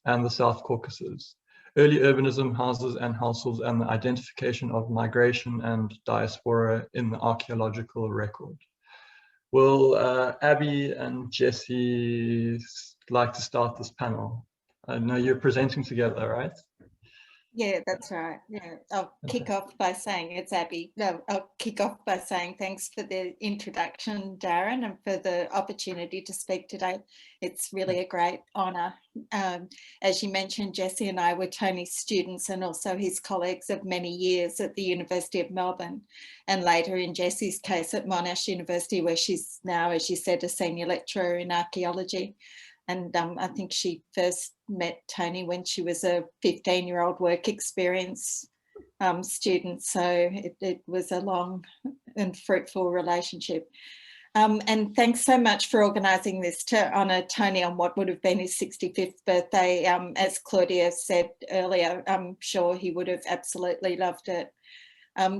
and the South Caucasus, early urbanism, houses and households, and the identification of migration and diaspora in the archaeological record. Will Abby and Jesse like to start this panel? I know you're presenting together, right? Yeah, that's right. Yeah, I'll kick off by saying it's Abby. No, I'll kick off by saying thanks for the introduction, Darren, and for the opportunity to speak today. It's really a great honour. As you mentioned, Jesse and I were Tony's students and also his colleagues of many years at the University of Melbourne, and later in Jesse's case at Monash University, where she's now, as you said, a senior lecturer in archaeology. And I think she first met Tony when she was a 15-year-old work experience student. So it was a long and fruitful relationship. And thanks so much for organising this to honour Tony on what would have been his 65th birthday. As Claudia said earlier, I'm sure he would have absolutely loved it.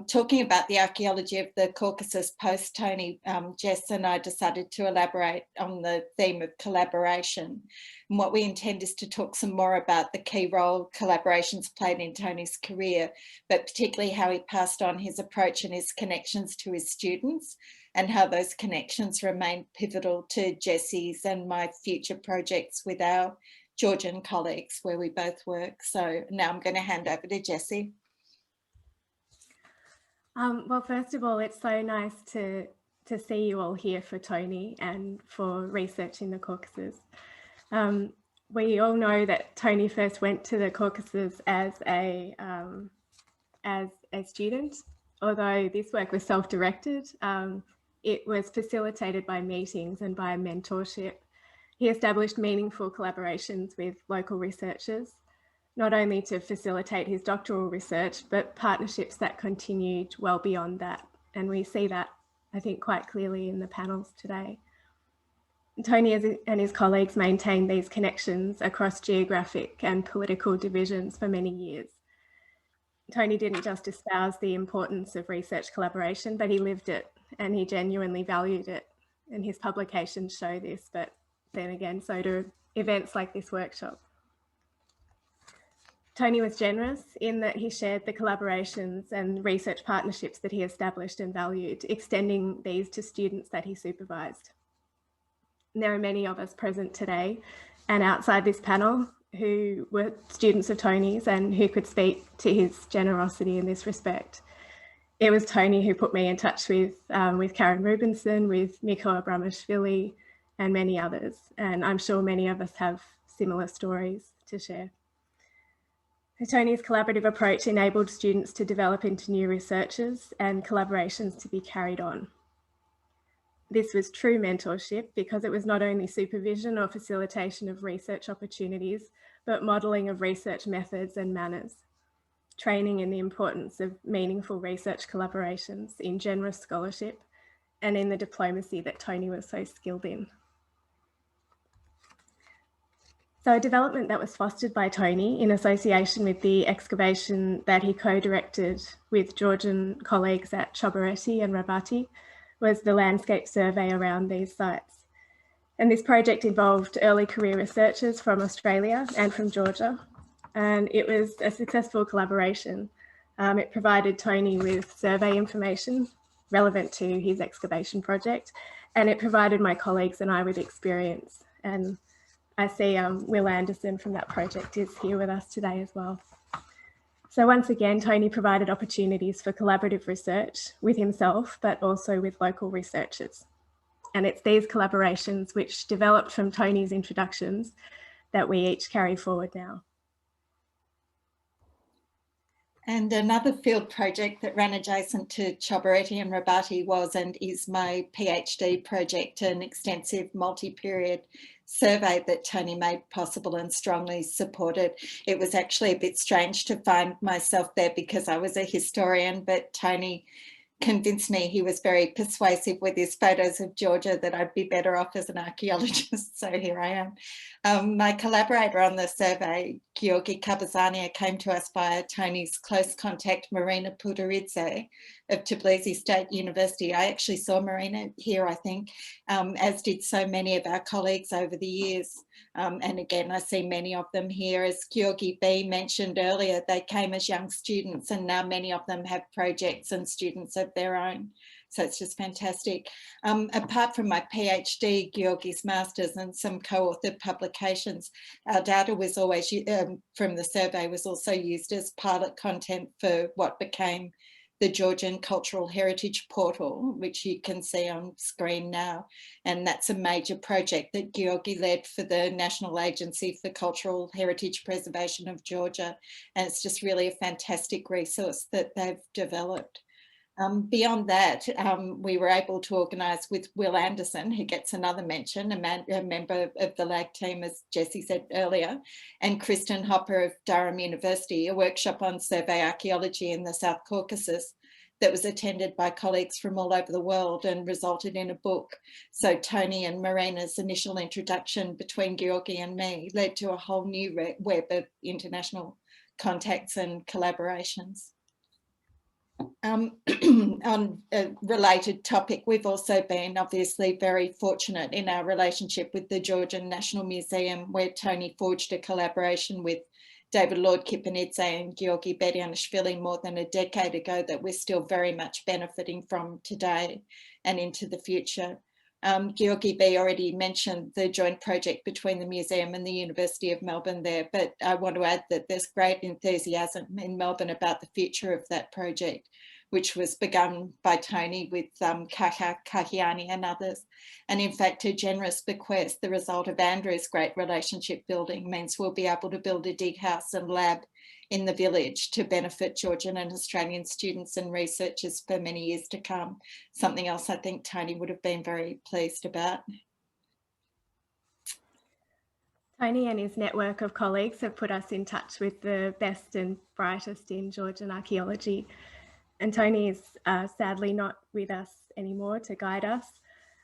Talking about the archaeology of the Caucasus post-Tony, Jess and I decided to elaborate on the theme of collaboration. And what we intend is to talk some more about the key role collaborations played in Tony's career, but particularly how he passed on his approach and his connections to his students, and how those connections remain pivotal to Jesse's and my future projects with our Georgian colleagues where we both work. So now I'm going to hand over to Jesse. Well, first of all, it's so nice to see you all here for Tony and for research in the Caucasus. We all know that Tony first went to the Caucasus as a student, although this work was self-directed. It was facilitated by meetings and by mentorship. He established meaningful collaborations with local researchers, not only to facilitate his doctoral research, but partnerships that continued well beyond that. And we see that, I think, quite clearly in the panels today. Tony and his colleagues maintained these connections across geographic and political divisions for many years. Tony didn't just espouse the importance of research collaboration, but he lived it and he genuinely valued it. And his publications show this, but then again, so do events like this workshop. Tony was generous in that he shared the collaborations and research partnerships that he established and valued, extending these to students that he supervised. And there are many of us present today and outside this panel who were students of Tony's and who could speak to his generosity in this respect. It was Tony who put me in touch with Karen Rubinson, with Mikhail Abramishvili, and many others. And I'm sure many of us have similar stories to share. Tony's collaborative approach enabled students to develop into new researchers and collaborations to be carried on. This was true mentorship because it was not only supervision or facilitation of research opportunities, but modelling of research methods and manners, training in the importance of meaningful research collaborations, in generous scholarship, and in the diplomacy that Tony was so skilled in. So a development that was fostered by Tony in association with the excavation that he co-directed with Georgian colleagues at Choboreti and Rabati was the landscape survey around these sites. And this project involved early career researchers from Australia and from Georgia. And it was a successful collaboration. It provided Tony with survey information relevant to his excavation project, and it provided my colleagues and I with experience. And I see Will Anderson from that project is here with us today as well. So once again, Tony provided opportunities for collaborative research with himself, but also with local researchers. And it's these collaborations which developed from Tony's introductions that we each carry forward now. And another field project that ran adjacent to Choboreti and Rabati was and is my PhD project, an extensive multi-period survey that Tony made possible and strongly supported. It was actually a bit strange to find myself there because I was a historian, but Tony convinced me, he was very persuasive with his photos of Georgia, that I'd be better off as an archaeologist. So here I am. My collaborator on the survey, Giorgi Bedianashvili came to us via Tony's close contact, Marina Puderidze of Tbilisi State University. I actually saw Marina here, I think, as did so many of our colleagues over the years. And again, I see many of them here. As Giorgi B mentioned earlier, they came as young students, and now many of them have projects and students of their own. So it's just fantastic. Apart from my PhD, Giorgi's master's and some co-authored publications, our data was always, from the survey, was also used as pilot content for what became the Georgian Cultural Heritage Portal, which you can see on screen now. And that's a major project that Giorgi led for the National Agency for Cultural Heritage Preservation of Georgia. And it's just really a fantastic resource that they've developed. Beyond that, we were able to organise with Will Anderson, who gets another mention, a member of the LAG team, as Jessie said earlier, and Kristen Hopper of Durham University, a workshop on survey archaeology in the South Caucasus that was attended by colleagues from all over the world and resulted in a book. So Tony and Marina's initial introduction between Giorgi and me led to a whole new web of international contacts and collaborations. On a related topic, we've also been obviously very fortunate in our relationship with the Georgian National Museum, where Tony forged a collaboration with David Lord Kipanidze and Giorgi Bedianashvili more than a decade ago that we're still very much benefiting from today and into the future. Giorgi B already mentioned the joint project between the museum and the University of Melbourne there, but I want to add that there's great enthusiasm in Melbourne about the future of that project, which was begun by Tony with Kaka, Kahiani and others. And in fact, a generous bequest, the result of Andrew's great relationship building, means we'll be able to build a dig house and lab in the village to benefit Georgian and Australian students and researchers for many years to come. Something else I think Tony would have been very pleased about. Tony and his network of colleagues have put us in touch with the best and brightest in Georgian archaeology. And Tony is sadly not with us anymore to guide us.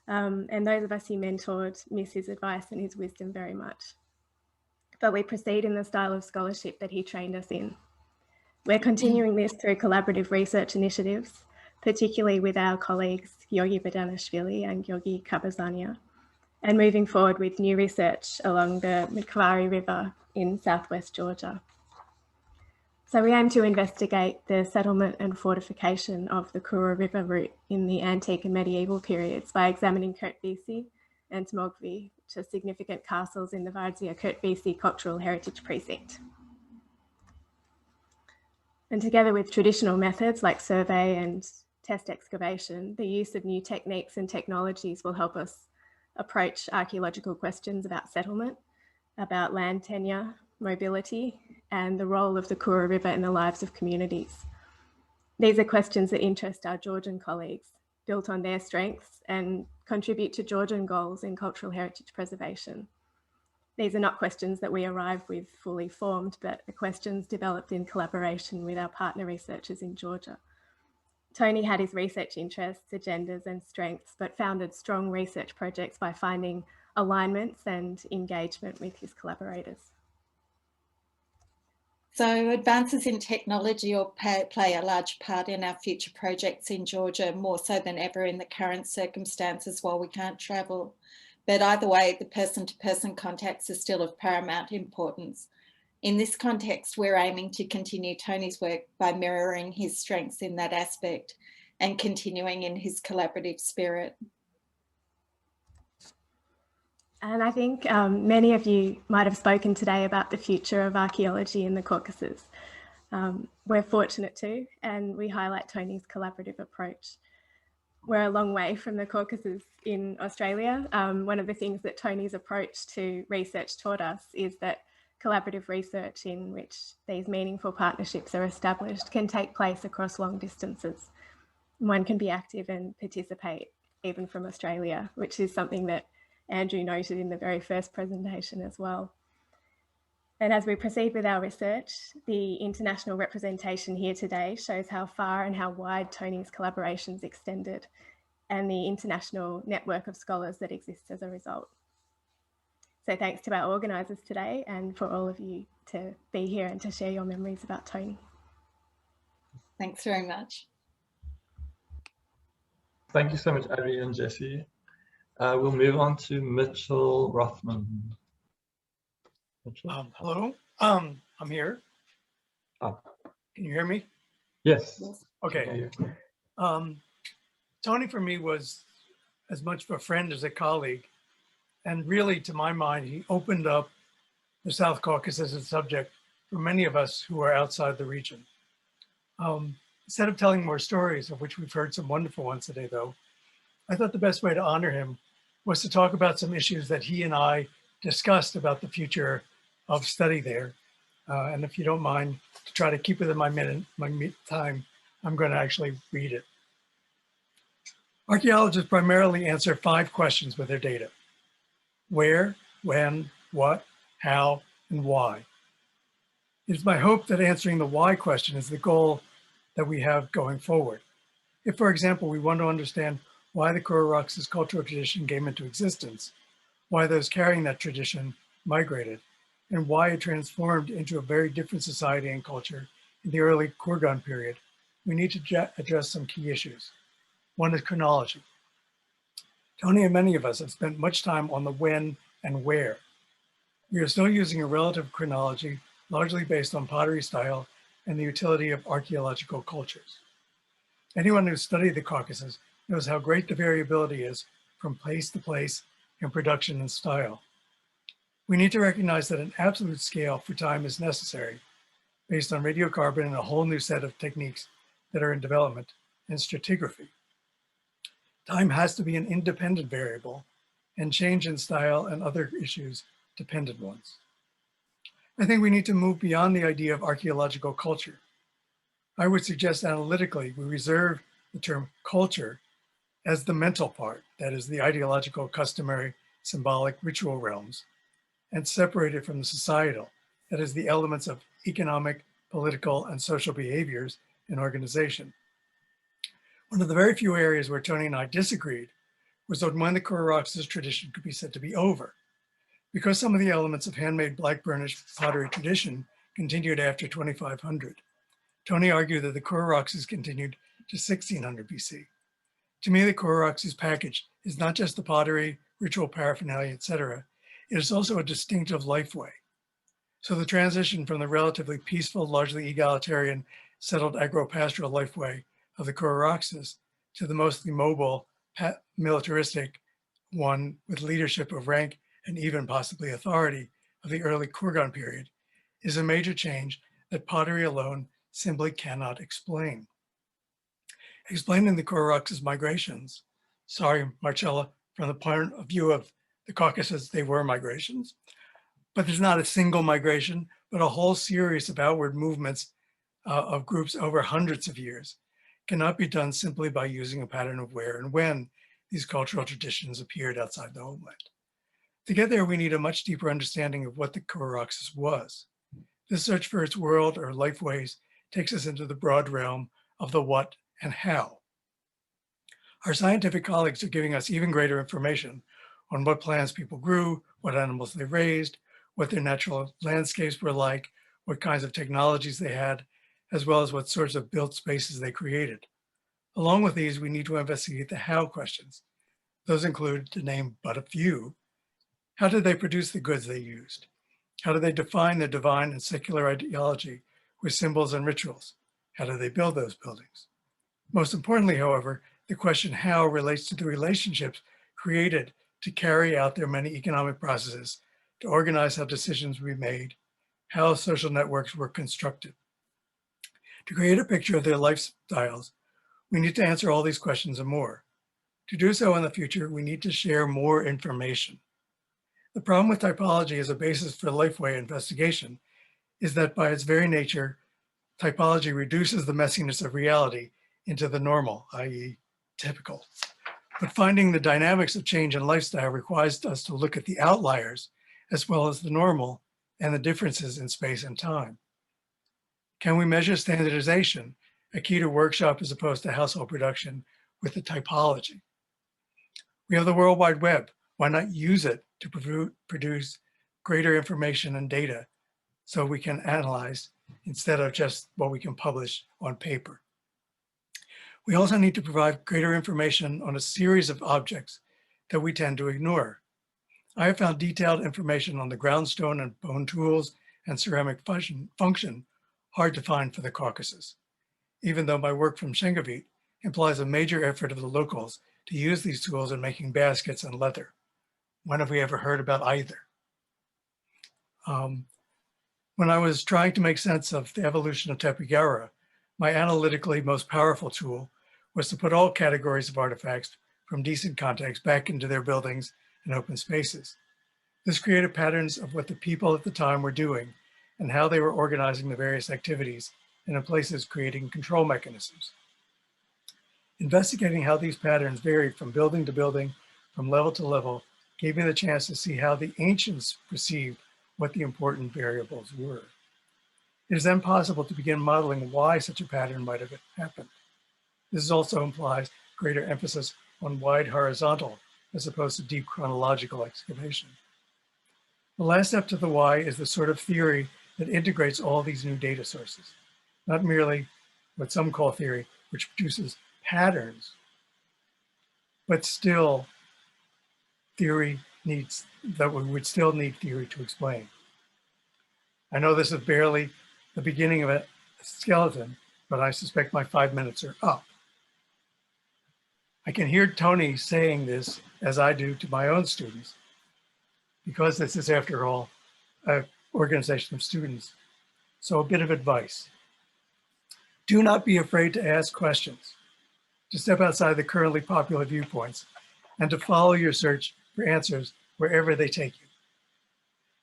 And those of us he mentored miss his advice and his wisdom very much. But we proceed in the style of scholarship that he trained us in. We're continuing this through collaborative research initiatives, particularly with our colleagues Giorgi Bedianashvili and Giorgi Bedianashvili, and moving forward with new research along the Mikvari River in southwest Georgia. So we aim to investigate the settlement and fortification of the Kura River route in the antique and medieval periods by examining Kurtbisi and Smogvi, which are significant castles in the Vardzia Kurtbisi Cultural Heritage Precinct. And together with traditional methods like survey and test excavation, the use of new techniques and technologies will help us approach archaeological questions about settlement, about land tenure, mobility, and the role of the Kura River in the lives of communities. These are questions that interest our Georgian colleagues, built on their strengths and contribute to Georgian goals in cultural heritage preservation. These are not questions that we arrive with fully formed, but are questions developed in collaboration with our partner researchers in Georgia. Tony had his research interests, agendas and strengths, but founded strong research projects by finding alignments and engagement with his collaborators. So advances in technology will play a large part in our future projects in Georgia, more so than ever in the current circumstances while we can't travel. But either way, the person-to-person contacts are still of paramount importance. In this context, we're aiming to continue Tony's work by mirroring his strengths in that aspect and continuing in his collaborative spirit. And I think many of you might have spoken today about the future of archaeology in the Caucasus. We're fortunate to, and we highlight Tony's collaborative approach. We're a long way from the Caucasus in Australia. One of the things that Tony's approach to research taught us is that collaborative research in which these meaningful partnerships are established can take place across long distances. One can be active and participate even from Australia, which is something that Andrew noted in the very first presentation as well. And as we proceed with our research, the international representation here today shows how far and how wide Tony's collaborations extended and the international network of scholars that exists as a result. So thanks to our organisers today and for all of you to be here and to share your memories about Tony. Thanks very much. Thank you so much, Abby and Jesse. We'll move on to Mitchell Rothman. Mitchell? Hello, I'm here. Oh. Can you hear me? Yes. Okay. Tony for me was as much of a friend as a colleague. And really, to my mind, he opened up the South Caucasus as a subject for many of us who are outside the region. Instead of telling more stories, of which we've heard some wonderful ones today, though, I thought the best way to honor him was to talk about some issues that he and I discussed about the future of study there. And if you don't mind, to try to keep within my time, I'm going to actually read it. Archaeologists primarily answer 5 questions with their data: where, when, what, how, and why. It is my hope that answering the why question is the goal that we have going forward. If, for example, we want to understand why the Kororaksis cultural tradition came into existence, why those carrying that tradition migrated, and why it transformed into a very different society and culture in the early Kurgan period, we need to address some key issues. One is chronology. Tony and many of us have spent much time on the when and where. We are still using a relative chronology largely based on pottery style and the utility of archaeological cultures. Anyone who's studied the Caucasus knows how great the variability is from place to place in production and style. We need to recognize that an absolute scale for time is necessary based on radiocarbon and a whole new set of techniques that are in development and stratigraphy. Time has to be an independent variable and change in style and other issues dependent ones. I think we need to move beyond the idea of archaeological culture. I would suggest analytically we reserve the term culture as the mental part, that is the ideological, customary, symbolic, ritual realms, and separate it from the societal, that is the elements of economic, political, and social behaviors in organization. One of the very few areas where Tony and I disagreed was on when the Kororaksis tradition could be said to be over. Because some of the elements of handmade black burnished pottery tradition continued after 2500. Tony argued that the Kororaksis continued to 1600 BC. To me, the Kororaksis package is not just the pottery, ritual paraphernalia, etc. It is also a distinctive life way. So the transition from the relatively peaceful, largely egalitarian, settled agro-pastoral life way of the Kororaksis to the mostly mobile, militaristic one with leadership of rank and even possibly authority of the early Kurgan period is a major change that pottery alone simply cannot explain. Explaining the Kororaksis migrations, sorry, Marcella, from the point of view of the Caucasus, they were migrations, but there's not a single migration, but a whole series of outward movements of groups over hundreds of years cannot be done simply by using a pattern of where and when these cultural traditions appeared outside the homeland. To get there, we need a much deeper understanding of what the Kororaksis was. This search for its world or life ways takes us into the broad realm of the what and how. Our scientific colleagues are giving us even greater information on what plants people grew, what animals they raised, what their natural landscapes were like, what kinds of technologies they had, as well as what sorts of built spaces they created. Along with these, we need to investigate the how questions. Those include, to name but a few, how did they produce the goods they used? How did they define their divine and secular ideology with symbols and rituals? How did they build those buildings? Most importantly, however, the question how relates to the relationships created to carry out their many economic processes, to organize how decisions were made, how social networks were constructed. To create a picture of their lifestyles, we need to answer all these questions and more. To do so in the future, we need to share more information. The problem with typology as a basis for lifeway investigation is that by its very nature, typology reduces the messiness of reality into the normal, i.e. typical. But finding the dynamics of change in lifestyle requires us to look at the outliers as well as the normal and the differences in space and time. Can we measure standardization, a key to workshop as opposed to household production, with the typology? We have the World Wide Web. Why not use it to produce greater information and data so we can analyze instead of just what we can publish on paper. We also need to provide greater information on a series of objects that we tend to ignore. I have found detailed information on the groundstone and bone tools and ceramic function hard to find for the Caucasus, even though my work from Shengavit implies a major effort of the locals to use these tools in making baskets and leather. When have we ever heard about either? When I was trying to make sense of the evolution of Tepigara, my analytically most powerful tool was to put all categories of artifacts from decent context back into their buildings and open spaces. This created patterns of what the people at the time were doing and how they were organizing the various activities, and in places creating control mechanisms. Investigating how these patterns varied from building to building, from level to level, gave me the chance to see how the ancients perceived what the important variables were. It is then possible to begin modeling why such a pattern might have happened. This also implies greater emphasis on wide horizontal as opposed to deep chronological excavation. The last step to the why is the sort of theory that integrates all these new data sources, not merely what some call theory, which produces patterns, but still theory needs, that we would still need theory to explain. I know this is barely the beginning of a skeleton, but I suspect my 5 minutes are up. I can hear Tony saying this, as I do to my own students, because this is, after all, an organization of students. So a bit of advice. Do not be afraid to ask questions, to step outside the currently popular viewpoints, and to follow your search for answers wherever they take you.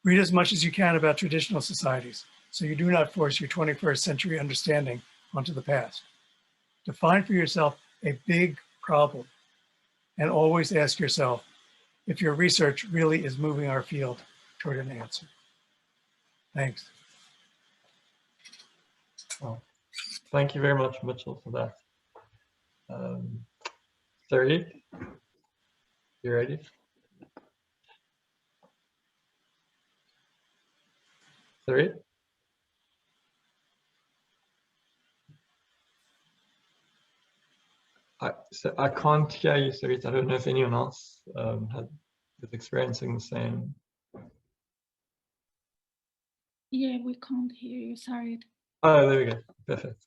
Read as much as you can about traditional societies, so you do not force your 21st century understanding onto the past. Define for yourself a big problem, and always ask yourself if your research really is moving our field toward an answer. Thanks. Well, thank you very much, Mitchell, for that. Sarita, you ready? Sarita? I can't hear you, Sarita. I don't know if anyone else is experiencing the same. Yeah, we can't hear you, sorry. Oh, there we go. Perfect.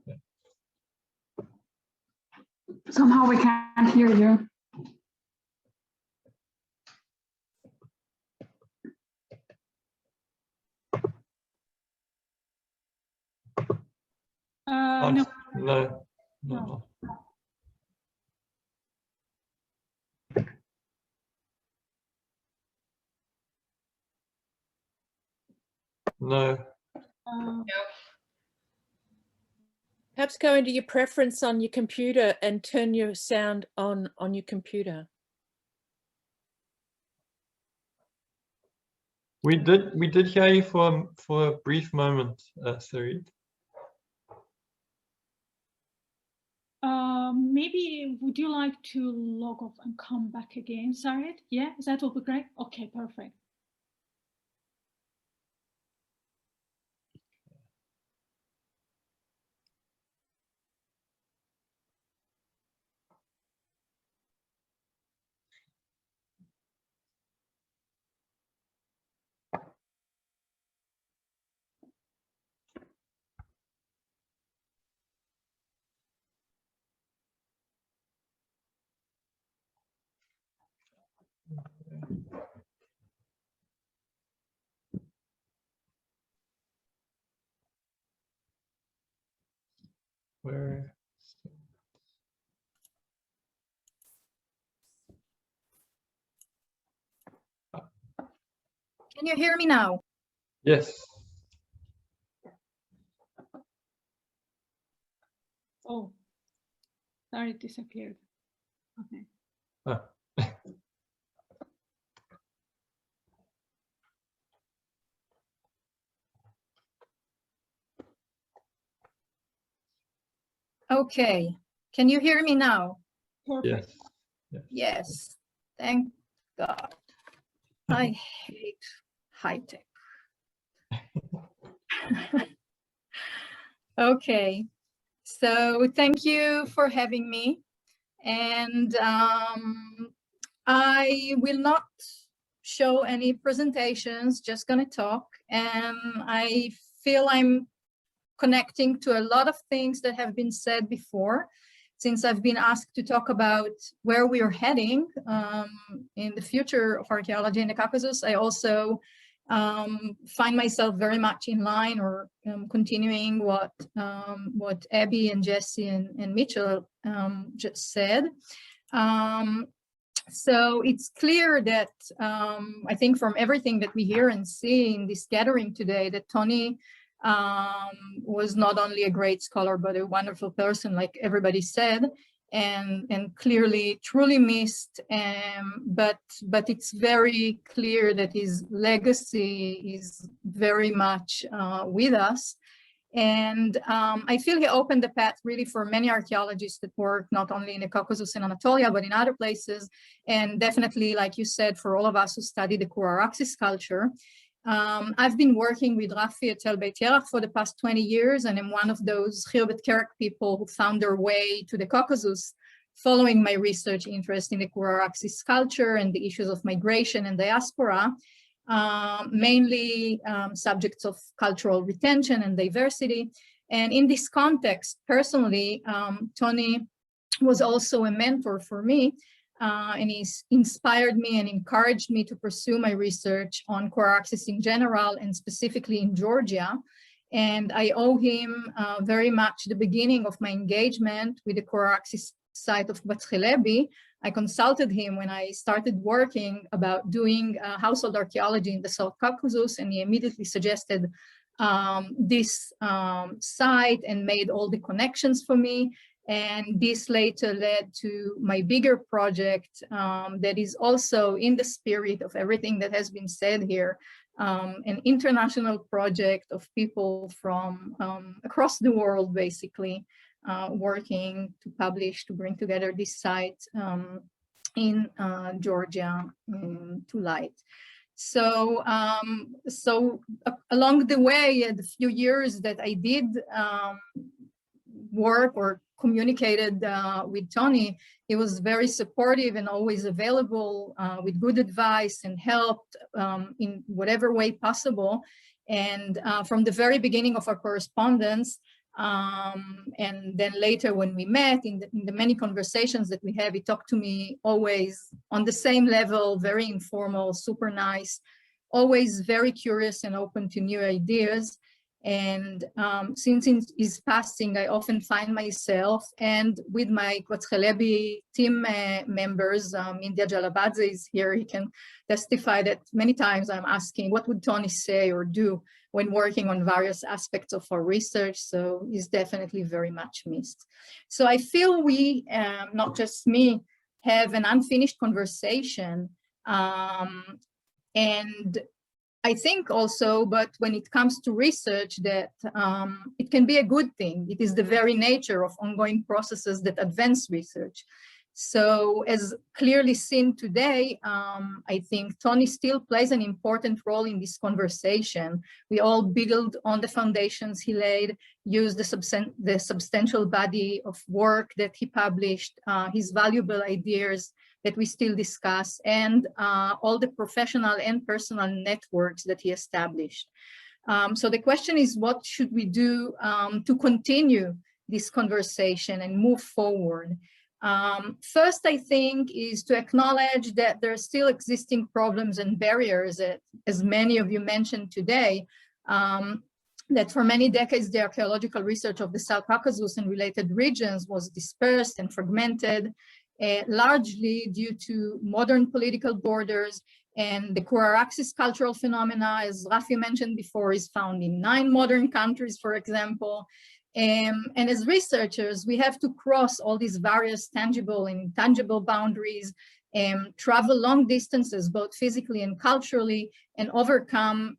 Yeah. Somehow we can't hear you. No. No, no. No. Perhaps go into your preference on your computer and turn your sound on your computer. We did hear you for a brief moment, Sarita. Maybe would you like to log off and come back again, Sarit? Yeah, is that will be great? Okay, perfect. Where? Can you hear me now? Yes. Oh, sorry, it disappeared. Okay. Oh. Okay. Can you hear me now? Yes. Yes. Thank God, I hate high tech. Okay, so thank you for having me. And I will not show any presentations, just gonna talk. And I feel I'm connecting to a lot of things that have been said before, since I've been asked to talk about where we are heading in the future of archaeology in the Caucasus. I also find myself very much in line or continuing what Abby and Jesse and Mitchell just said. So it's clear that I think from everything that we hear and see in this gathering today, that Tony was not only a great scholar, but a wonderful person, like everybody said, and clearly truly missed. But it's very clear that his legacy is very much with us. And I feel he opened the path really for many archaeologists that work not only in the Caucasus and Anatolia, but in other places. And definitely, like you said, for all of us who study the Kura-Araxes culture. I've been working with Rafi at Tel Beit Yerach for the past 20 years, and I'm one of those Khirbet Kerak people who found their way to the Caucasus following my research interest in the Kura-Araxes culture and the issues of migration and diaspora. Mainly subjects of cultural retention and diversity. And in this context, personally, Tony was also a mentor for me, and he's inspired me and encouraged me to pursue my research on Kura-Araxes in general and specifically in Georgia. And I owe him very much the beginning of my engagement with the Kura-Araxes site of Bat Chelebi. I consulted him when I started working about doing household archaeology in the South Caucasus, and he immediately suggested this site and made all the connections for me. And this later led to my bigger project that is also in the spirit of everything that has been said here, an international project of people from across the world, basically, working to publish, to bring together this site in Georgia to light. So, along the way, the few years that I did work or communicated with Tony, he was very supportive and always available with good advice and helped in whatever way possible. And from the very beginning of our correspondence, and then later when we met in the many conversations that we have, he talked to me always on the same level, very informal, super nice, always very curious and open to new ideas. And since his passing, I often find myself, and with my Bat Chelebi team members, India Jalabadze is here, he can testify that many times I'm asking, what would Tony say or do when working on various aspects of our research? So he's definitely very much missed. So I feel we, not just me, have an unfinished conversation. And I think also, but when it comes to research, that it can be a good thing. It is the very nature of ongoing processes that advance research. So as clearly seen today, I think Tony still plays an important role in this conversation. We all build on the foundations he laid, use the substantial body of work that he published, his valuable ideas that we still discuss, and all the professional and personal networks that he established. So the question is, what should we do to continue this conversation and move forward? First, I think, is to acknowledge that there are still existing problems and barriers, as many of you mentioned today, that for many decades, the archaeological research of the South Caucasus and related regions was dispersed and fragmented, largely due to modern political borders, and the Kura-Araxes cultural phenomena, as Rafi mentioned before, is found in 9 modern countries, for example. And as researchers, we have to cross all these various tangible and intangible boundaries travel long distances, both physically and culturally, and overcome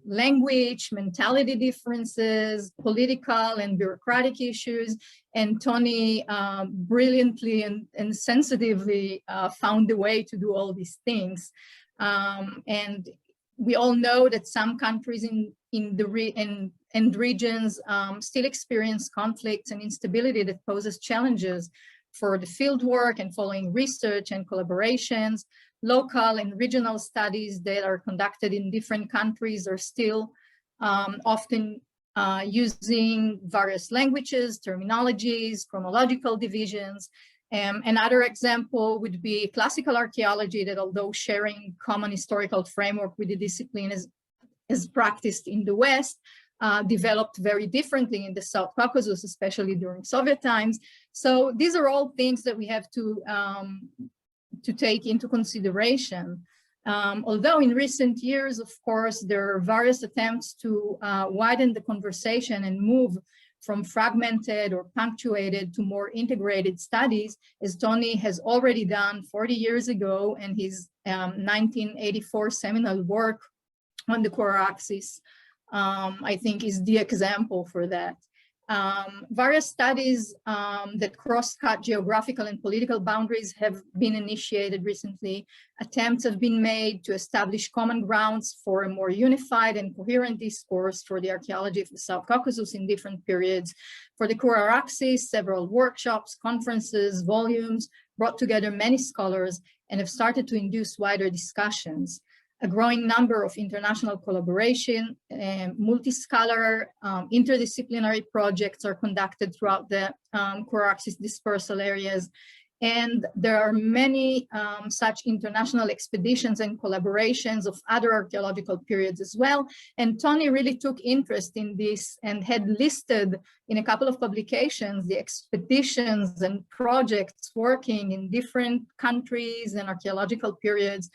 language, mentality differences, political and bureaucratic issues. And Tony brilliantly and sensitively found a way to do all these things. And we all know that some countries and regions still experience conflicts and instability that poses challenges for the field work and following research and collaborations. Local and regional studies that are conducted in different countries are still often using various languages, terminologies, chronological divisions. Another example would be classical archaeology, that although sharing common historical framework with the discipline is practiced in the West, developed very differently in the South Caucasus, especially during Soviet times. So these are all things that we have to take into consideration. Although in recent years, of course, there are various attempts to widen the conversation and move from fragmented or punctuated to more integrated studies, as Tony has already done 40 years ago, and his 1984 seminal work on the Caucasus, I think, is the example for that. Various studies that cross-cut geographical and political boundaries have been initiated recently. Attempts have been made to establish common grounds for a more unified and coherent discourse for the archaeology of the South Caucasus in different periods. For the Caucasus, several workshops, conferences, volumes brought together many scholars and have started to induce wider discussions. A growing number of international collaboration, multi-scholar, interdisciplinary projects are conducted throughout the Caucasus dispersal areas. And there are many such international expeditions and collaborations of other archaeological periods as well. And Tony really took interest in this and had listed in a couple of publications the expeditions and projects working in different countries and archaeological periods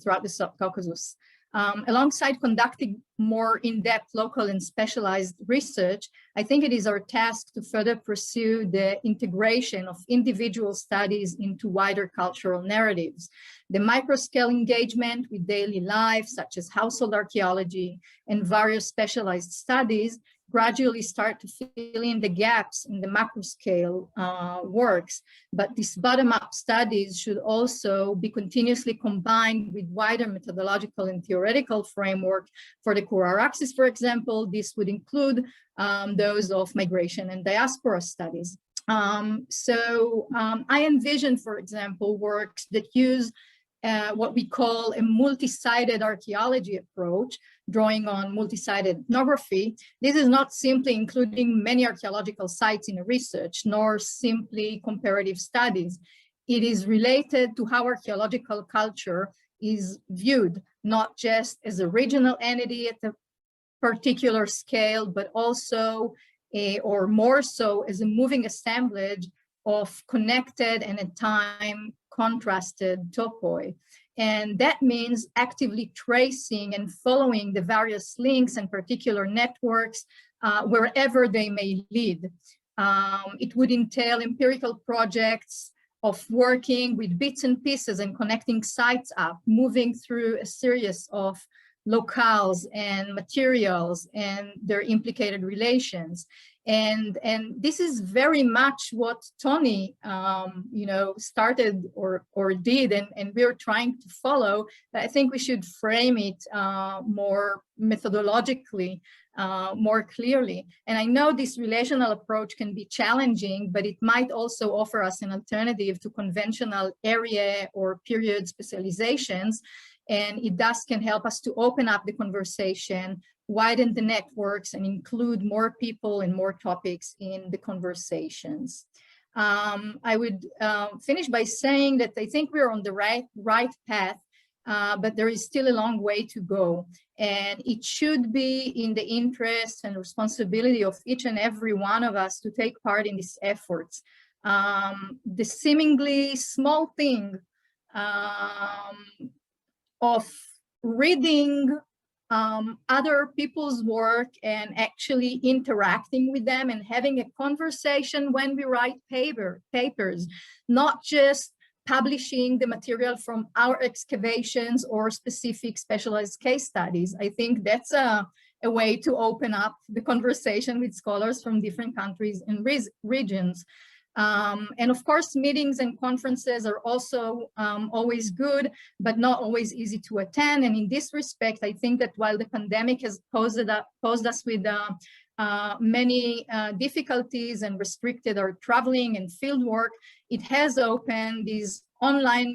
throughout the South Caucasus. Alongside conducting more in-depth local and specialized research, I think it is our task to further pursue the integration of individual studies into wider cultural narratives. The micro-scale engagement with daily life, such as household archaeology and various specialized studies, gradually start to fill in the gaps in the macro scale works. But these bottom-up studies should also be continuously combined with wider methodological and theoretical framework. For the Caucasus, for example, this would include those of migration and diaspora studies. I envision, for example, works that use what we call a multi-sided archaeology approach, drawing on multi-sided ethnography. This is not simply including many archaeological sites in a research, nor simply comparative studies. It is related to how archaeological culture is viewed, not just as a regional entity at a particular scale, but also, or more so, as a moving assemblage of connected and at time contrasted topoi. And that means actively tracing and following the various links and particular networks wherever they may lead. It would entail empirical projects of working with bits and pieces and connecting sites up, moving through a series of locales and materials and their implicated relations. And this is very much what Tony, started or did, and we're trying to follow. I think we should frame it more methodologically, more clearly. And I know this relational approach can be challenging, but it might also offer us an alternative to conventional area or period specializations. And it thus can help us to open up the conversation, widen the networks, and include more people and more topics in the conversations. I would finish by saying that I think we're on the right path, but there is still a long way to go. And it should be in the interest and responsibility of each and every one of us to take part in these efforts. The seemingly small thing of reading other people's work and actually interacting with them and having a conversation when we write papers, not just publishing the material from our excavations or specific specialized case studies. I think that's a way to open up the conversation with scholars from different countries and regions. And of course, meetings and conferences are also always good, but not always easy to attend. And in this respect, I think that while the pandemic has posed us with many difficulties and restricted our traveling and field work, it has opened this online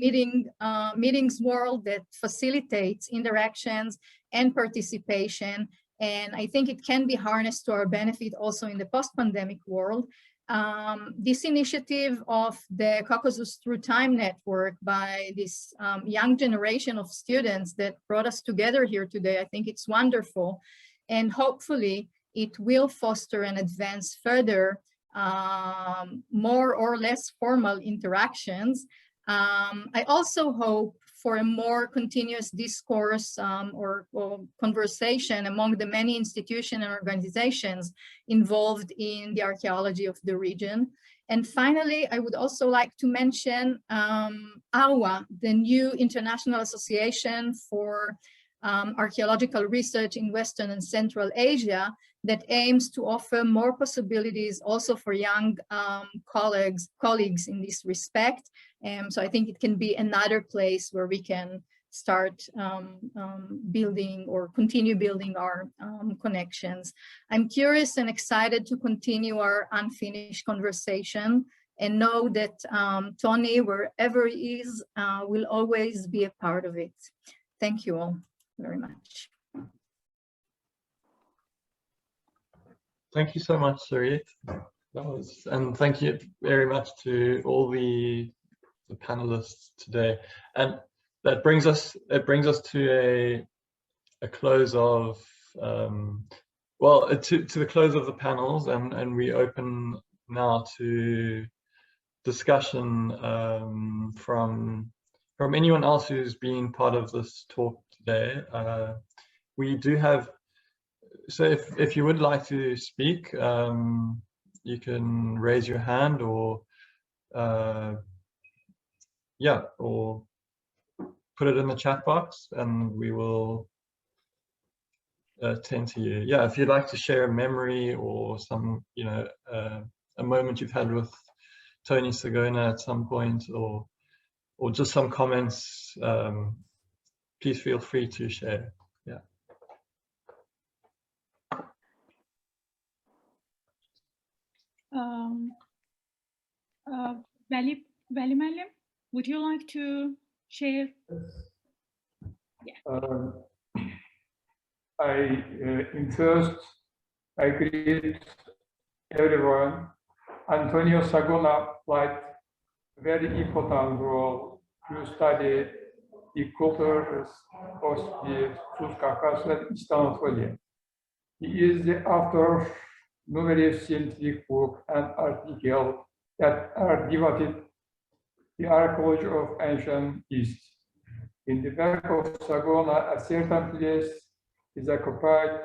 meetings world that facilitates interactions and participation. And I think it can be harnessed to our benefit also in the post-pandemic world. This initiative of the Caucasus Through Time Network by this young generation of students that brought us together here today, I think it's wonderful. And hopefully it will foster and advance further more or less formal interactions. I also hope for a more continuous discourse or conversation among the many institutions and organizations involved in the archaeology of the region. And finally, I would also like to mention AWA, the new International Association for Archaeological Research in Western and Central Asia, that aims to offer more possibilities also for young colleagues in this respect. So I think it can be another place where we can start building or continue building our connections. I'm curious and excited to continue our unfinished conversation and know that Tony, wherever he is, will always be a part of it. Thank you all very much. Thank you so much, Sarit. And thank you very much to all the panelists today. And that brings us to a close of well, to the close of the panels, and we open now to discussion from anyone else who's been part of this talk today. We do have, so if you would like to speak, you can raise your hand or yeah, or put it in the chat box and we will attend to you. Yeah, if you'd like to share a memory or some, you know, a moment you've had with Tony Sagona at some point, or just some comments, please feel free to share. Yeah. Vali Malim, would you like to share? Yeah. I greet everyone. Antonio Sagona played a very important role to study the cultures of the Caucasus and East Anatolia. He is the author of numerous scientific books and articles that are devoted to the archaeology of ancient East. In the work of Sagona, a certain place is occupied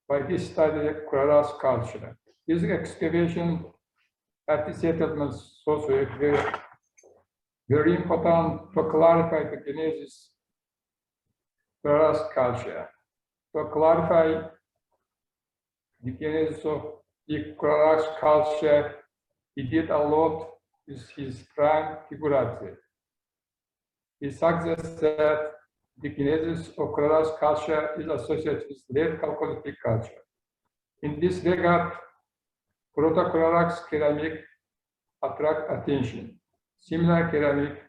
by this study Caucasus culture. This excavation at the settlements also very important to clarify the genesis of Caucasus culture. To clarify the genesis of the Caucasus culture, he did a lot with his friend Figurati. He suggests that the genesis of Caucasus culture is associated with late Chalcolithic culture. In this regard, proto-Caucasus ceramic attract attention. Similar ceramic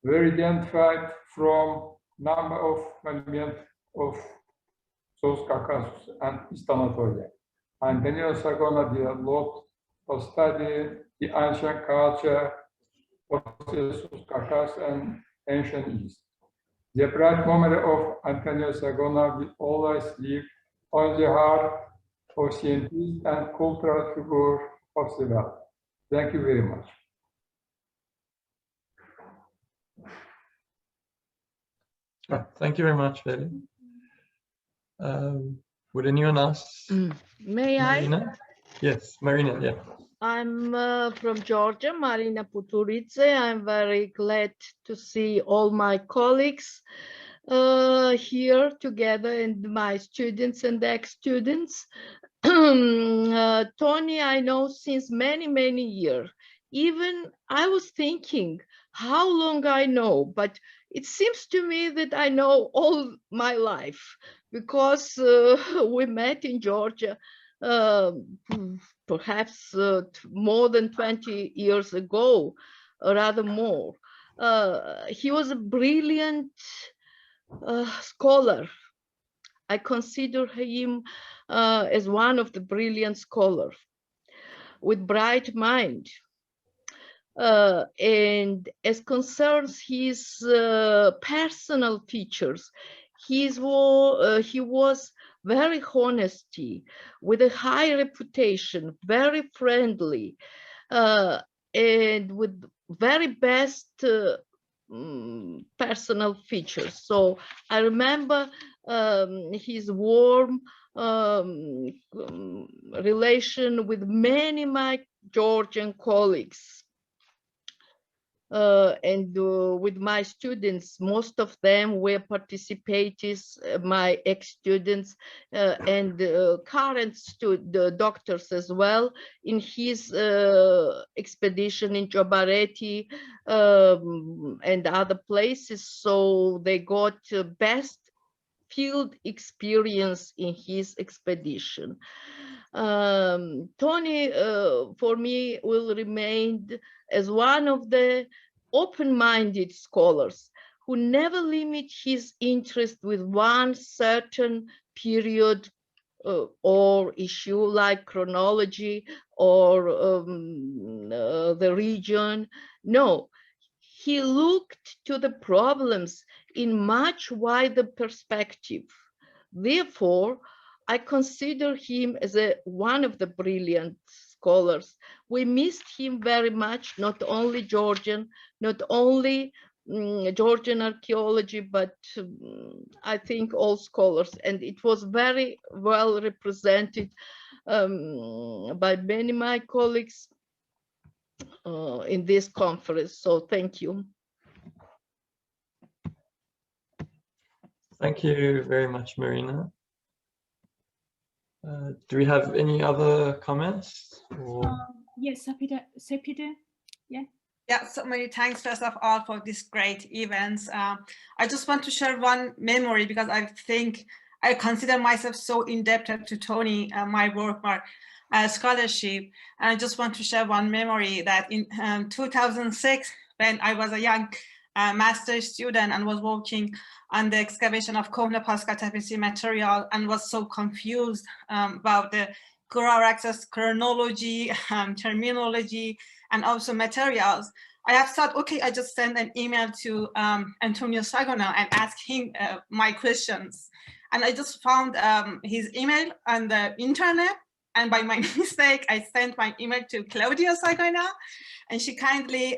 were identified from number of monuments of South Caucasus and East Anatolia. And Daniel Sagona did a lot of study the ancient culture of South Caucasus and ancient East. The bright memory of Antonio Sagona will always live on the heart of scientists and cultural figures of the world. Thank you very much. Thank you very much, Veli. Would anyone else? May Marina? I? Yes, Marina, yeah. I'm from Georgia, Marina Puturidze. I'm very glad to see all my colleagues here together and my students and ex-students. Tony, I know since many, many years. Even I was thinking how long I know, but it seems to me that I know all my life because we met in Georgia perhaps more than 20 years ago, or rather more. He was a brilliant scholar. I consider him as one of the brilliant scholars with bright mind. And as concerns his personal features, he was very honesty, with a high reputation, very friendly, and with very best personal features. So I remember his warm relation with many of my Georgian colleagues. And with my students, most of them were participators, my ex-students and current doctors as well, in his expedition in Jobareti and other places. So they got best field experience in his expedition. Tony, for me, will remain as one of the open-minded scholars who never limit his interest with one certain period or issue like chronology or the region. No, he looked to the problems in much wider perspective. Therefore, I consider him as one of the brilliant scholars. We missed him very much, not only Georgian, not only Georgian archaeology, but I think all scholars. And it was very well represented by many of my colleagues in this conference. So thank you. Thank you very much, Marina. Do we have any other comments? Yes, Sarita, yeah. Yeah, so many thanks first of all for this great events. I just want to share one memory because I think I consider myself so indebted to Tony, my work, my scholarship. And I just want to share one memory that in 2006, when I was a young master's student and was working on the excavation of Kohna-Pasca tapestry material and was so confused about the Kura-Araxes chronology, terminology, and also materials, I have thought, okay, I just send an email to Antonio Sagona and ask him my questions. And I just found his email on the internet. And by my mistake, I sent my email to Claudia Sagona, and she kindly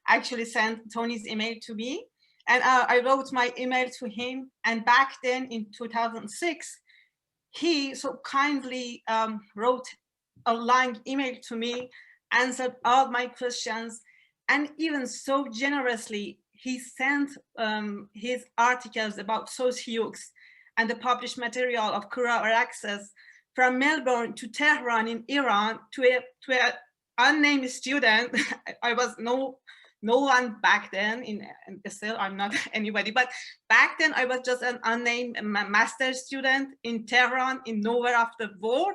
actually sent Tony's email to me. And I wrote my email to him. And back then in 2006, he so kindly wrote a long email to me, answered all my questions, and even so generously, he sent his articles about Sosiux and the published material of Kura-Araxes from Melbourne to Tehran in Iran to an unnamed student. I was no one back then, and still I'm not anybody, but back then I was just an unnamed master's student in Tehran, in nowhere of the world.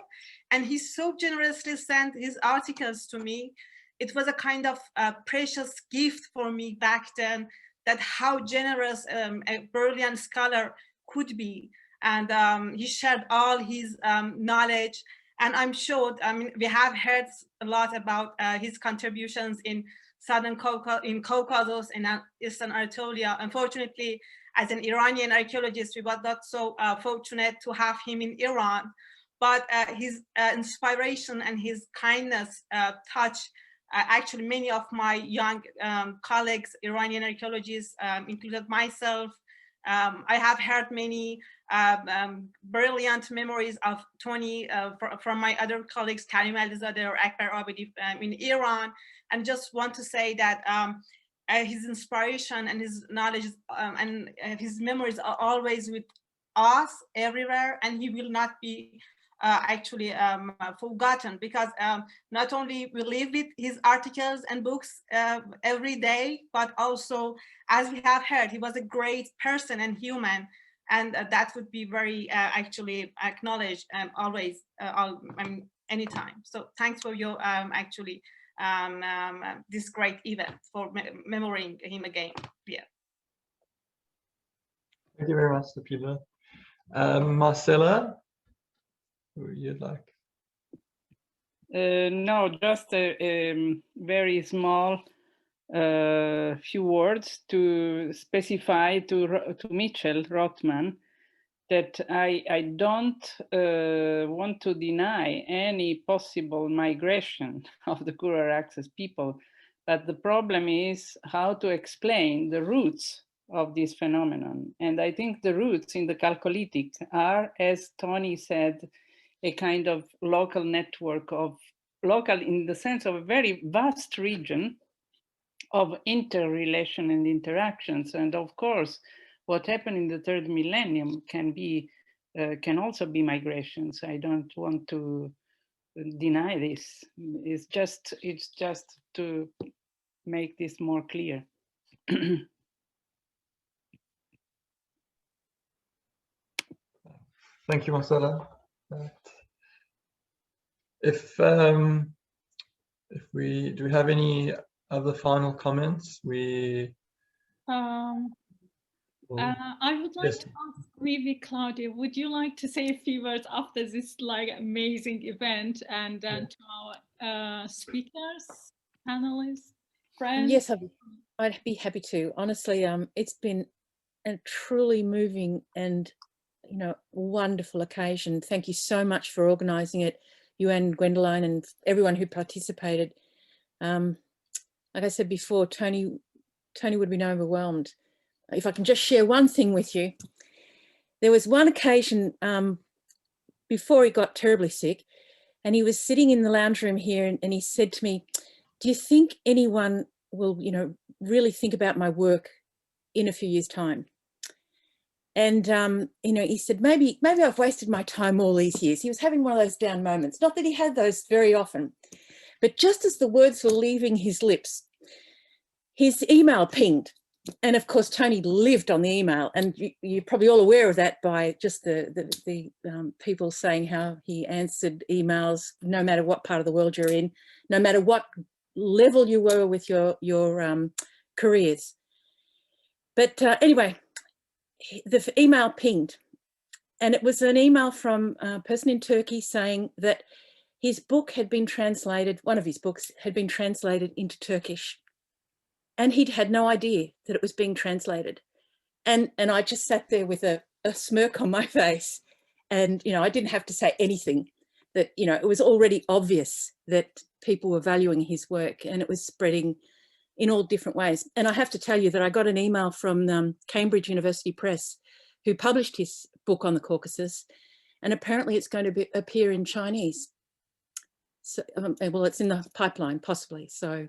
And he so generously sent his articles to me. It was a kind of precious gift for me back then, that how generous a brilliant scholar could be. And he shared all his knowledge. And I'm sure, I mean, we have heard a lot about his contributions in Southern Caucasus and Eastern Anatolia. Unfortunately, as an Iranian archaeologist, we were not so fortunate to have him in Iran. But his inspiration and his kindness touched actually many of my young colleagues, Iranian archaeologists, included myself, I have heard many brilliant memories of Tony from my other colleagues, Karim Alizadeh or Akbar Abedi in Iran, and just want to say that his inspiration and his knowledge and his memories are always with us everywhere, and he will not be actually forgotten, because not only we live with his articles and books every day, but also, as we have heard, he was a great person and human, and that would be very actually acknowledged always, anytime. So thanks for your actually this great event for memorizing him again. Yeah. Thank you very much, Sapila. Marcella, who you'd like? No, just a very small few words to specify to Mitchell Rothman that I don't want to deny any possible migration of the Kura Access people, but the problem is how to explain the roots of this phenomenon. And I think the roots in the Chalcolithic are, as Tony said, a kind of local network of local in the sense of a very vast region of interrelation and interactions. And of course, what happened in the third millennium can also be migrations. I don't want to deny this. It's just to make this more clear. Thank you, Marcella. If we have any other final comments, I would like to ask Vivi, Claudia, would you like to say a few words after this amazing event, and then to our speakers, panelists, friends? Yes, I'd be happy to. Honestly, it's been a truly moving and wonderful occasion. Thank you so much for organising it, you and Gwendoline and everyone who participated. Like I said before, Tony would have been overwhelmed. If I can just share one thing with you, there was one occasion before he got terribly sick, and he was sitting in the lounge room here, and he said to me, "Do you think anyone will, really think about my work in a few years' time?" And he said, maybe I've wasted my time all these years. He was having one of those down moments. Not that he had those very often, but just as the words were leaving his lips, his email pinged. And of course, Tony lived on the email, and you're probably all aware of that by just the people saying how he answered emails, no matter what part of the world you're in, no matter what level you were with your careers. But anyway, the email pinged, and it was an email from a person in Turkey saying that his book had been translated, one of his books had been translated into Turkish, and he'd had no idea that it was being translated. And I just sat there with a smirk on my face, and I didn't have to say anything, that it was already obvious that people were valuing his work, and it was spreading in all different ways. And I have to tell you that I got an email from Cambridge University Press, who published his book on the Caucasus, and apparently it's going to appear in Chinese. So, well, it's in the pipeline, possibly. So,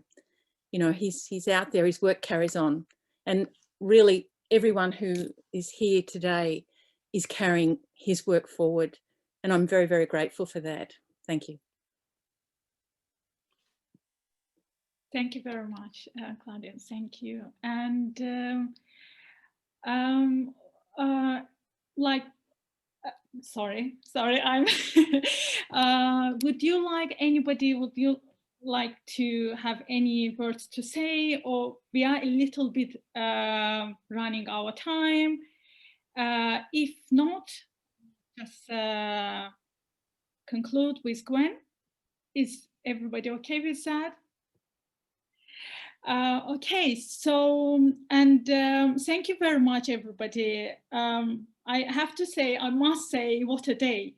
he's out there, his work carries on. And really, everyone who is here today is carrying his work forward. And I'm very, very grateful for that. Thank you. Thank you very much, Claudia. Thank you. And sorry, I'm. Would you like to have any words to say, or we are a little bit running our time? If not, just conclude with Gwen. Is everybody okay with that? Okay, so, and thank you very much, everybody. I have to say, I must say, what a day.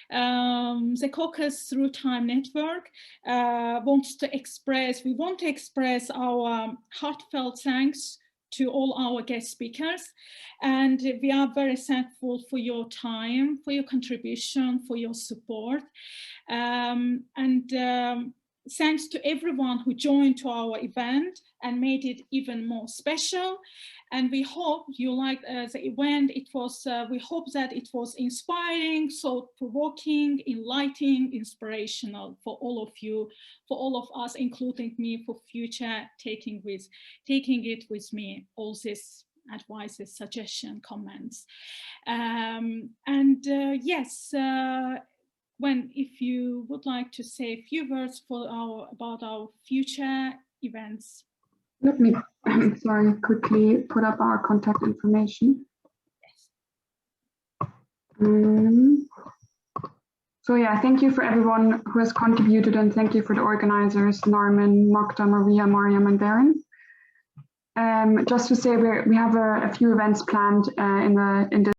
The Caucasus Through Time Network we want to express our heartfelt thanks to all our guest speakers. And we are very thankful for your time, for your contribution, for your support. Thanks to everyone who joined to our event and made it even more special. And we hope you liked the event. We hope that it was inspiring, thought-provoking, enlightening, inspirational for all of you, for all of us, including me, for future taking it with me, all these advices, suggestions, comments. Yes, if you would like to say a few words about our future events. Let me, quickly put up our contact information. So yeah, thank you for everyone who has contributed, and thank you for the organizers, Norman, Mokta, Maria, Mariam, and Darren. Just to say, we have a few events planned in the